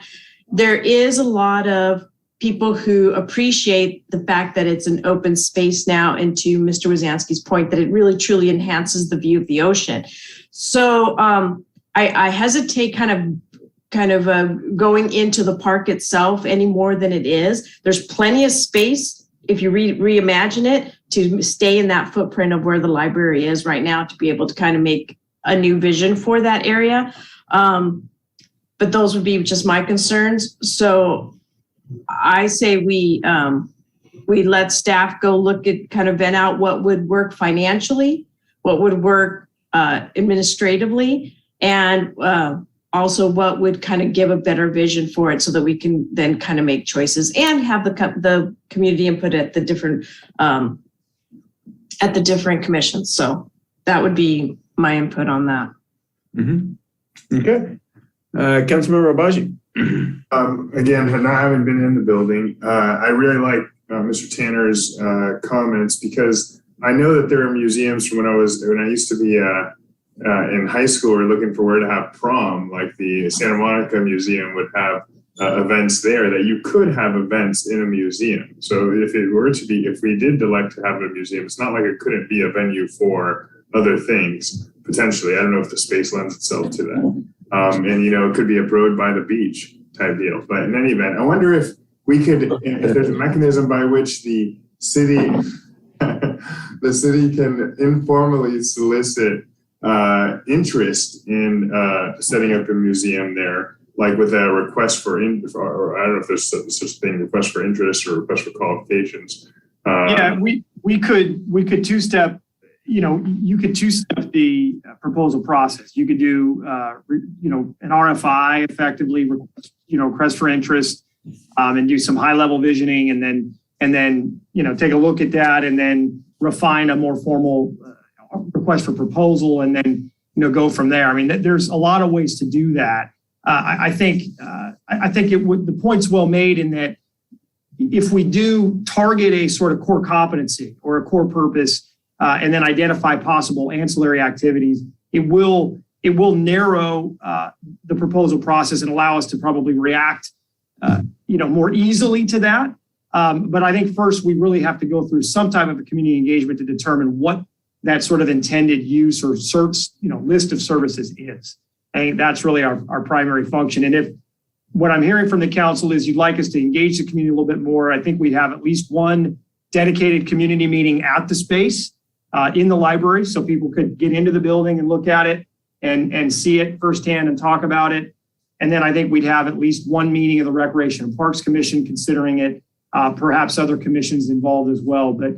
There is a lot of people who appreciate the fact that it's an open space now, and to Mr. Wazanski's point, that it really truly enhances the view of the ocean. So I hesitate kind of going into the park itself any more than it is. There's plenty of space, if you reimagine it, to stay in that footprint of where the library is right now, to be able to kind of make a new vision for that area. But those would be just my concerns. So I say we let staff go look at, kind of vet out what would work financially, what would work administratively, and also what would kind of give a better vision for it, so that we can then kind of make choices and have the community input at the different commissions. So that would be my input on that. Mm-hmm. Okay. Councilmember Obazi. Again, not having been in the building, I really like Mr. Tanner's comments, because I know that there are museums from when I used to be in high school, we're looking for where to have prom, like the Santa Monica Museum would have events there, that you could have events in a museum. So if we did elect to have a museum, it's not like it couldn't be a venue for other things, potentially. I don't know if the space lends itself to that. And, it could be a road by the beach type deal. But in any event, I wonder if there's a mechanism by which the city can informally solicit interest in setting up a museum there, like with a request for, or I don't know if there's such a thing, request for interest or request for qualifications. Yeah, we could two-step, you could two-step the proposal process. You could do, an RFI, effectively, request for interest, and do some high-level visioning, and then take a look at that, and then refine a more formal request for proposal, and then go from there. I mean, there's a lot of ways to do that. I think the point's well made, in that if we do target a sort of core competency or a core purpose, and then identify possible ancillary activities, it will narrow the proposal process and allow us to probably react more easily to that. But I think first we really have to go through some type of a community engagement to determine what that sort of intended use or list of services is. I think that's really our primary function. And if what I'm hearing from the council is you'd like us to engage the community a little bit more, I think we'd have at least one dedicated community meeting at the space in the library, so people could get into the building and look at it and see it firsthand and talk about it. And then I think we'd have at least one meeting of the Recreation and Parks Commission considering it, perhaps other commissions involved as well. But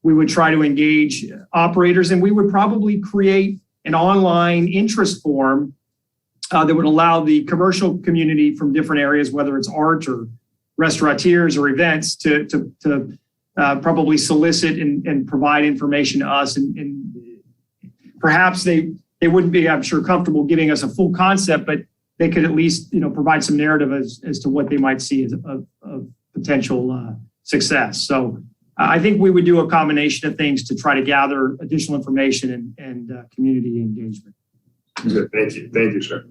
we would try to engage operators, and we would probably create an online interest form that would allow the commercial community from different areas, whether it's art or restaurateurs or events, to probably solicit and provide information to us. And perhaps they wouldn't be, I'm sure, comfortable giving us a full concept, but they could at least provide some narrative as to what they might see as a potential success. So I think we would do a combination of things to try to gather additional information and community engagement. Good. Thank you, sir.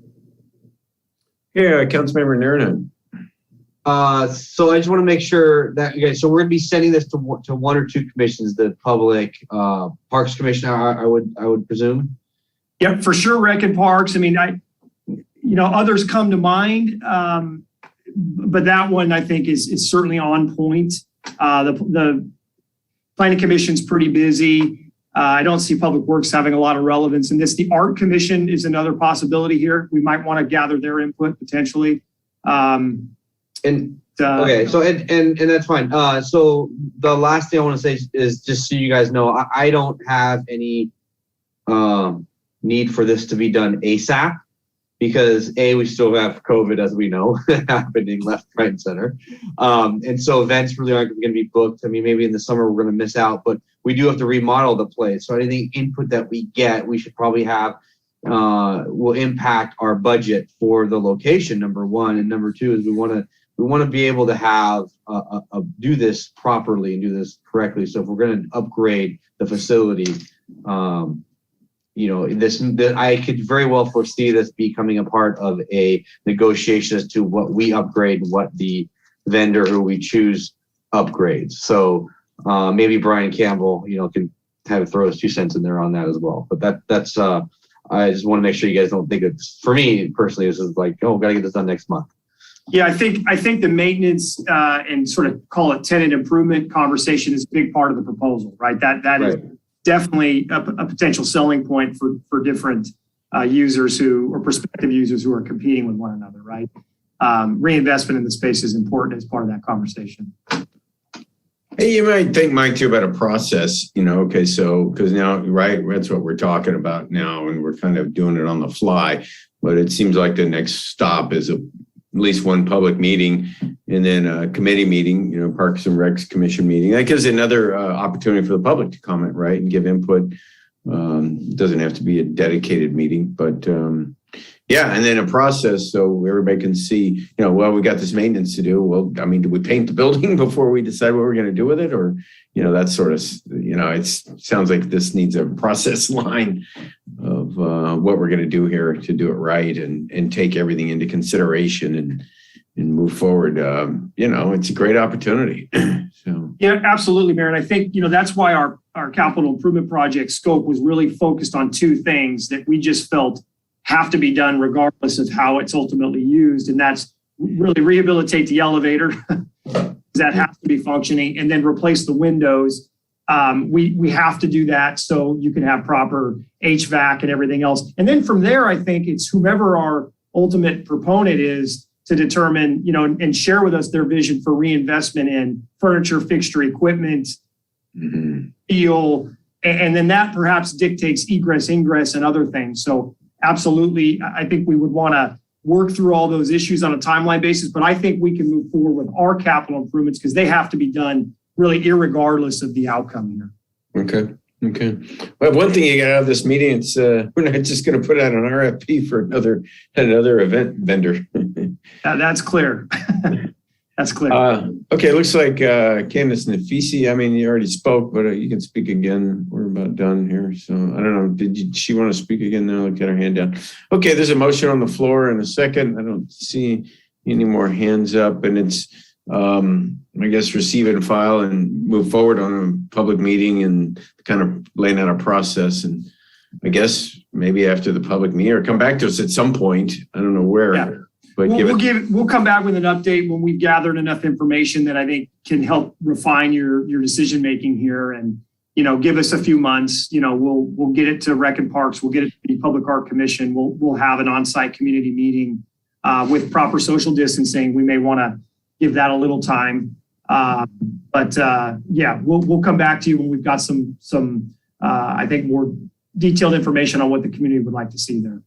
Yeah, Councilmember Nernan. So I just want to make sure that, so we're going to be sending this to one or two commissions, the Public Parks Commission, I would presume. Yep, for sure. Rec and Parks. I mean, others come to mind, but that one I think is certainly on point. The Planning Commission's pretty busy. I don't see Public Works having a lot of relevance in this. The Art Commission is another possibility here. We might want to gather their input potentially. Okay, so and that's fine. So the last thing I want to say is just so you guys know, I don't have any need for this to be done ASAP, because we still have COVID, as we know, happening left, right, and center. And so events really aren't going to be booked. I mean, maybe in the summer we're going to miss out, but we do have to remodel the place. So anything input that we get, we should probably have will impact our budget for the location, number one. And number two is we want to be able to have do this properly and do this correctly. So if we're going to upgrade the facility, I could very well foresee this becoming a part of a negotiation as to what we upgrade, what the vendor who we choose upgrades. So maybe Brian Campbell, can throw his 2 cents in there on that as well. But that's I just want to make sure you guys don't think it's, for me personally, this is like, oh, got to get this done next month. Yeah, I think the maintenance and sort of call it tenant improvement conversation is a big part of the proposal, right? That is definitely a potential selling point for different users or prospective users who are competing with one another, right? Reinvestment in the space is important as part of that conversation. Hey, you might think, Mike, too, about a process, okay, so, because now, right, that's what we're talking about now, and we're kind of doing it on the fly, but it seems like the next stop is at least one public meeting and then a committee meeting, Parks and Recs Commission meeting. That gives another opportunity for the public to comment, right, and give input. It doesn't have to be a dedicated meeting, but yeah, and then a process so everybody can see, well, we got this maintenance to do. Well, I mean, do we paint the building before we decide what we're going to do with it? Or, that sort of, it sounds like this needs a process line of what we're going to do here to do it right and take everything into consideration and move forward. It's a great opportunity. So yeah, absolutely, Mayor. And I think, that's why our capital improvement project scope was really focused on 2 things that we just felt have to be done regardless of how it's ultimately used. And that's really rehabilitate the elevator. That has to be functioning, and then replace the windows. We have to do that so you can have proper HVAC and everything else. And then from there, I think it's whomever our ultimate proponent is to determine, and share with us their vision for reinvestment in furniture, fixture, equipment, steel, and then that perhaps dictates egress, ingress, and other things. So absolutely, I think we would want to work through all those issues on a timeline basis, but I think we can move forward with our capital improvements because they have to be done really irregardless of the outcome here. Okay. Well, one thing you got out of this meeting, it's we're not just going to put out an RFP for another event vendor. That's clear. That's clear. Okay, it looks like Candace NF, I mean, you already spoke, but you can speak again. We're about done here. So I don't know, she want to speak again now? Look at her hand down. Okay, there's a motion on the floor in a second. I don't see any more hands up, and it's, I guess, receive and file and move forward on a public meeting and kind of laying out a process. And I guess maybe after the public meeting or come back to us at some point. I don't know where. Yeah. But we'll come back with an update when we've gathered enough information that I think can help refine your decision making here, and give us a few months. We'll get it to Rec and Parks. We'll get it to the Public Art Commission. We'll have an on-site community meeting with proper social distancing. We may want to give that a little time, but we'll come back to you when we've got some I think more detailed information on what the community would like to see there.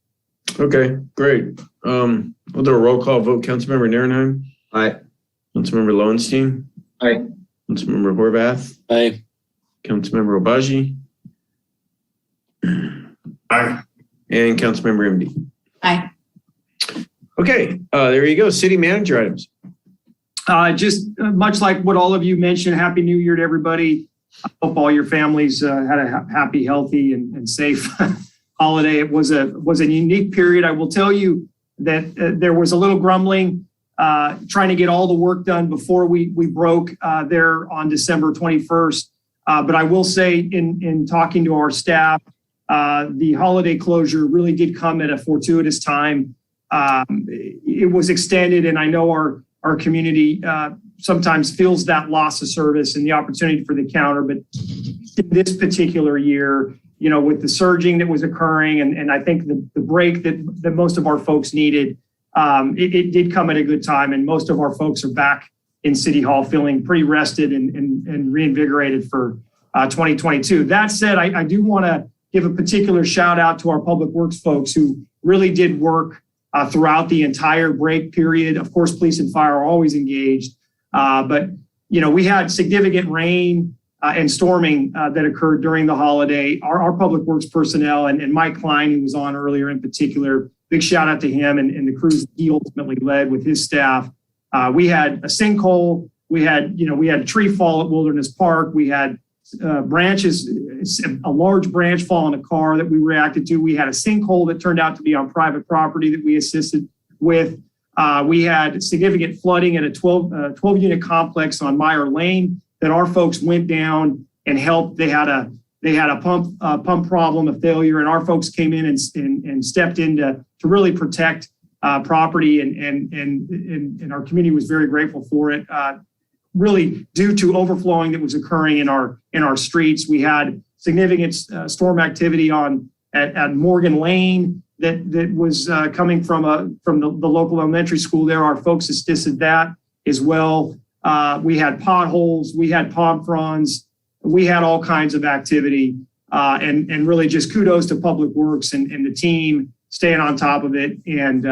Okay, great. We'll do a roll call vote. Councilmember Nierenheim? Aye. Councilmember Lowenstein? Aye. Councilmember Horvath? Aye. Councilmember Obazi? Aye. And Councilmember MD? Aye. Okay, there you go. City manager items. Just much like what all of you mentioned, Happy New Year to everybody. I hope all your families had a happy, healthy, and safe holiday. It was a unique period. I will tell you that there was a little grumbling trying to get all the work done before we broke there on December 21st. But I will say in talking to our staff, the holiday closure really did come at a fortuitous time. It was extended, and I know our community sometimes feels that loss of service and the opportunity for the counter. But this particular year, with the surging that was occurring, and I think the break that most of our folks needed, it did come at a good time, and most of our folks are back in City Hall feeling pretty rested and reinvigorated for 2022. That said, I do want to give a particular shout out to our public works folks who really did work throughout the entire break period. Of course, police and fire are always engaged, but we had significant rain and storming that occurred during the holiday. Our public works personnel and Mike Klein, who was on earlier in particular, big shout out to him and the crews he ultimately led with his staff. We had a sinkhole. We had a tree fall at Wilderness Park. We had a large branch fall on a car that we reacted to. We had a sinkhole that turned out to be on private property that we assisted with. We had significant flooding at a 12 unit complex on Meyer Lane that our folks went down and helped. They had a pump problem, a failure, and our folks came in and stepped in to really protect property, and our community was very grateful for it. Really, due to overflowing that was occurring in our streets, we had significant storm activity at Morgan Lane that was coming from the local elementary school there. Our folks assisted that as well. We had potholes, we had palm fronds, we had all kinds of activity, and really just kudos to Public Works and the team staying on top of it and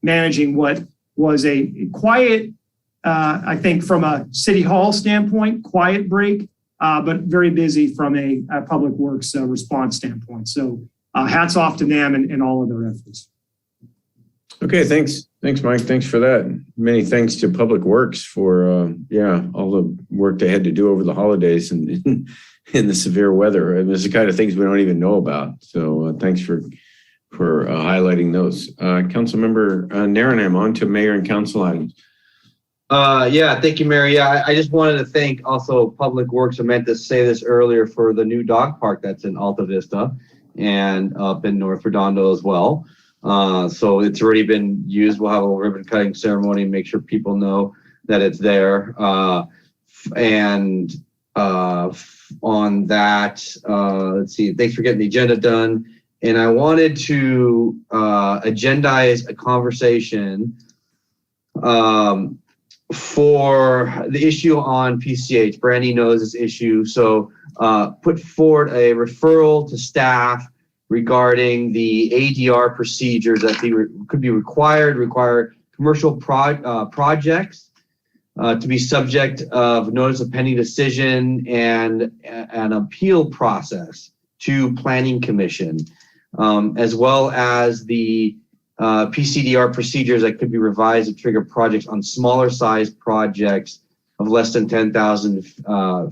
managing what was a quiet, I think from a City Hall standpoint, quiet break, but very busy from a Public Works response standpoint. So hats off to them and all of their efforts. Okay, thanks. Thanks, Mike. Thanks for that. Many thanks to Public Works for, all the work they had to do over the holidays and in the severe weather. And there's the kind of things we don't even know about. So thanks for highlighting those. Councilmember Narenham, on to mayor and council items. Thank you, Mary. Yeah, I just wanted to thank also Public Works. I meant to say this earlier for the new dog park that's in Alta Vista and up in North Redondo as well. So it's already been used. We'll have a ribbon cutting ceremony and make sure people know that it's there. On that, let's see, thanks for getting the agenda done. And I wanted to agendize a conversation for the issue on PCH. Brandy knows this issue. So put forward a referral to staff regarding the ADR procedures that could be require commercial projects to be subject of notice of pending decision and an appeal process to Planning Commission, as well as the PCDR procedures that could be revised to trigger projects on smaller size projects of less than 10,000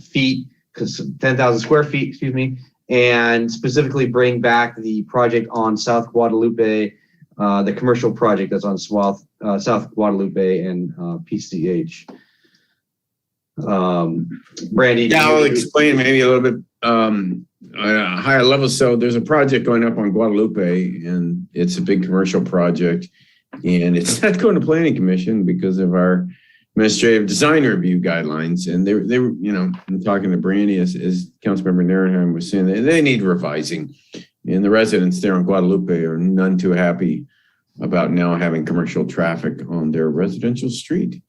feet, 10,000 square feet, excuse me, and specifically bring back the project on South Guadalupe, the commercial project that's on South Guadalupe and PCH. Brandy. Yeah, I'll explain maybe a little bit at a higher level. So there's a project going up on Guadalupe, and it's a big commercial project, and it's not going to Planning Commission because of our administrative design review guidelines. And they were, I'm talking to Brandy as Councilmember Narenham was saying, they need revising. And the residents there on Guadalupe are none too happy about now having commercial traffic on their residential street.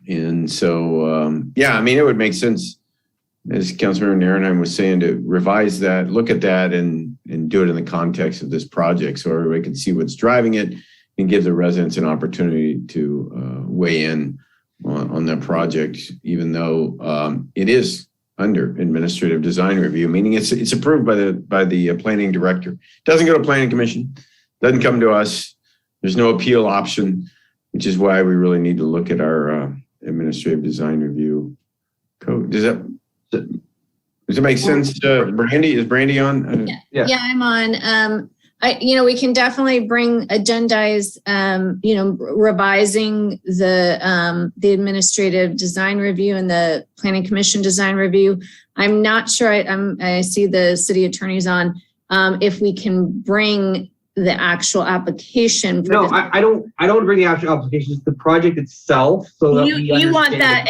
And so, it would make sense, as Councilmember Narenham was saying, to revise that, look at that, and do it in the context of this project so everybody can see what's driving it and give the residents an opportunity to weigh in on that project, even though it is under administrative design review, meaning it's approved by the planning director. It doesn't go to Planning Commission, doesn't come to us. There's no appeal option, which is why we really need to look at our administrative design review code. Does it make sense? Brandy, is Brandy on? Yeah, I'm on. We can definitely agendize, revising the administrative design review and the Planning Commission design review. I'm not sure. I see the city attorneys on. If we can bring the actual application. I don't bring the actual application. It's the project itself. So that you want that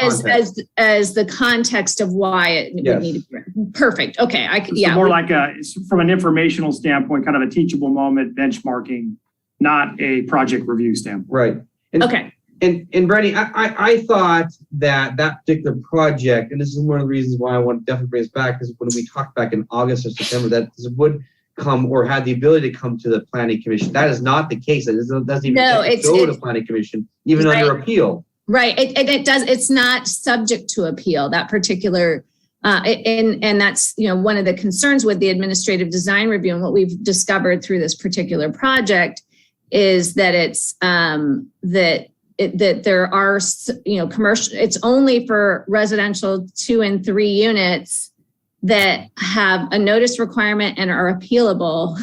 as the context of why it would need to be perfect. Okay, more like from an informational standpoint, kind of a teachable moment, benchmarking, not a project review standpoint. Right. Okay. And Brandy, I thought that particular project, and this is one of the reasons why I want to definitely bring this back, is when we talked back in August or September that this would come or had the ability to come to the Planning Commission. That is not the case. It doesn't even go to Planning Commission, even under appeal. Right. It does. It's not subject to appeal, that particular, and that's, one of the concerns with the administrative design review and what we've discovered through this particular project is that it's, that there are, commercial, it's only for residential 2 and 3 units that have a notice requirement and are appealable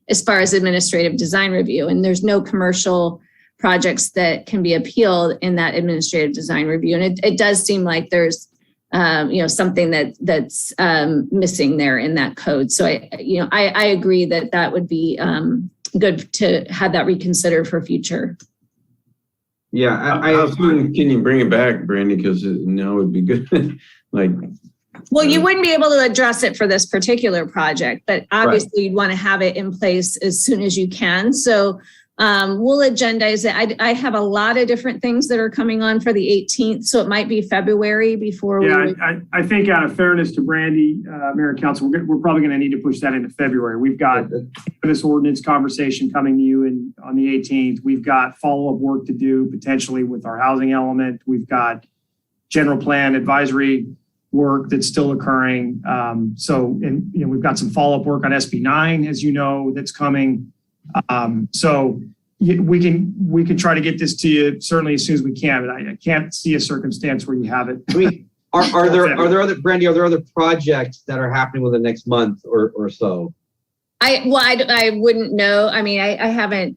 as far as administrative design review. And there's no commercial projects that can be appealed in that administrative design review. And it does seem like there's something that's missing there in that code. So I agree that would be good to have that reconsidered for future. Yeah, how soon can you bring it back, Brandy? Because now would be good. Well, you wouldn't be able to address it for this particular project, but obviously you'd want to have it in place as soon as you can. So we'll agendize it. I have a lot of different things that are coming on for the 18th, so it might be February before I think out of fairness to Brandy, Mayor and Council, we're probably going to need to push that into February. We've got this ordinance conversation coming to you on the 18th. We've got follow-up work to do potentially with our housing element. We've got general plan advisory work that's still occurring. We've got some follow-up work on SB 9, as you know, that's coming. We can try to get this to you certainly as soon as we can, but I can't see a circumstance where you have it. I mean, are there other, Brandy, are there other projects that are happening within the next month or so? I wouldn't know. I mean, I haven't,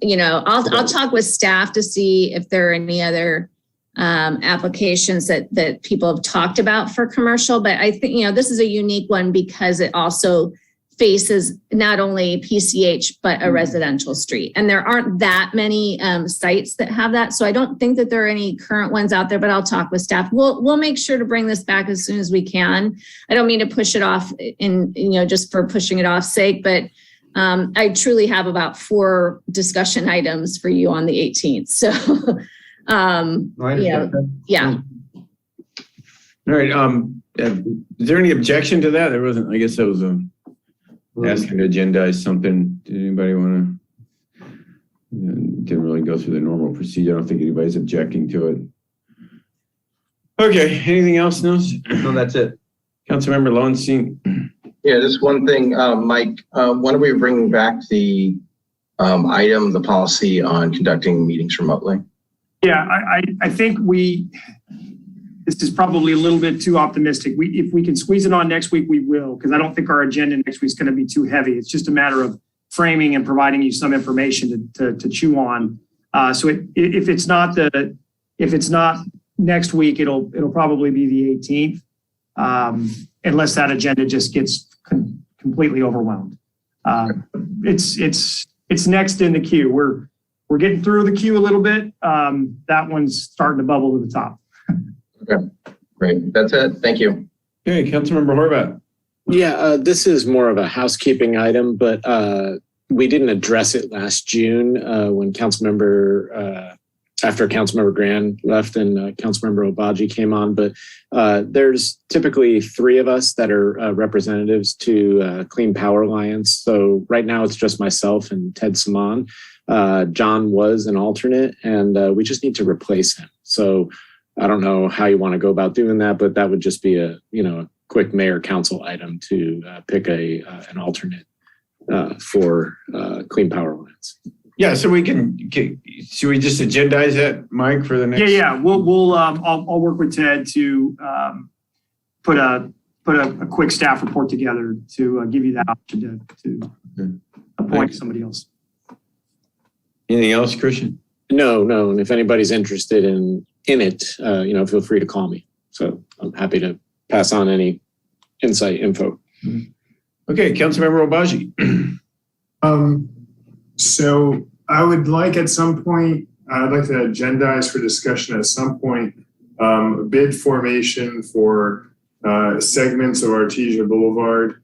I'll talk with staff to see if there are any other applications that people have talked about for commercial, but I think, this is a unique one because it also faces not only PCH, but a residential street. And there aren't that many sites that have that. So I don't think that there are any current ones out there, but I'll talk with staff. We'll make sure to bring this back as soon as we can. I don't mean to push it off just for pushing it off sake, but I truly have about 4 discussion items for you on the 18th. So yeah. All right. Is there any objection to that? There wasn't. I guess that was asking to agendize something. Did anybody want to? Didn't really go through the normal procedure. I don't think anybody's objecting to it. Okay. Anything else, Nils? No, that's it. Councilmember Lowenstein. Yeah, just one thing, Mike. When are we bringing back the the policy on conducting meetings remotely? Yeah, I think this is probably a little bit too optimistic. If we can squeeze it on next week, we will, because I don't think our agenda next week is going to be too heavy. It's just a matter of framing and providing you some information to chew on. So if it's not next week, it'll probably be the 18th, unless that agenda just gets completely overwhelmed. It's next in the queue. We're getting through the queue a little bit. That one's starting to bubble to the top. Okay, great. That's it. Thank you. Okay, Councilmember Horvath. Yeah, this is more of a housekeeping item, but we didn't address it last June when after Councilmember Grand left and Councilmember Obazi came on. But there's typically 3 of us that are representatives to Clean Power Alliance. So right now it's just myself and Ted Saman. John was an alternate, and we just need to replace him. So I don't know how you want to go about doing that, but that would just be a quick mayor council item to pick an alternate for Clean Power Alliance. Yeah, so should we just agendize that, Mike, for the next? Yeah. I'll work with Ted to put a quick staff report together to give you that option to appoint somebody else. Anything else, Christian? No. And if anybody's interested in it, feel free to call me. So I'm happy to pass on any insight info. Okay, Councilmember Obazi. So I would like at some point, I'd like to agendize for discussion at some point, bid formation for segments of Artesia Boulevard.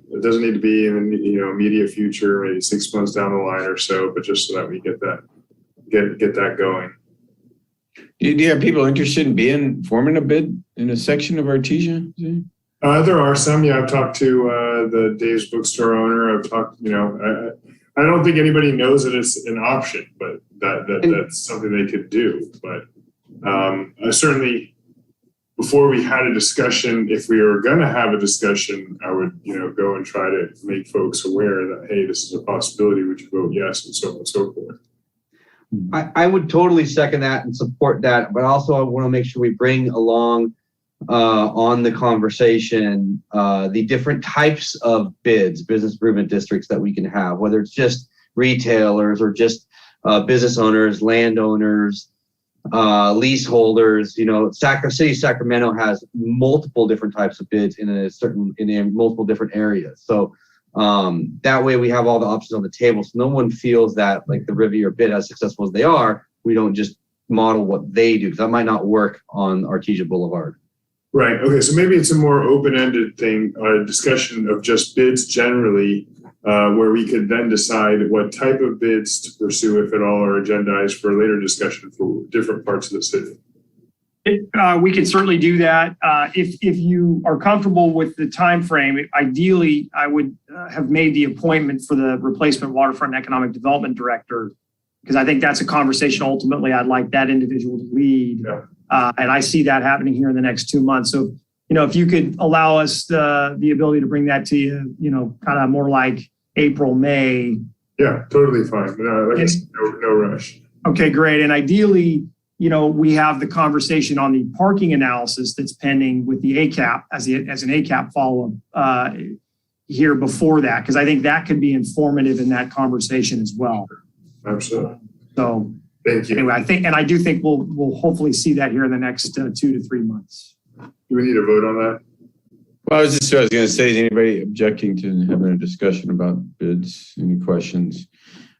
It doesn't need to be in the immediate future, maybe 6 months down the line or so, but just so that we get that going. Do you have people interested in forming a bid in a section of Artesia? There are some. Yeah, I've talked to the Dave's Bookstore owner. I've talked. I don't think anybody knows that it's an option, but that's something they could do. But I certainly, before we had a discussion, if we were going to have a discussion, I would go and try to make folks aware that, hey, this is a possibility. Would you vote yes, and so on and so forth. I would totally second that and support that, but also I want to make sure we bring along on the conversation, the different types of bids, business improvement districts that we can have, whether it's just retailers or just business owners, landowners, leaseholders. City of Sacramento has multiple different types of bids in multiple different areas. So that way we have all the options on the table. So no one feels that like the Riviera bid, as successful as they are, we don't just model what they do, because that might not work on Artesia Boulevard. Right. Okay. So maybe it's a more open-ended thing, a discussion of just bids generally, where we could then decide what type of bids to pursue, if at all, or agendize for later discussion for different parts of the city. We can certainly do that. If you are comfortable with the time frame, ideally, I would have made the appointment for the replacement waterfront economic development director, because I think that's a conversation ultimately I'd like that individual to lead. Yeah. And I see that happening here in the next 2 months. So, if you could allow us the ability to bring that to you, kind of more like April, May. Yeah, totally fine. Like I said, no rush. Okay, great. And ideally, we have the conversation on the parking analysis that's pending with the ACAP as an ACAP follow-up here before that, because I think that could be informative in that conversation as well. Absolutely. So thank you. Anyway, I do think we'll hopefully see that here in the next 2 to 3 months. Do we need a vote on that? Well, I was going to say, is anybody objecting to having a discussion about bids? Any questions?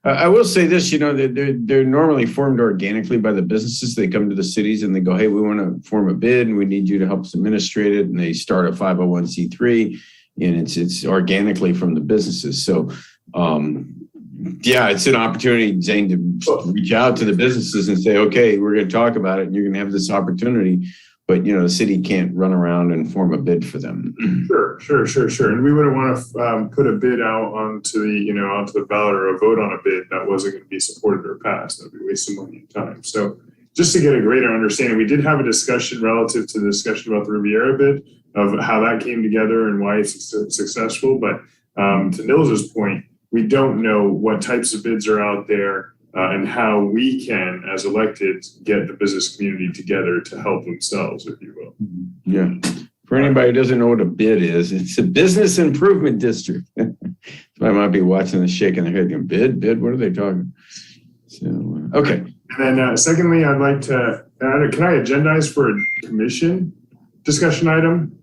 I will say this, they're normally formed organically by the businesses. They come to the cities and they go, hey, we want to form a bid and we need you to help us administrate it. And they start a 501c3 and it's organically from the businesses. So, it's an opportunity, Zane, to reach out to the businesses and say, okay, we're going to talk about it and you're going to have this opportunity. But, the city can't run around and form a bid for them. Sure. And we wouldn't want to put a bid out onto the ballot or a vote on a bid that wasn't going to be supported or passed. That would be wasting money and time. So just to get a greater understanding, we did have a discussion relative to the discussion about the Riviera bid of how that came together and why it's successful. But to Nils's point, we don't know what types of bids are out there. And how we can, as elected, get the business community together to help themselves, if you will. Yeah. For anybody who doesn't know what a bid is, it's a business improvement district. So I might be watching this shaking their head going, bid? What are they talking? So, okay. And then secondly, I'd like to, can I agendize for a commission discussion item?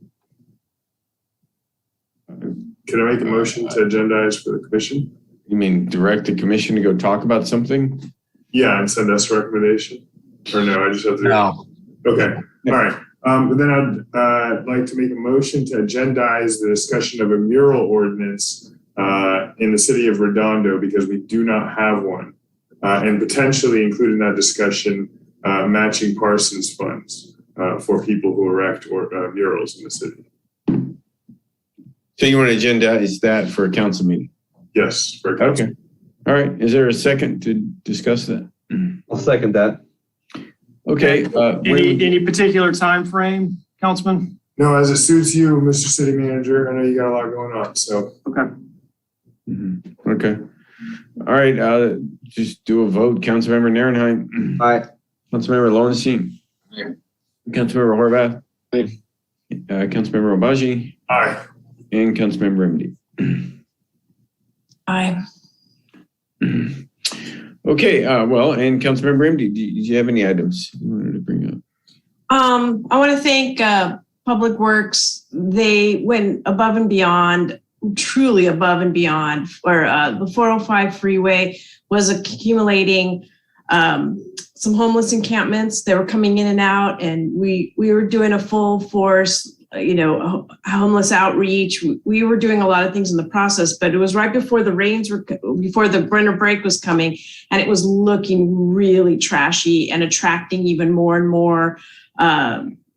Can I make a motion to agendize for the commission? You mean direct the commission to go talk about something? Yeah, and send us a recommendation? Or no, I just have to. No. Okay. All right. But then I'd like to make a motion to agendize the discussion of a mural ordinance in the city of Redondo, because we do not have one, and potentially include in that discussion matching Parsons funds for people who erect murals in the city. So you want to agendize that for a council meeting? Yes. For a council. Okay. All right. Is there a second to discuss that? I'll second that. Okay. Any particular time frame, Councilman? No, as it suits you, Mr. City Manager. I know you got a lot going on, so. Okay. Mm-hmm. Okay. All right. Just do a vote. Councilmember Narenheim. Aye. Councilmember Lowenstein. Aye. Councilmember Horvath. Aye. Councilmember Obazi. Aye. And Councilmember Remedy. Aye. Okay, and Councilmember Remedy, did you have any items you wanted to bring up? I want to thank Public Works. They went above and beyond, truly above and beyond, for the 405 freeway was accumulating some homeless encampments. They were coming in and out, and we were doing a full force, homeless outreach. We were doing a lot of things in the process, but it was right before before the winter break was coming, and it was looking really trashy and attracting even more and more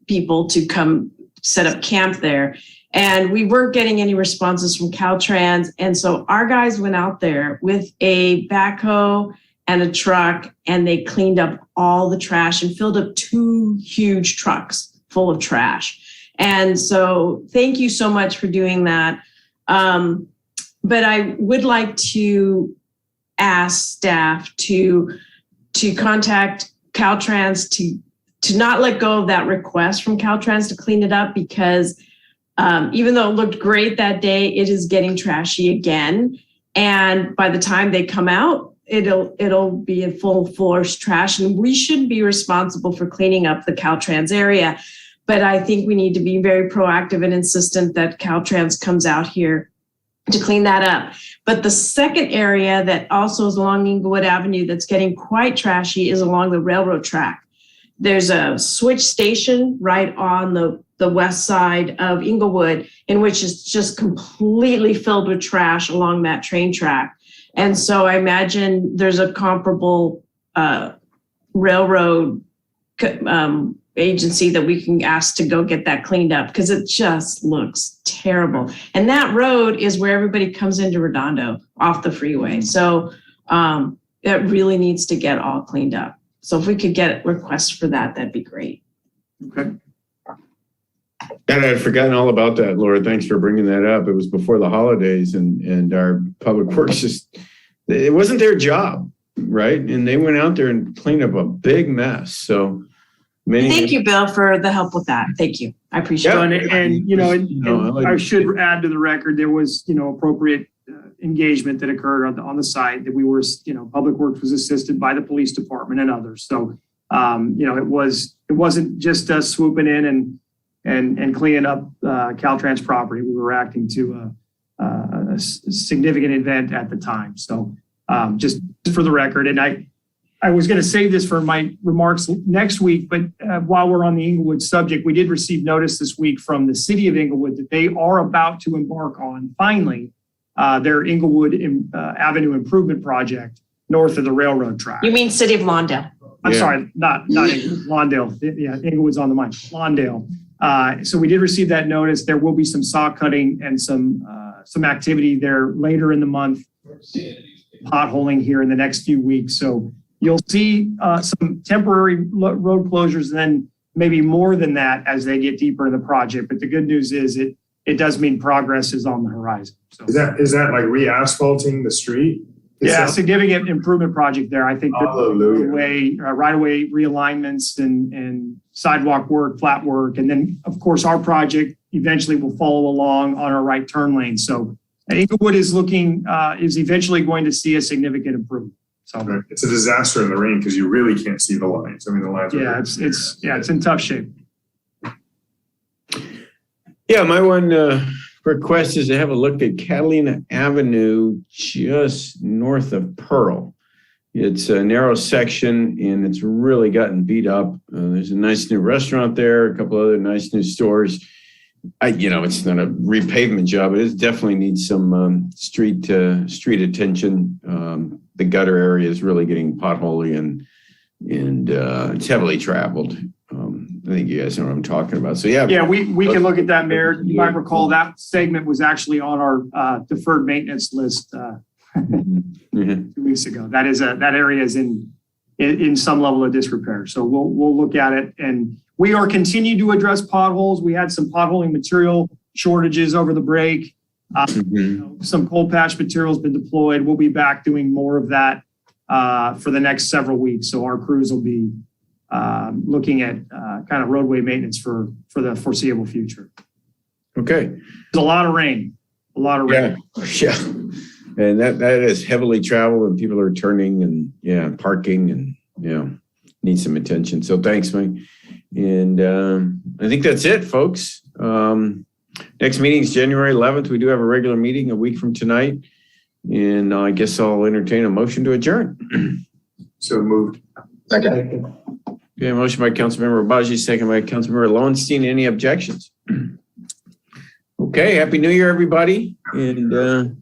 people to come set up camp there. And we weren't getting any responses from Caltrans. And so our guys went out there with a backhoe and a truck, and they cleaned up all the trash and filled up 2 huge trucks full of trash. And so thank you so much for doing that. But I would like to ask staff to contact Caltrans to to not let go of that request from Caltrans to clean it up, because even though it looked great that day, it is getting trashy again. And by the time they come out, it'll be a full force trash, and we should be responsible for cleaning up the Caltrans area. But I think we need to be very proactive and insistent that Caltrans comes out here to clean that up. But the second area that also is along Inglewood Avenue that's getting quite trashy is along the railroad track. There's a switch station right on the west side of Inglewood, in which is just completely filled with trash along that train track. And so I imagine there's a comparable railroad agency that we can ask to go get that cleaned up, because it just looks terrible. And that road is where everybody comes into Redondo off the freeway. So it really needs to get all cleaned up. So if we could get requests for that, that'd be great. Okay. And I'd forgotten all about that, Laura. Thanks for bringing that up. It was before the holidays, and our public works it wasn't their job, right? And they went out there and cleaned up a big mess. So thank you, Bill, for the help with that. Thank you. I appreciate it. And I should add to the record, there was, appropriate engagement that occurred on the site, that we were, Public Works was assisted by the police department and others. So, it wasn't just us swooping in and cleaning up Caltrans property. We were reacting to a significant event at the time. So just for the record, and I was going to save this for my remarks next week, but while we're on the Inglewood subject, we did receive notice this week from the city of Inglewood that they are about to embark on, finally, their Inglewood Avenue Improvement Project north of the railroad track. You mean city of Lawndale? I'm sorry, not Inglewood, Lawndale. Yeah, Inglewood's on the mind. Lawndale. So we did receive that notice. There will be some saw cutting and some activity there later in the month, potholing here in the next few weeks. So you'll see some temporary road closures, and then maybe more than that as they get deeper in the project. But the good news is it does mean progress is on the horizon. So is that like re-asphalting the street? Yeah, significant improvement project there. I think right away realignments and sidewalk work, flat work, and then of course our project eventually will follow along on our right turn lane. So Inglewood is eventually going to see a significant improvement. So it's a disaster in the rain because you really can't see the lines. I mean, the lines. Yeah, it's in tough shape. Yeah, my one request is to have a look at Catalina Avenue just north of Pearl. It's a narrow section and it's really gotten beat up. There's a nice new restaurant there, a couple other nice new stores. It's not a repavement job, but it definitely needs some street attention. The gutter area is really getting potholy and it's heavily traveled. I think you guys know what I'm talking about. So yeah, we can look at that, Mayor. You might recall that segment was actually on our deferred maintenance list 2 weeks ago. That area is in some level of disrepair. So we'll look at it, and we are continuing to address potholes. We had some potholing material shortages over the break. Some cold patch material has been deployed. We'll be back doing more of that for the next several weeks. So our crews will be looking at kind of roadway maintenance for the foreseeable future. Okay. There's a lot of rain. Yeah. And that is heavily traveled, and people are turning and parking and need some attention. So thanks, Mike. And I think that's it, folks. Next meeting is January 11th. We do have a regular meeting a week from tonight. And I guess I'll entertain a motion to adjourn. So moved. Second. Okay, motion by Councilmember Obazi, second by Councilmember Lowenstein. Any objections? Okay, Happy New Year, everybody. And